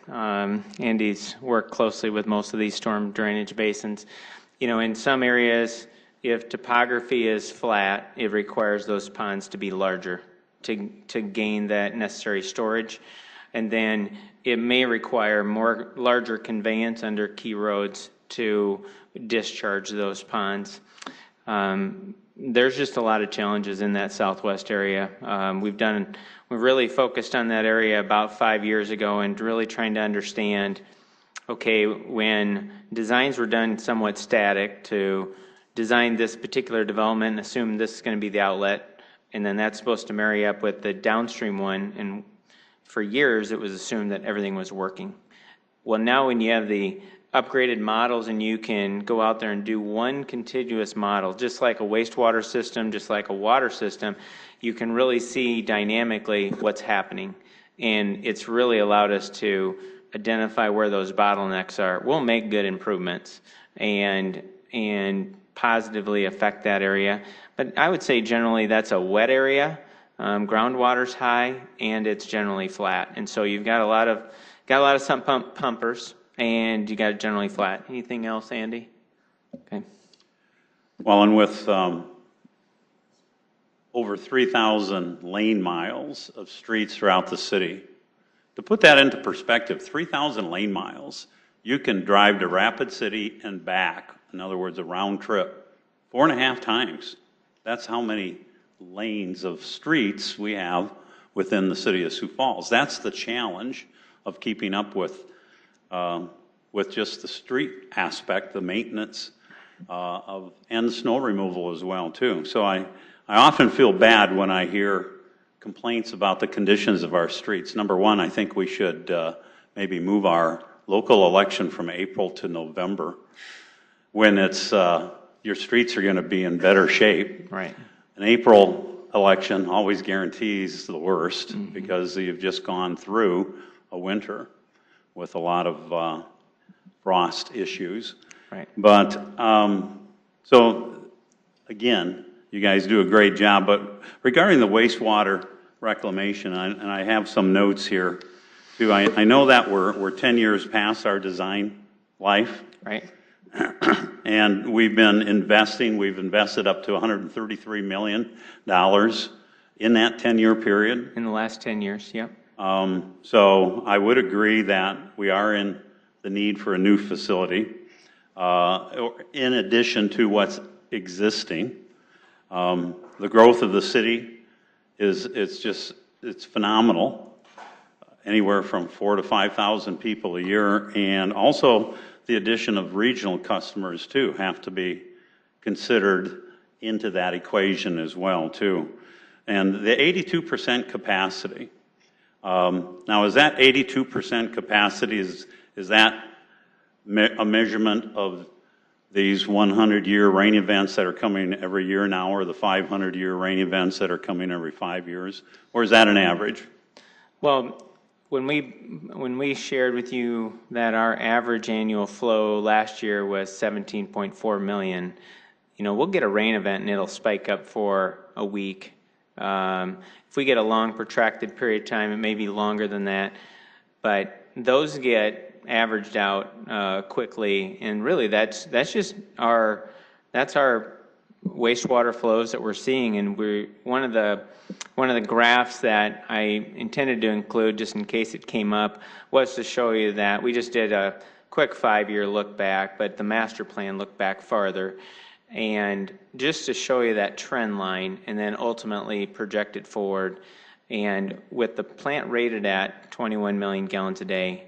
Andy's worked closely with most of these storm drainage basins. In some areas, if topography is flat, it requires those ponds to be larger to gain that necessary storage. And then it may require larger conveyance under key roads to discharge those ponds. There's just a lot of challenges in that southwest area. We've really focused on that area about 5 years ago and really trying to understand, okay, when designs were done somewhat static to design this particular development and assume this is going to be the outlet, and then that's supposed to marry up with the downstream one, and for years it was assumed that everything was working. Well, now when you have the upgraded models and you can go out there and do one contiguous model, just like a wastewater system, just like a water system, you can really see dynamically what's happening. And it's really allowed us to identify where those bottlenecks are. We'll make good improvements and positively affect that area. But I would say generally that's a wet area. Groundwater's high and it's generally flat. And so you've got a lot of sump pump pumpers, and you got it generally flat. Anything else, Andy? Okay. Well, and with over 3,000 lane miles of streets throughout the city, to put that into perspective, 3,000 lane miles, you can drive to Rapid City and back, in other words, a round trip, 4.5 times. That's how many lanes of streets we have within the city of Sioux Falls. That's the challenge of keeping up with just the street aspect, the maintenance and snow removal as well too. So I often feel bad when I hear complaints about the conditions of our streets. Number one, I think we should maybe move our local election from April to November, when it's your streets are going to be in better shape. Right. An April election always guarantees the worst, because you've just gone through a winter with a lot of frost issues. Right. But, so, again, you guys do a great job, but regarding the wastewater reclamation, and I have some notes here, too. I know that we're 10 years past our design life. Right. And we've invested up to $133 million in that 10-year period. In the last 10 years, yep. So I would agree that we are in the need for a new facility, in addition to what's existing. The growth of the city it's phenomenal, anywhere from 4,000 to 5,000 people a year, and also the addition of regional customers too have to be considered into that equation as well too. And the 82% capacity. Now, is that 82% capacity, is that a measurement of these 100-year rain events that are coming every year now, or the 500-year rain events that are coming every 5 years? Or is that an average? Well, when we shared with you that our average annual flow last year was 17.4 million, we'll get a rain event and it'll spike up for a week. If we get a long protracted period of time, it may be longer than that, but those get averaged out quickly, and really that's just our wastewater flows that we're seeing. And one of the graphs that I intended to include, just in case it came up, was to show you that we just did a quick 5-year look back, but the master plan looked back farther, and just to show you that trend line, and then ultimately project it forward. And with the plant rated at 21 million gallons a day,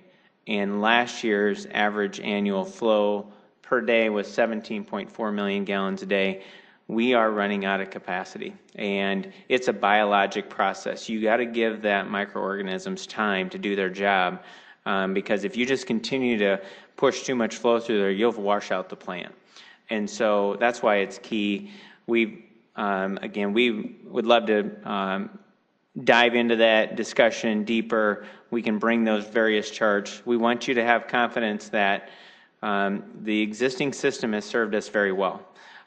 and last year's average annual flow per day was 17.4 million gallons a day, we are running out of capacity. And it's a biologic process. You got to give that microorganisms time to do their job, because if you just continue to push too much flow through there, you'll wash out the plant. And so that's why it's key. We would love to dive into that discussion deeper. We can bring those various charts. We want you to have confidence that the existing system has served us very well.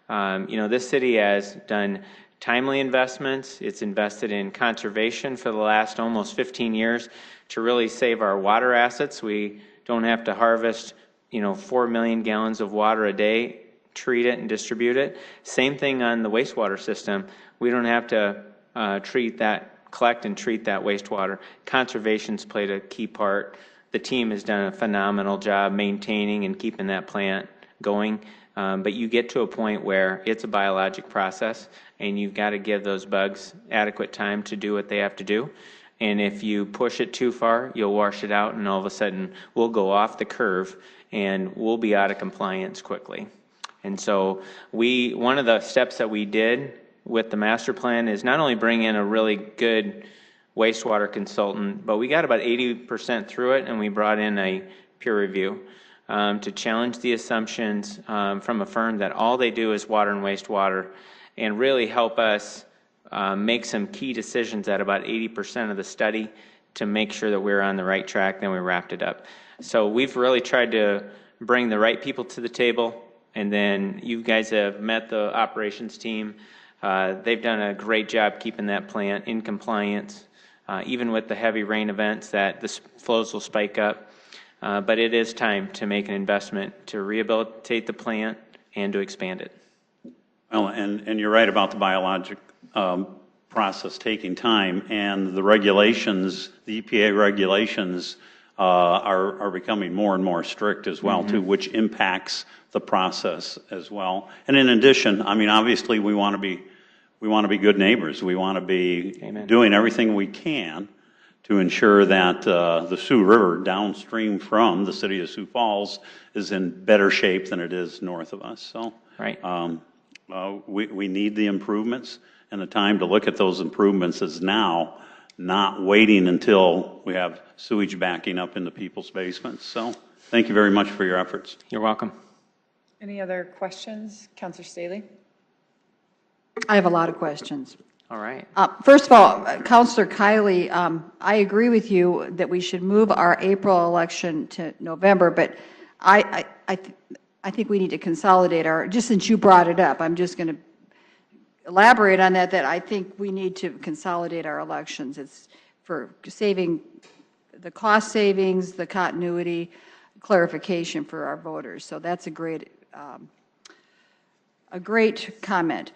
This city has done timely investments. It's invested in conservation for the last almost 15 years to really save our water assets. We don't have to harvest, 4 million gallons of water a day, treat it and distribute it. Same thing on the wastewater system. We don't have to collect and treat that wastewater. Conservation's played a key part. The team has done a phenomenal job maintaining and keeping that plant going. But you get to a point where it's a biologic process, and you've got to give those bugs adequate time to do what they have to do. And if you push it too far, you'll wash it out, and all of a sudden we'll go off the curve and we'll be out of compliance quickly. And so one of the steps that we did with the master plan is not only bring in a really good wastewater consultant, but we got about 80% through it, and we brought in a peer review to challenge the assumptions from a firm that all they do is water and wastewater, and really help us make some key decisions at about 80% of the study to make sure that we're on the right track. Then we wrapped it up. So we've really tried to bring the right people to the table, and then you guys have met the operations team. They've done a great job keeping that plant in compliance, even with the heavy rain events that the flows will spike up. But it is time to make an investment to rehabilitate the plant and to expand it. Well, and you're right about the biologic process taking time, and the regulations, the EPA regulations, are becoming more and more strict as well, too, which impacts the process as well. And in addition, obviously we want to be good neighbors. We want to be doing everything we can to ensure that the Sioux River downstream from the city of Sioux Falls is in better shape than it is north of us. So right. We need the improvements, and the time to look at those improvements is now, not waiting until we have sewage backing up into people's basements. So thank you very much for your efforts. You're welcome. Any other questions? Councilor Staley? I have a lot of questions. All right. First of all, Councilor Kiley, I agree with you that we should move our April election to November, but I think we need to consolidate just since you brought it up, I'm just going to elaborate on that I think we need to consolidate our elections. It's for saving the cost savings, the continuity, clarification for our voters. So that's a great comment.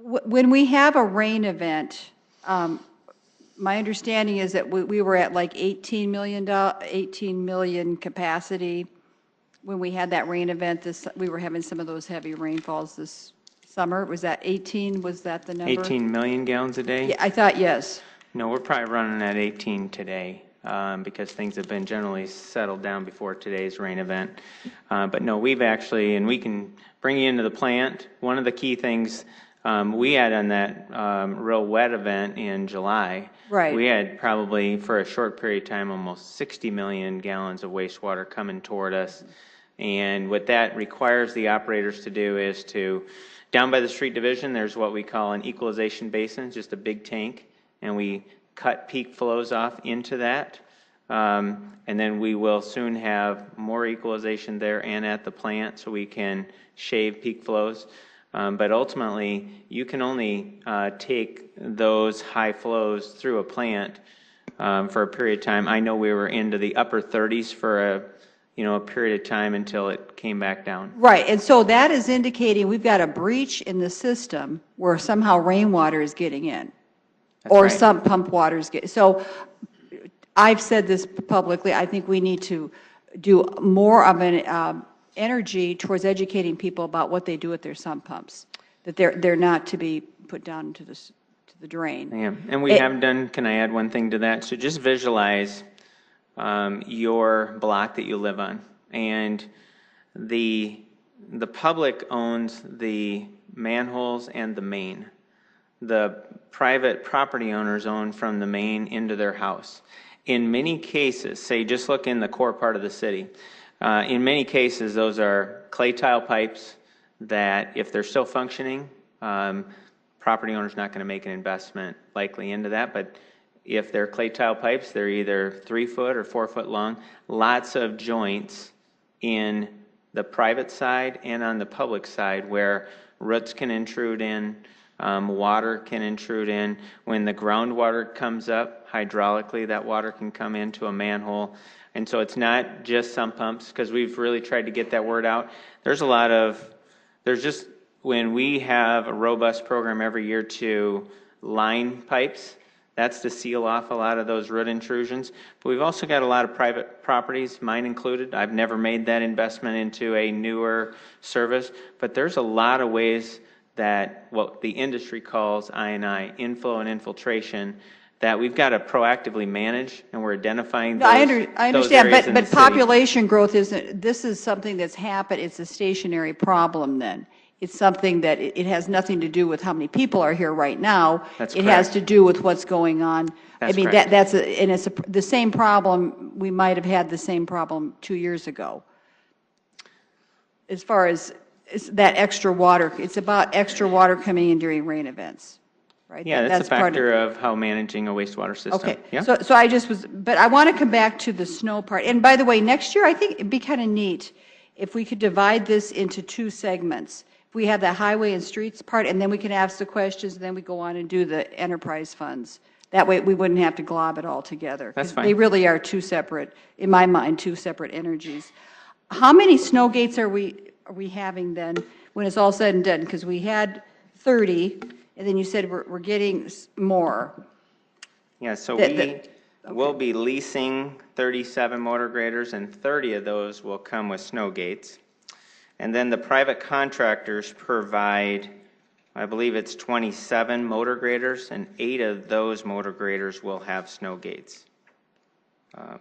When we have a rain event, my understanding is that we were at like 18 million capacity when we had that rain event. We were having some of those heavy rainfalls this summer. Was that 18? Was that the number? 18 million gallons a day? Yeah, I thought yes. No, we're probably running at 18 today because things have been generally settled down before today's rain event. But no, we've actually, and we can bring you into the plant. One of the key things we had on that real wet event in July, right. We had probably for a short period of time almost 60 million gallons of wastewater coming toward us. And what that requires the operators to do is to, down by the street division, there's what we call an equalization basin, just a big tank, and we cut peak flows off into that. And then we will soon have more equalization there and at the plant so we can shave peak flows. But ultimately, you can only take those high flows through a plant for a period of time. I know we were into the upper 30s for a period of time until it came back down. Right, and so that is indicating we've got a breach in the system where somehow rainwater is getting in. That's or right. some pump water is getting. So I've said this publicly, I think we need to do more of an energy towards educating people about what they do with their sump pumps, that they're not to be put down into the drain. Yeah, and we have done, can I add one thing to that? So just visualize your block that you live on, and the public owns the manholes and the main. The private property owners own from the main into their house. In many cases, say just look in the core part of the city, in many cases those are clay tile pipes that if they're still functioning, property owner's not going to make an investment likely into that, but if they're clay tile pipes, they're either 3 foot or 4 foot long, lots of joints in the private side and on the public side where roots can intrude in, water can intrude in. When the groundwater comes up hydraulically, that water can come into a manhole. And so it's not just sump pumps, because we've really tried to get that word out. When we have a robust program every year to line pipes, that's to seal off a lot of those root intrusions. But we've also got a lot of private properties, mine included. I've never made that investment into a newer service, but there's a lot of ways that what the industry calls I&I, inflow and infiltration, that we've got to proactively manage, and we're identifying those, I understand, those areas in but the city. population growth isn't, this is something that's happened, it's a stationary problem then. It's something that it has nothing to do with how many people are here right now. That's It has correct. to do with what's going on. That's I mean, correct. and it's the same problem, we might have had the same problem 2 years ago. As far as that extra water, it's about extra water coming in during rain events, right? Yeah, that's a part factor of how managing a wastewater system. Okay, Yeah. so I just was, but I want to come back to the snow part. And by the way, next year, I think it'd be kind of neat if we could divide this into 2 segments. If we have the highway and streets part, and then we can ask the questions, and then we go on and do the enterprise funds. That way, we wouldn't have to glob it all together. 'Cause That's fine. They really are 2 separate, in my mind, 2 separate energies. How many snow gates are we having then, when it's all said and done? Because we had 30, and then you said we're getting more. Yeah, so That- we'll be leasing 37 motor graders, and 30 of those will come with snow gates. And then the private contractors provide, I believe it's 27 motor graders, and 8 of those motor graders will have snow gates.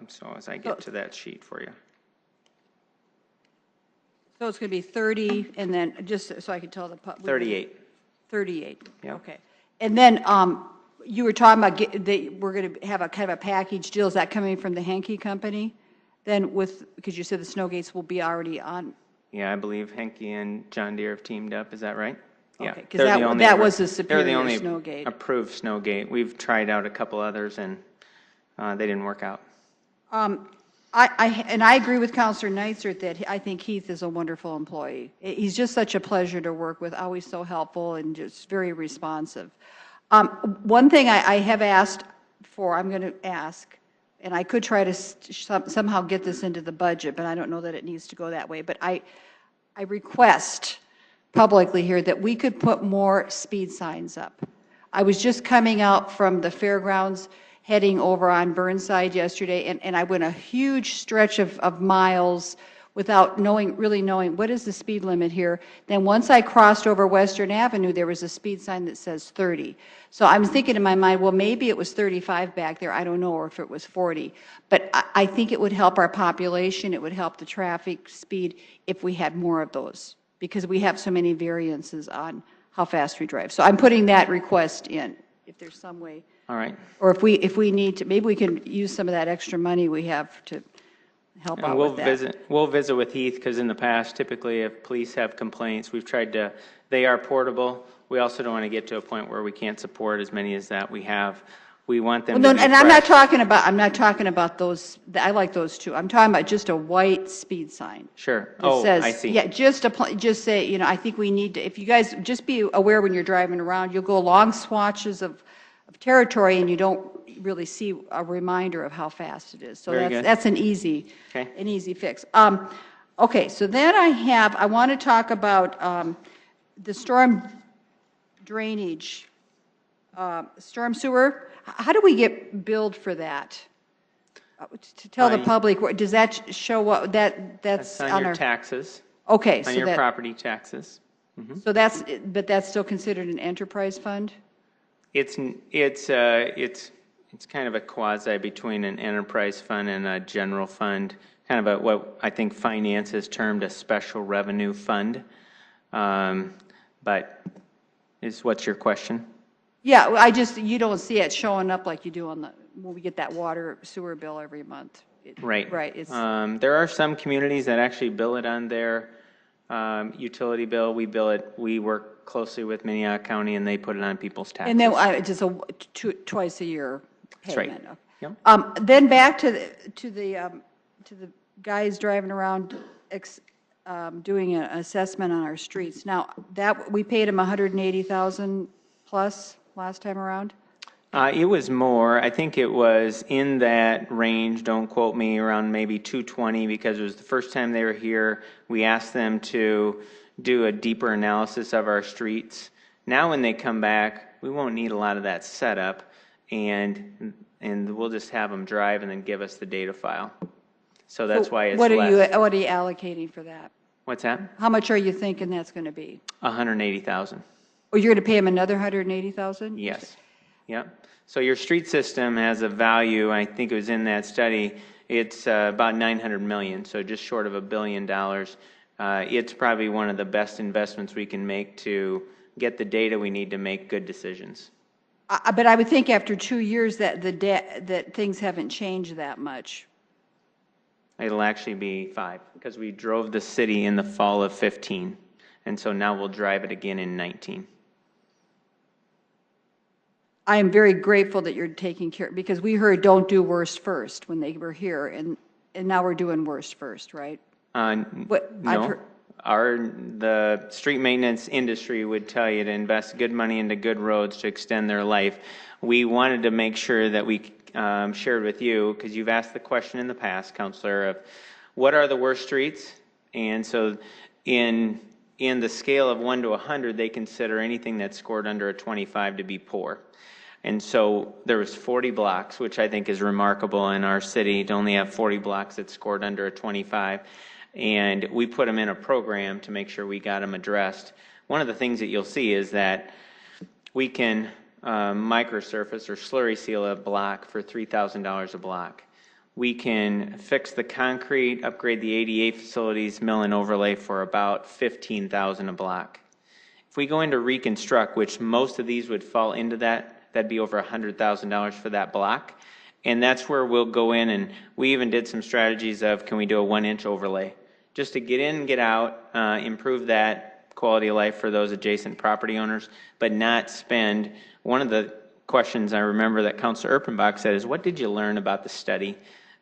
So as I get to that sheet for you. So it's going to be 30, and then, just so I can tell the. 38. 38, Yeah. okay. And then you were talking about, we're going to have a kind of a package deal, is that coming from the Henke Company? Then because you said the snow gates will be already on. Yeah, I believe Henke and John Deere have teamed up, is that right? Yeah. Okay, 'cause They're the only- that was the they're superior the only snow gate. approved snow gate. We've tried out a couple others, and they didn't work out. I agree with Counselor Neitzer that I think Heath is a wonderful employee. He's just such a pleasure to work with, always so helpful and just very responsive. One thing I have asked for, I'm going to ask, and I could try to somehow get this into the budget, but I don't know that it needs to go that way. But I request publicly here that we could put more speed signs up. I was just coming out from the fairgrounds, heading over on Burnside yesterday, and I went a huge stretch of miles without really knowing what is the speed limit here. Then once I crossed over Western Avenue, there was a speed sign that says 30. So I'm thinking in my mind, well, maybe it was 35 back there. I don't know, or if it was 40. But I think it would help our population. It would help the traffic speed if we had more of those, because we have so many variances on how fast we drive. So I'm putting that request in, if there's some way. All right. Or if we need to, maybe we can use some of that extra money we have to help And out with that. We'll visit with Heath, because in the past, typically if police have complaints, we've tried to, they are portable. We also don't want to get to a point where we can't support as many as that we have. We want them Well, to no, be and I'm not fresh. talking about those, I like those too. I'm talking about just a white speed sign. Sure. That Oh, says, I see. yeah, just say, you know, I think we need to, if you guys, just be aware when you're driving around, you'll go long swatches of territory and you don't really see a reminder of how fast it is. So Very good. that's an easy fix. Okay, so then I want to talk about the storm drainage, storm sewer. How do we get billed for that? To tell the public, does that show what, that's on on your our? taxes, Okay, on so your that, property taxes. so but that's still considered an enterprise fund? It's kind of a quasi between an enterprise fund and a general fund, kind of what I think finance has termed a special revenue fund. But what's your question? Yeah, you don't see it showing up like you do when we get that water sewer bill every month. Right. Right, it's, there are some communities that actually bill it on their utility bill. We bill it, we work closely with Minnehaha County, and they put it on people's taxes. and then just twice a year That's right. payment. Yep. Then back to the guys driving around doing an assessment on our streets. Now, that, we paid them $180,000 plus last time around? It was more. I think it was in that range, don't quote me, around maybe 220, because it was the first time they were here. We asked them to do a deeper analysis of our streets. Now when they come back, we won't need a lot of that setup, and we'll just have them drive and then give us the data file. So that's why it's what are less. What are you allocating for that? What's that? How much are you thinking that's going to be? 180,000. Oh, you're going to pay them another 180,000? Yes. Yep. So your street system has a value, I think it was in that study, it's about $900 million, so just short of $1 billion. It's probably one of the best investments we can make to get the data we need to make good decisions. But I would think after 2 years that that things haven't changed that much. It'll actually be 5, because we drove the city in the fall of 15, and so now we'll drive it again in 19. I am very grateful that you're taking care, because we heard don't do worst first when they were here, and now we're doing worst first, right? No. The street maintenance industry would tell you to invest good money into good roads to extend their life. We wanted to make sure that we shared with you, because you've asked the question in the past, Counselor, of what are the worst streets? And so in the scale of 1 to 100, they consider anything that's scored under a 25 to be poor. And so there was 40 blocks, which I think is remarkable in our city to only have 40 blocks that scored under a 25. And we put them in a program to make sure we got them addressed. One of the things that you'll see is that we can microsurface or slurry seal a block for $3,000 a block. We can fix the concrete, upgrade the ADA facilities, mill and overlay for about $15,000 a block. If we go into reconstruct, which most of these would fall into that'd be over $100,000 for that block. And that's where we'll go in, and we even did some strategies of, can we do a 1-inch overlay? Just to get in and get out, improve that quality of life for those adjacent property owners, but not spend. One of the questions I remember that Councilor Erpenbach said is, what did you learn about the study?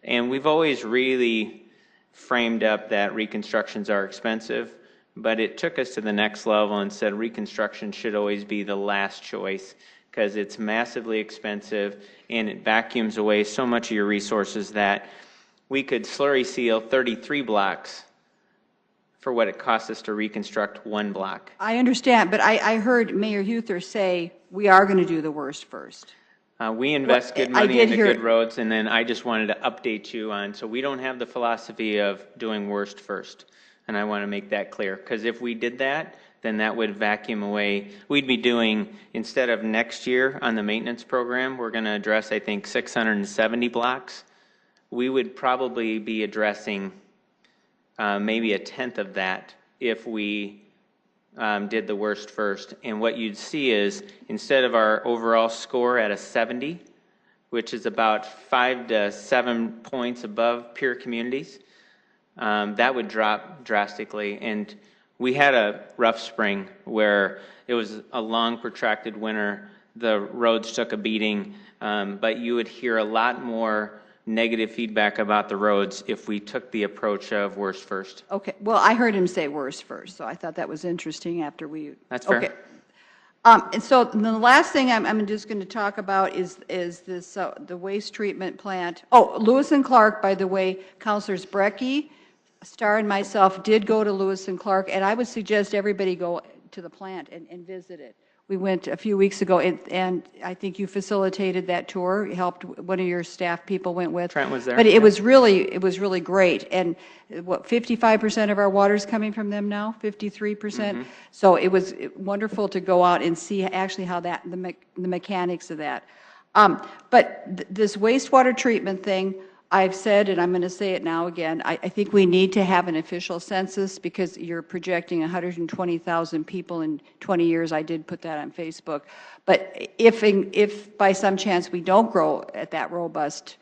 And we've always really framed up that reconstructions are expensive, but it took us to the next level and said reconstruction should always be the last choice, because it's massively expensive and it vacuums away so much of your resources that we could slurry seal 33 blocks for what it costs us to reconstruct 1 block. I understand, but I heard Mayor Huther say we are going to do the worst first. We invest good money into good roads, and then I just wanted to update you on, so we don't have the philosophy of doing worst first. And I want to make that clear, because if we did that, then that would vacuum away. We'd be doing, instead of next year on the maintenance program, we're going to address, I think, 670 blocks. We would probably be addressing maybe 1/10 of that if we did the worst first. And what you'd see is, instead of our overall score at a 70, which is about 5 to 7 points above peer communities, that would drop drastically. And we had a rough spring where it was a long, protracted winter. The roads took a beating, but you would hear a lot more negative feedback about the roads if we took the approach of worst first. Okay, well, I heard him say worst first, so I thought that was interesting after we. That's fair. Okay. And so the last thing I'm just going to talk about is this, the waste treatment plant. Oh, Lewis and Clark, by the way, Councilors Brecky, Starr, and myself did go to Lewis and Clark, and I would suggest everybody go to the plant and visit it. We went a few weeks ago, and I think you facilitated that tour, helped, one of your staff people went with. Trent was there. But it was really great. And what, 55% of our water is coming from them now, 53%? Mm-hmm. So it was wonderful to go out and see actually how that, the mechanics of that. But this wastewater treatment thing, I've said, and I'm going to say it now again, I think we need to have an official census because you're projecting 120,000 people in 20 years. I did put that on Facebook. But if by some chance we don't grow at that robust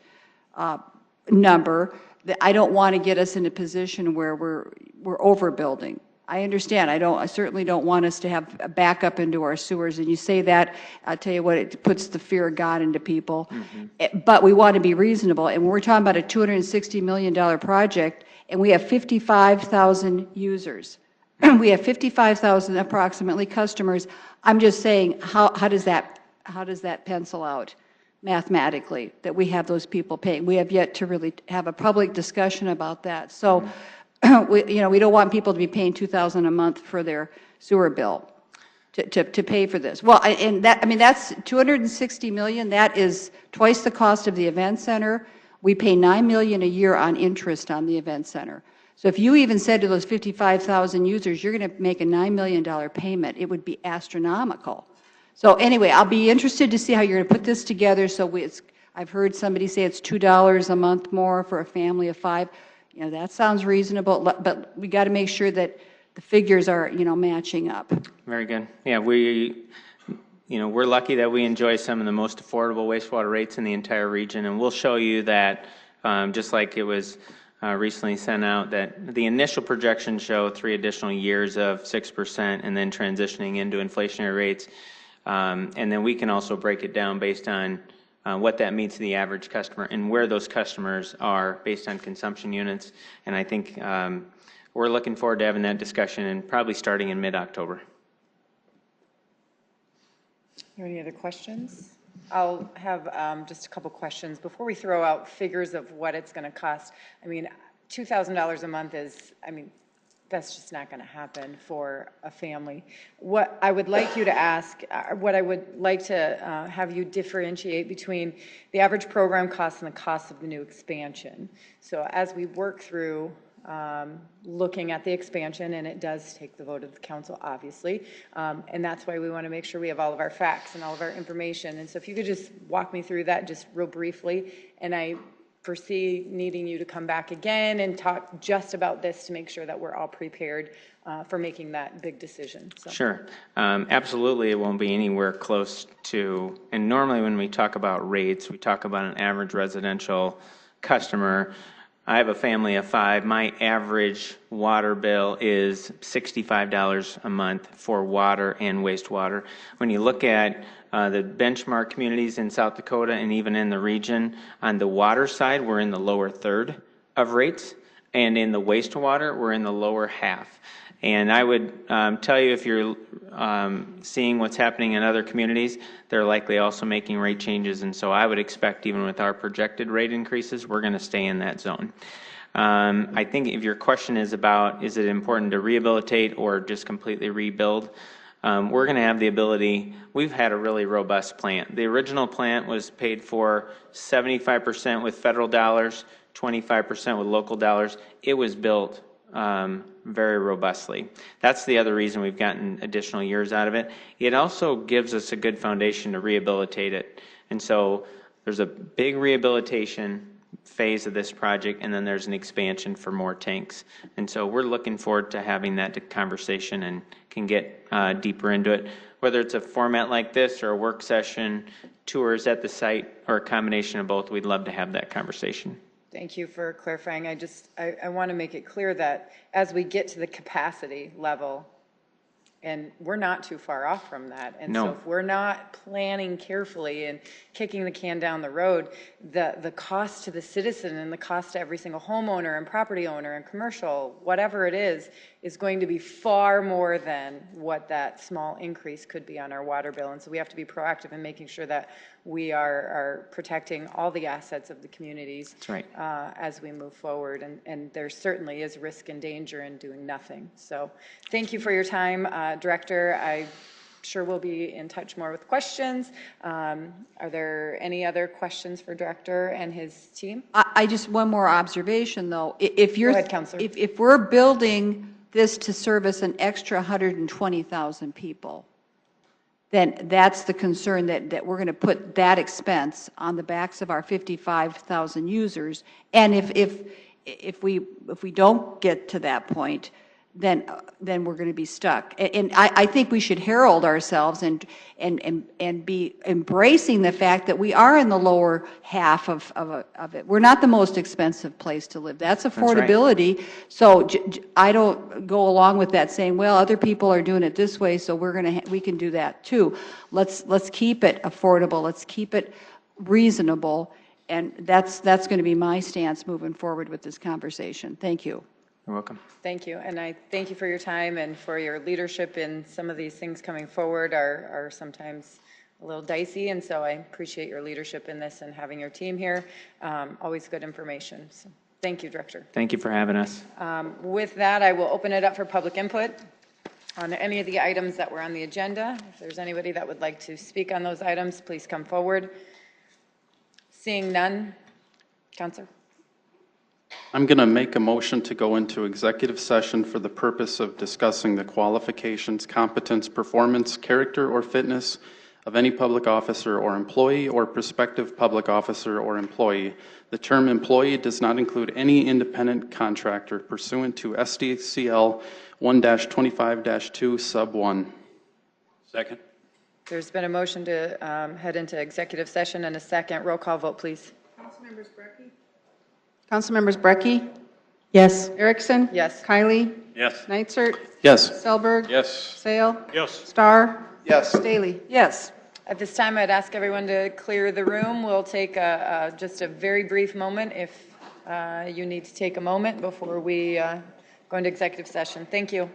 number, I don't want to get us in a position where we're overbuilding. I understand. I certainly don't want us to have a backup into our sewers. And you say that, I'll tell you what, it puts the fear of God into people. Mm-hmm. But we want to be reasonable. And when we're talking about a $260 million project, and we have 55,000 users, we have 55,000 approximately customers. I'm just saying, how does that pencil out mathematically that we have those people paying? We have yet to really have a public discussion about that. So. Mm-hmm. We don't want people to be paying $2,000 a month for their sewer bill to pay for this. Well, that's $260 million. That is twice the cost of the event center. We pay $9 million a year on interest on the event center. So if you even said to those 55,000 users, you're going to make a $9 million payment, it would be astronomical. So anyway, I'll be interested to see how you're going to put this together. So I've heard somebody say it's $2 a month more for a family of 5. That sounds reasonable, but we got to make sure that the figures are, matching up. Very good. Yeah, we're lucky that we enjoy some of the most affordable wastewater rates in the entire region, and we'll show you that, just like it was recently sent out, that the initial projections show 3 additional years of 6% and then transitioning into inflationary rates. And then we can also break it down based on what that means to the average customer and where those customers are based on consumption units. And I think we're looking forward to having that discussion and probably starting in mid-October. Are there any other questions? I'll have just a couple questions. Before we throw out figures of what it's going to cost, $2,000 a month is, that's just not going to happen for a family. What I would like you to ask, what I would like to have you differentiate between the average program cost and the cost of the new expansion. So as we work through looking at the expansion, and it does take the vote of the council, obviously, and that's why we want to make sure we have all of our facts and all of our information. And so if you could just walk me through that just real briefly, and I foresee needing you to come back again and talk just about this to make sure that we're all prepared for making that big decision. So. Sure. Absolutely, it won't be anywhere close to, and normally when we talk about rates, we talk about an average residential customer. I have a family of 5. My average water bill is $65 a month for water and wastewater. When you look at the benchmark communities in South Dakota and even in the region, on the water side, we're in the lower third of rates, and in the wastewater, we're in the lower half. And I would tell you, if you're seeing what's happening in other communities, they're likely also making rate changes, and so I would expect, even with our projected rate increases, we're going to stay in that zone. I think if your question is about, is it important to rehabilitate or just completely rebuild, we're going to have the ability. We've had a really robust plant. The original plant was paid for 75% with federal dollars, 25% with local dollars. It was built very robustly. That's the other reason we've gotten additional years out of it. It also gives us a good foundation to rehabilitate it. And so there's a big rehabilitation phase of this project, and then there's an expansion for more tanks. And so we're looking forward to having that conversation and can get deeper into it. Whether it's a format like this or a work session, tours at the site, or a combination of both, we'd love to have that conversation. Thank you for clarifying. I want to make it clear that as we get to the capacity level, and we're not too far off from that. And No. so if we're not planning carefully and kicking the can down the road, the cost to the citizen and the cost to every single homeowner and property owner and commercial, whatever it is going to be far more than what that small increase could be on our water bill. And so we have to be proactive in making sure that we are protecting all the assets of the communities. That's right. As we move forward. And there certainly is risk and danger in doing nothing. So thank you for your time, Director. I sure we'll be in touch more with questions. Are there any other questions for Director and his team? I just, one more observation, though. If you're, Go ahead, Counselor. if we're building this to service an extra 120,000 people, then that's the concern, that we're going to put that expense on the backs of our 55,000 users. And if we don't get to that point, then we're going to be stuck. And I think we should herald ourselves and be embracing the fact that we are in the lower half of it. We're not the most expensive place to live. That's affordability. That's right. So I don't go along with that saying, well, other people are doing it this way, so we can do that too. Let's keep it affordable. Let's keep it reasonable. And that's going to be my stance moving forward with this conversation. Thank you. You're welcome. Thank you. And I thank you for your time and for your leadership in some of these things coming forward are sometimes a little dicey. And so I appreciate your leadership in this and having your team here. Always good information. So thank you, Director. Thank you for having us. With that, I will open it up for public input on any of the items that were on the agenda. If there's anybody that would like to speak on those items, please come forward. Seeing none, Counselor. I'm going to make a motion to go into executive session for the purpose of discussing the qualifications, competence, performance, character, or fitness of any public officer or employee or prospective public officer or employee. The term employee does not include any independent contractor pursuant to SDCL 1-25-2 sub 1. Second. There's been a motion to head into executive session and a second. Roll call vote, please. Councilmembers Brecky? Councilmembers Brecky? Yes. Erickson? Yes. Kylie? Yes. Neitzert? Yes. Selberg? Yes. Sale? Yes. Star? Yes. Staley? Yes. At this time, I'd ask everyone to clear the room. We'll take just a very brief moment if you need to take a moment before we go into executive session. Thank you.